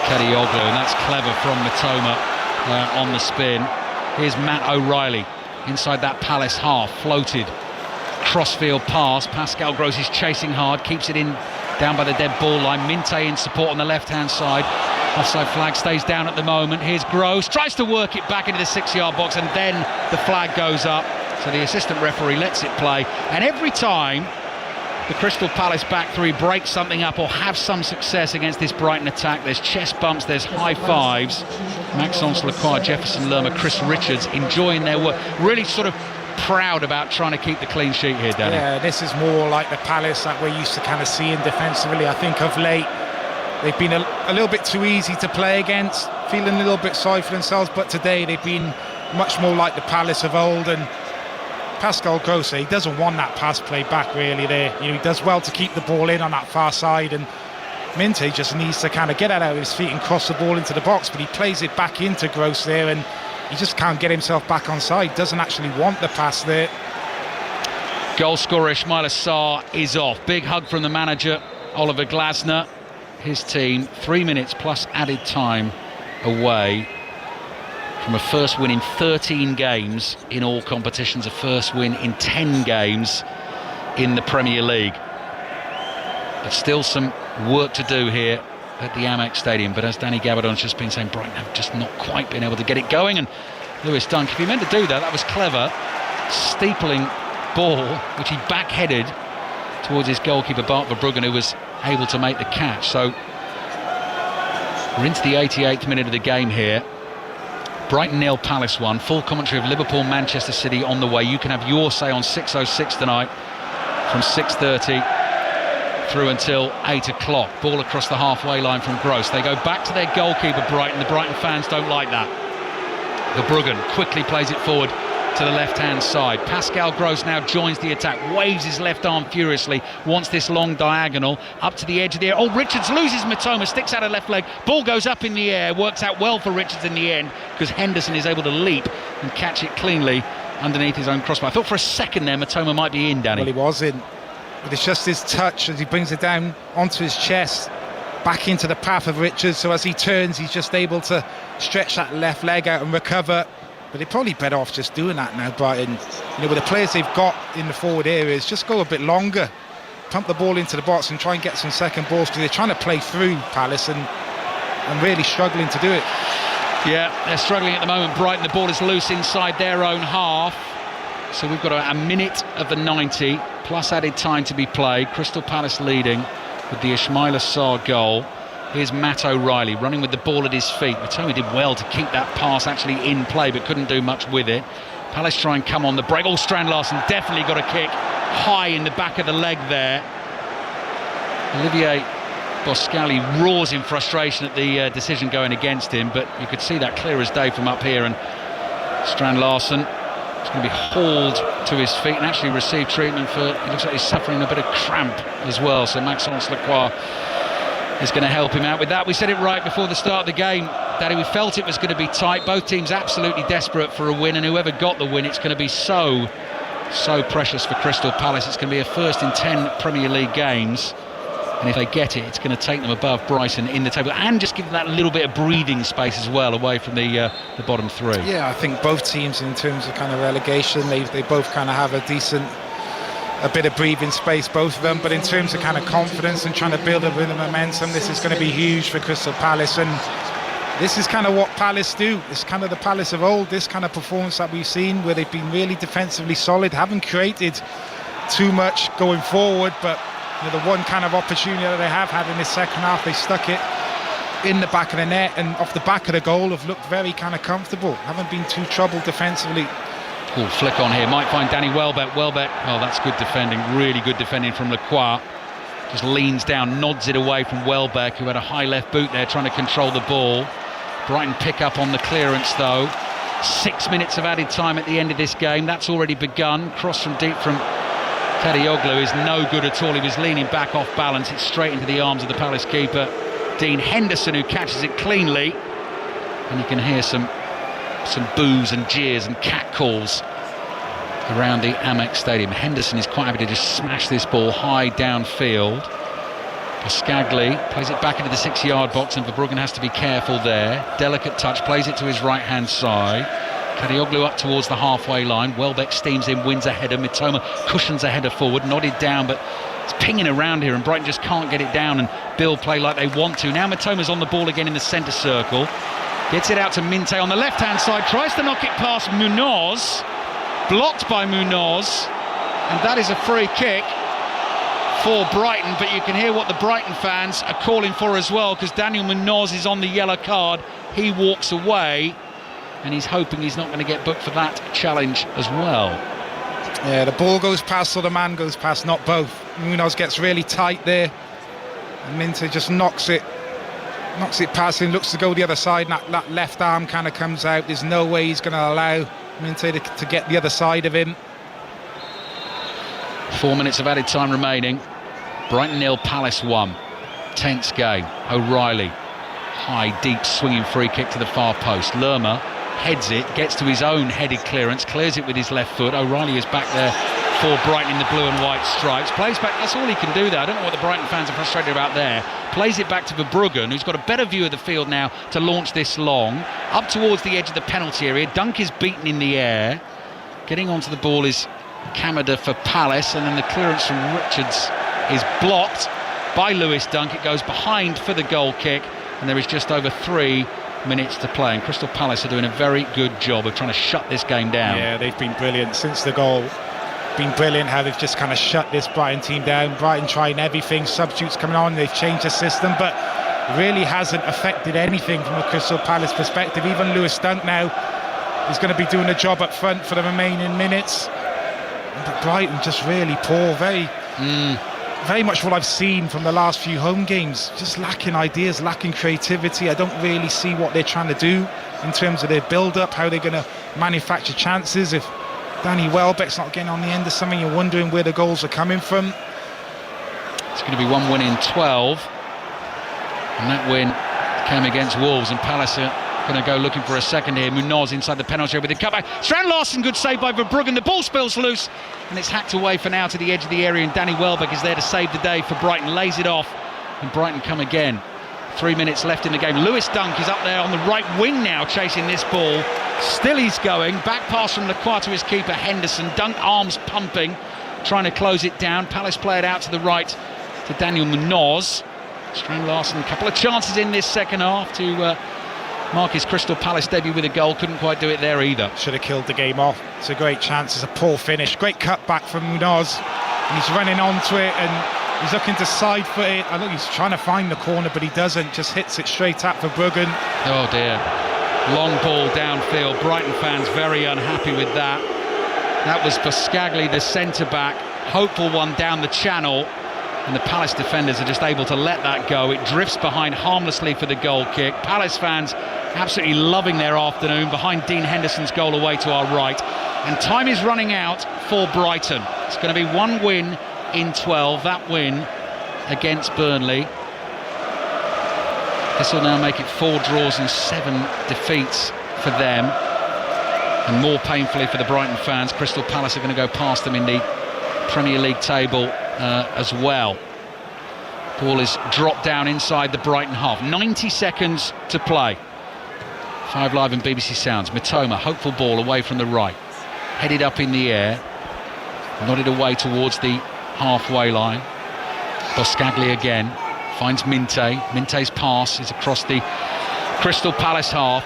Kadioglu, and that's clever from Mitoma on the spin. Here's Matt O'Reilly inside that Palace half, floated crossfield pass. Pascal Gross is chasing hard, keeps it in down by the dead ball line. Minte in support on the left-hand side. Offside flag stays down at the moment. Here's Gross, tries to work it back into the 6-yard box, and then the flag goes up. So the assistant referee lets it play. And every time the Crystal Palace back three break something up or have some success against this Brighton attack, there's chest bumps, there's high fives. Maxence Lacroix, Jefferson Lerma, Chris Richards enjoying their work. Really sort of proud about trying to keep the clean sheet here, Danny. Yeah, this is more like the Palace that we're used to kind of seeing defensively. I think of late they've been a little bit too easy to play against, feeling a little bit sorry for themselves, but today they've been much more like the Palace of old. And Pascal Gross, he doesn't want that pass play back really there. He does well to keep the ball in on that far side, and Minte just needs to kind of get it out of his feet and cross the ball into the box, but he plays it back into Gross there, and he just can't get himself back on side, doesn't actually want the pass there. Goal scorer Ismaila Sarr is off. Big hug from the manager, Oliver Glasner. His team 3 minutes plus added time away from a first win in 13 games in all competitions, a first win in 10 games in the Premier League. But still some work to do here at the Amex Stadium, but as Danny Gabardon's just been saying, Brighton have just not quite been able to get it going, and Lewis Dunk, if he meant to do that, that was clever. Steepling ball, which he backheaded towards his goalkeeper Bart Verbruggen, who was able to make the catch. So we're into the 88th minute of the game here. Brighton 0, Palace 1. Full commentary of Liverpool, Manchester City on the way. You can have your say on 6:06 tonight from 6:30 through until 8 o'clock. Ball across the halfway line from Gross. They go back to their goalkeeper, Brighton. The Brighton fans don't like that. Verbruggen quickly plays it forward to the left-hand side. Pascal Gross now joins the attack, waves his left arm furiously, wants this long diagonal up to the edge of the air. Oh, Richards loses Matoma, sticks out a left leg, ball goes up in the air, works out well for Richards in the end because Henderson is able to leap and catch it cleanly underneath his own crossbar. I thought for a second there Matoma might be in, Danny. Well, he was in, but it's just his touch as he brings it down onto his chest, back into the path of Richards, so as he turns he's just able to stretch that left leg out and recover. But they're probably better off just doing that now, Brighton. You know, with the players they've got in the forward areas, just go a bit longer, pump the ball into the box and try and get some second balls, because they're trying to play through Palace and really struggling to do it. Yeah, they're struggling at the moment. Brighton, the ball is loose inside their own half. So we've got a minute of the 90 plus added time to be played. Crystal Palace leading with the Ismaila Sarr goal. Here's Matt O'Reilly running with the ball at his feet. Matoma did well to keep that pass actually in play, but couldn't do much with it. Palace try and come on the break. Oh, Strand Larsen definitely got a kick high in the back of the leg there. Olivier Boscali roars in frustration at the decision going against him, but you could see that clear as day from up here. And Strand Larsen is going to be hauled to his feet and actually receive treatment for, it looks like he's suffering a bit of cramp as well. So Maxence Lacroix is going to help him out with that. We said it right before the start of the game, Daddy. We felt it was going to be tight. Both teams absolutely desperate for a win, and whoever got the win, it's going to be so precious for Crystal Palace. It's going to be a first in 10 Premier League games, and if they get it, it's going to take them above Brighton in the table and just give them that little bit of breathing space as well away from the bottom three. Yeah, I think both teams in terms of kind of relegation, they both kind of have a bit of breathing space, both of them, but in terms of kind of confidence and trying to build a bit of momentum, this is going to be huge for Crystal Palace. And this is kind of what Palace do. It's kind of the Palace of old, this kind of performance that we've seen where they've been really defensively solid, haven't created too much going forward, but you know, the one kind of opportunity that they have had in this second half, they stuck it in the back of the net and off the back of the goal, have looked very kind of comfortable, haven't been too troubled defensively. Oh, flick on here, might find Danny Welbeck. Oh, that's good defending, really good defending from Lacroix. Just leans down, nods it away from Welbeck, who had a high left boot there trying to control the ball. Brighton pick up on the clearance though. 6 minutes of added time at the end of this game, that's already begun. Cross from deep from Kadioglu is no good at all. He was leaning back off balance, it's straight into the arms of the Palace keeper Dean Henderson, who catches it cleanly, and you can hear some boos and jeers and catcalls around the Amex Stadium. Henderson is quite happy to just smash this ball high downfield. Pascagli plays it back into the 6-yard box, and Verbruggen has to be careful there. Delicate touch, plays it to his right hand side. Kadioglu up towards the halfway line. Welbeck steams in, wins a header. Mitoma cushions a header forward, nodded down, but it's pinging around here and Brighton just can't get it down and build play like they want to. Now Mitoma's on the ball again in the centre circle. Gets it out to Minte on the left-hand side, tries to knock it past Munoz, blocked by Munoz, and that is a free kick for Brighton, but you can hear what the Brighton fans are calling for as well, because Daniel Munoz is on the yellow card. He walks away, and he's hoping he's not going to get booked for that challenge as well. Yeah, the ball goes past, so the man goes past, not both. Munoz gets really tight there, and Minte just knocks it past him, looks to go the other side, and that left arm kind of comes out. There's no way he's going to allow Minte to get the other side of him. 4 minutes of added time remaining. Brighton 0, Palace 1. Tense game. O'Reilly, high, deep, swinging free kick to the far post. Lerma heads it, gets to his own headed clearance, clears it with his left foot. O'Reilly is back there for Brighton in the blue and white stripes. Plays back, that's all he can do there. I don't know what the Brighton fans are frustrated about there. Plays it back to Verbruggen, who's got a better view of the field now to launch this long. Up towards the edge of the penalty area. Dunk is beaten in the air. Getting onto the ball is Kamada for Palace, and then the clearance from Richards is blocked by Lewis Dunk. It goes behind for the goal kick, and there is just over 3 minutes to play, and Crystal Palace are doing a very good job of trying to shut this game down. Yeah, they've been brilliant since the goal. Been brilliant how they've just kind of shut this Brighton team down. Brighton trying everything, substitutes coming on, they've changed the system, but it really hasn't affected anything from a Crystal Palace perspective. Even Lewis Dunk now is going to be doing a job up front for the remaining minutes. But Brighton just really poor, very much what I've seen from the last few home games. Just lacking ideas, lacking creativity. I don't really see what they're trying to do in terms of their build-up, how they're going to manufacture chances. If Danny Welbeck's not getting on the end of something, you're wondering where the goals are coming from. It's going to be 1 win in 12, and that win came against Wolves, and Palace are going to go looking for a second here. Munoz inside the penalty area with the cutback. Strand Larsen, good save by Verbruggen. The ball spills loose, and it's hacked away for now to the edge of the area, and Danny Welbeck is there to save the day for Brighton. Lays it off, and Brighton come again. 3 minutes left in the game. Lewis Dunk is up there on the right wing now, chasing this ball. Still he's going. Back pass from Lacroix to his keeper, Henderson. Dunk arms pumping, trying to close it down. Palace play it out to the right to Daniel Munoz. Strand Larsen, a couple of chances in this second half to mark his Crystal Palace debut with a goal. Couldn't quite do it there either. Should have killed the game off. It's a great chance. It's a poor finish. Great cut back from Munoz. And he's running onto it and he's looking to side foot it. I look, he's trying to find the corner, but he doesn't. Just hits it straight at Verbruggen. Oh dear. Long ball downfield. Brighton fans very unhappy with that. That was Buscagli, the centre-back. Hopeful one down the channel. And the Palace defenders are just able to let that go. It drifts behind harmlessly for the goal kick. Palace fans absolutely loving their afternoon behind Dean Henderson's goal away to our right. And time is running out for Brighton. It's going to be 1 win in 12. That win against Burnley. This will now make it 4 draws and 7 defeats for them. And more painfully for the Brighton fans, Crystal Palace are going to go past them in the Premier League table as well. Ball is dropped down inside the Brighton half. 90 seconds to play. 5 Live and BBC Sounds. Mitoma, hopeful ball away from the right. Headed up in the air. Nodded away towards the halfway line. Buscagli again. Finds Minte. Minte's pass is across the Crystal Palace half.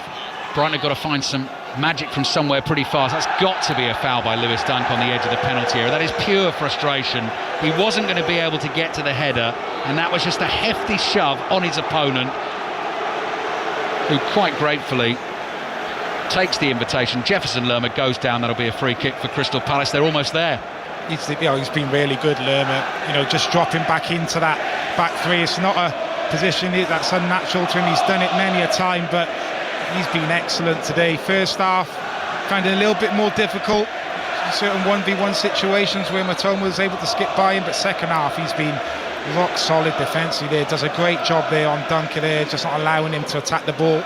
Brighton have got to find some magic from somewhere pretty fast. That's got to be a foul by Lewis Dunk on the edge of the penalty area. That is pure frustration. He wasn't going to be able to get to the header, and that was just a hefty shove on his opponent, who quite gratefully takes the invitation. Jefferson Lerma goes down. That'll be a free kick for Crystal Palace. They're almost there. He's been really good, Lerma. Just dropping back into that back three. It's not a position that's unnatural to him. He's done it many a time, but he's been excellent today. First half, found it a little bit more difficult. Certain 1v1 situations where Mitoma was able to skip by him, but second half he's been rock solid defensively there. Does a great job there on Dunker there, just not allowing him to attack the ball.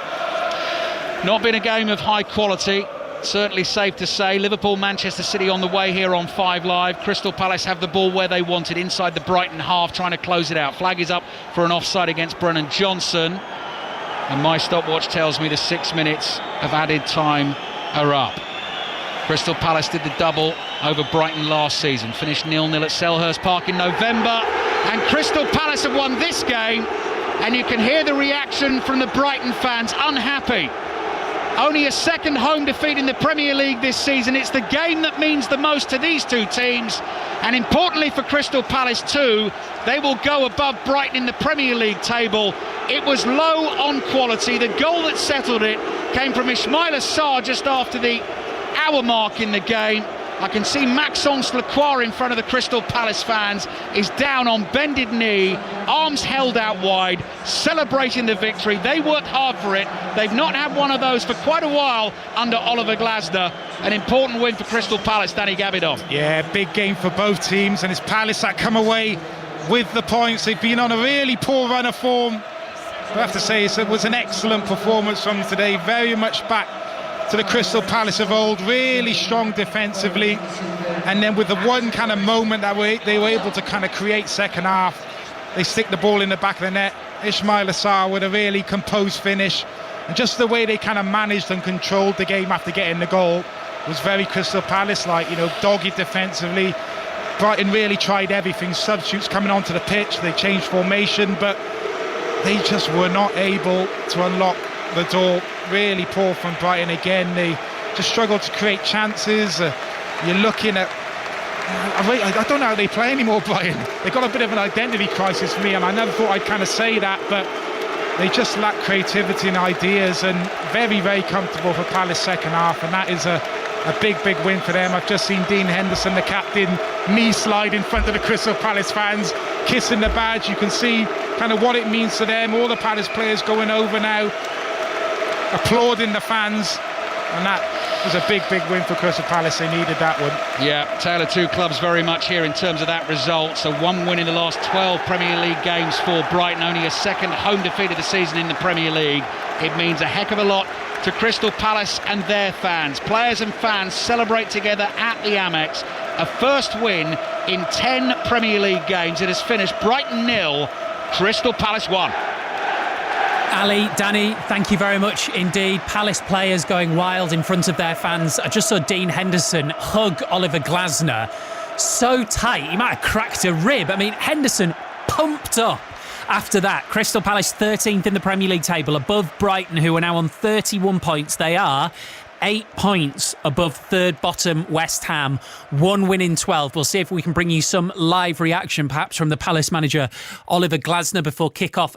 Not been a game of high quality, certainly safe to say. Liverpool, Manchester City on the way here on 5 Live. Crystal Palace have the ball where they want it, inside the Brighton half, trying to close it out. Flag is up for an offside against Brennan Johnson. And my stopwatch tells me the 6 minutes of added time are up. Crystal Palace did the double over Brighton last season, finished 0-0 at Selhurst Park in November, and Crystal Palace have won this game, and you can hear the reaction from the Brighton fans, unhappy. Only a second home defeat in the Premier League this season. It's the game that means the most to these two teams, and importantly for Crystal Palace too, they will go above Brighton in the Premier League table. It was low on quality. The goal that settled it came from Ismaila Sarr just after the hour mark in the game. I can see Maxence Lacroix in front of the Crystal Palace fans, is down on bended knee, arms held out wide, celebrating the victory. They worked hard for it. They've not had one of those for quite a while under Oliver Glasner. An important win for Crystal Palace, Danny Gavidon. Yeah, big game for both teams, and it's Palace that come away with the points. They've been on a really poor run of form. I have to say it was an excellent performance from today, very much back to the Crystal Palace of old, really strong defensively, and then with the one kind of moment that they were able to kind of create second half, they stick the ball in the back of the net. Ismaila Sarr with a really composed finish, and just the way they kind of managed and controlled the game after getting the goal was very Crystal Palace like, dogged defensively, Brighton really tried everything, substitutes coming onto the pitch, they changed formation, but they just were not able to unlock the door. Really poor from Brighton again. They just struggled to create chances. You're looking at, I don't know how they play anymore, Brighton. They've got a bit of an identity crisis for me, and I never thought I'd kind of say that, but they just lack creativity and ideas, and very, very comfortable for Palace second half, and that is a big, big win for them. I've just seen Dean Henderson, the captain, knee slide in front of the Crystal Palace fans, kissing the badge. You can see kind of what it means to them. All the Palace players going over now, applauding the fans, and that was a big, big win for Crystal Palace. They needed that one. Yeah, tale of two clubs very much here in terms of that result. So one win in the last 12 Premier League games for Brighton, only a second home defeat of the season in the Premier League. It means a heck of a lot to Crystal Palace and their fans. Players and fans celebrate together at the Amex. A first win in 10 Premier League games. It has finished Brighton 0, Crystal Palace 1. Ali, Danny, thank you very much indeed. Palace players going wild in front of their fans. I just saw Dean Henderson hug Oliver Glasner so tight, he might have cracked a rib. I mean, Henderson pumped up after that. Crystal Palace 13th in the Premier League table, above Brighton, who are now on 31 points. They are 8 points above third bottom West Ham, 1 win in 12. We'll see if we can bring you some live reaction, perhaps from the Palace manager Oliver Glasner, before kick-off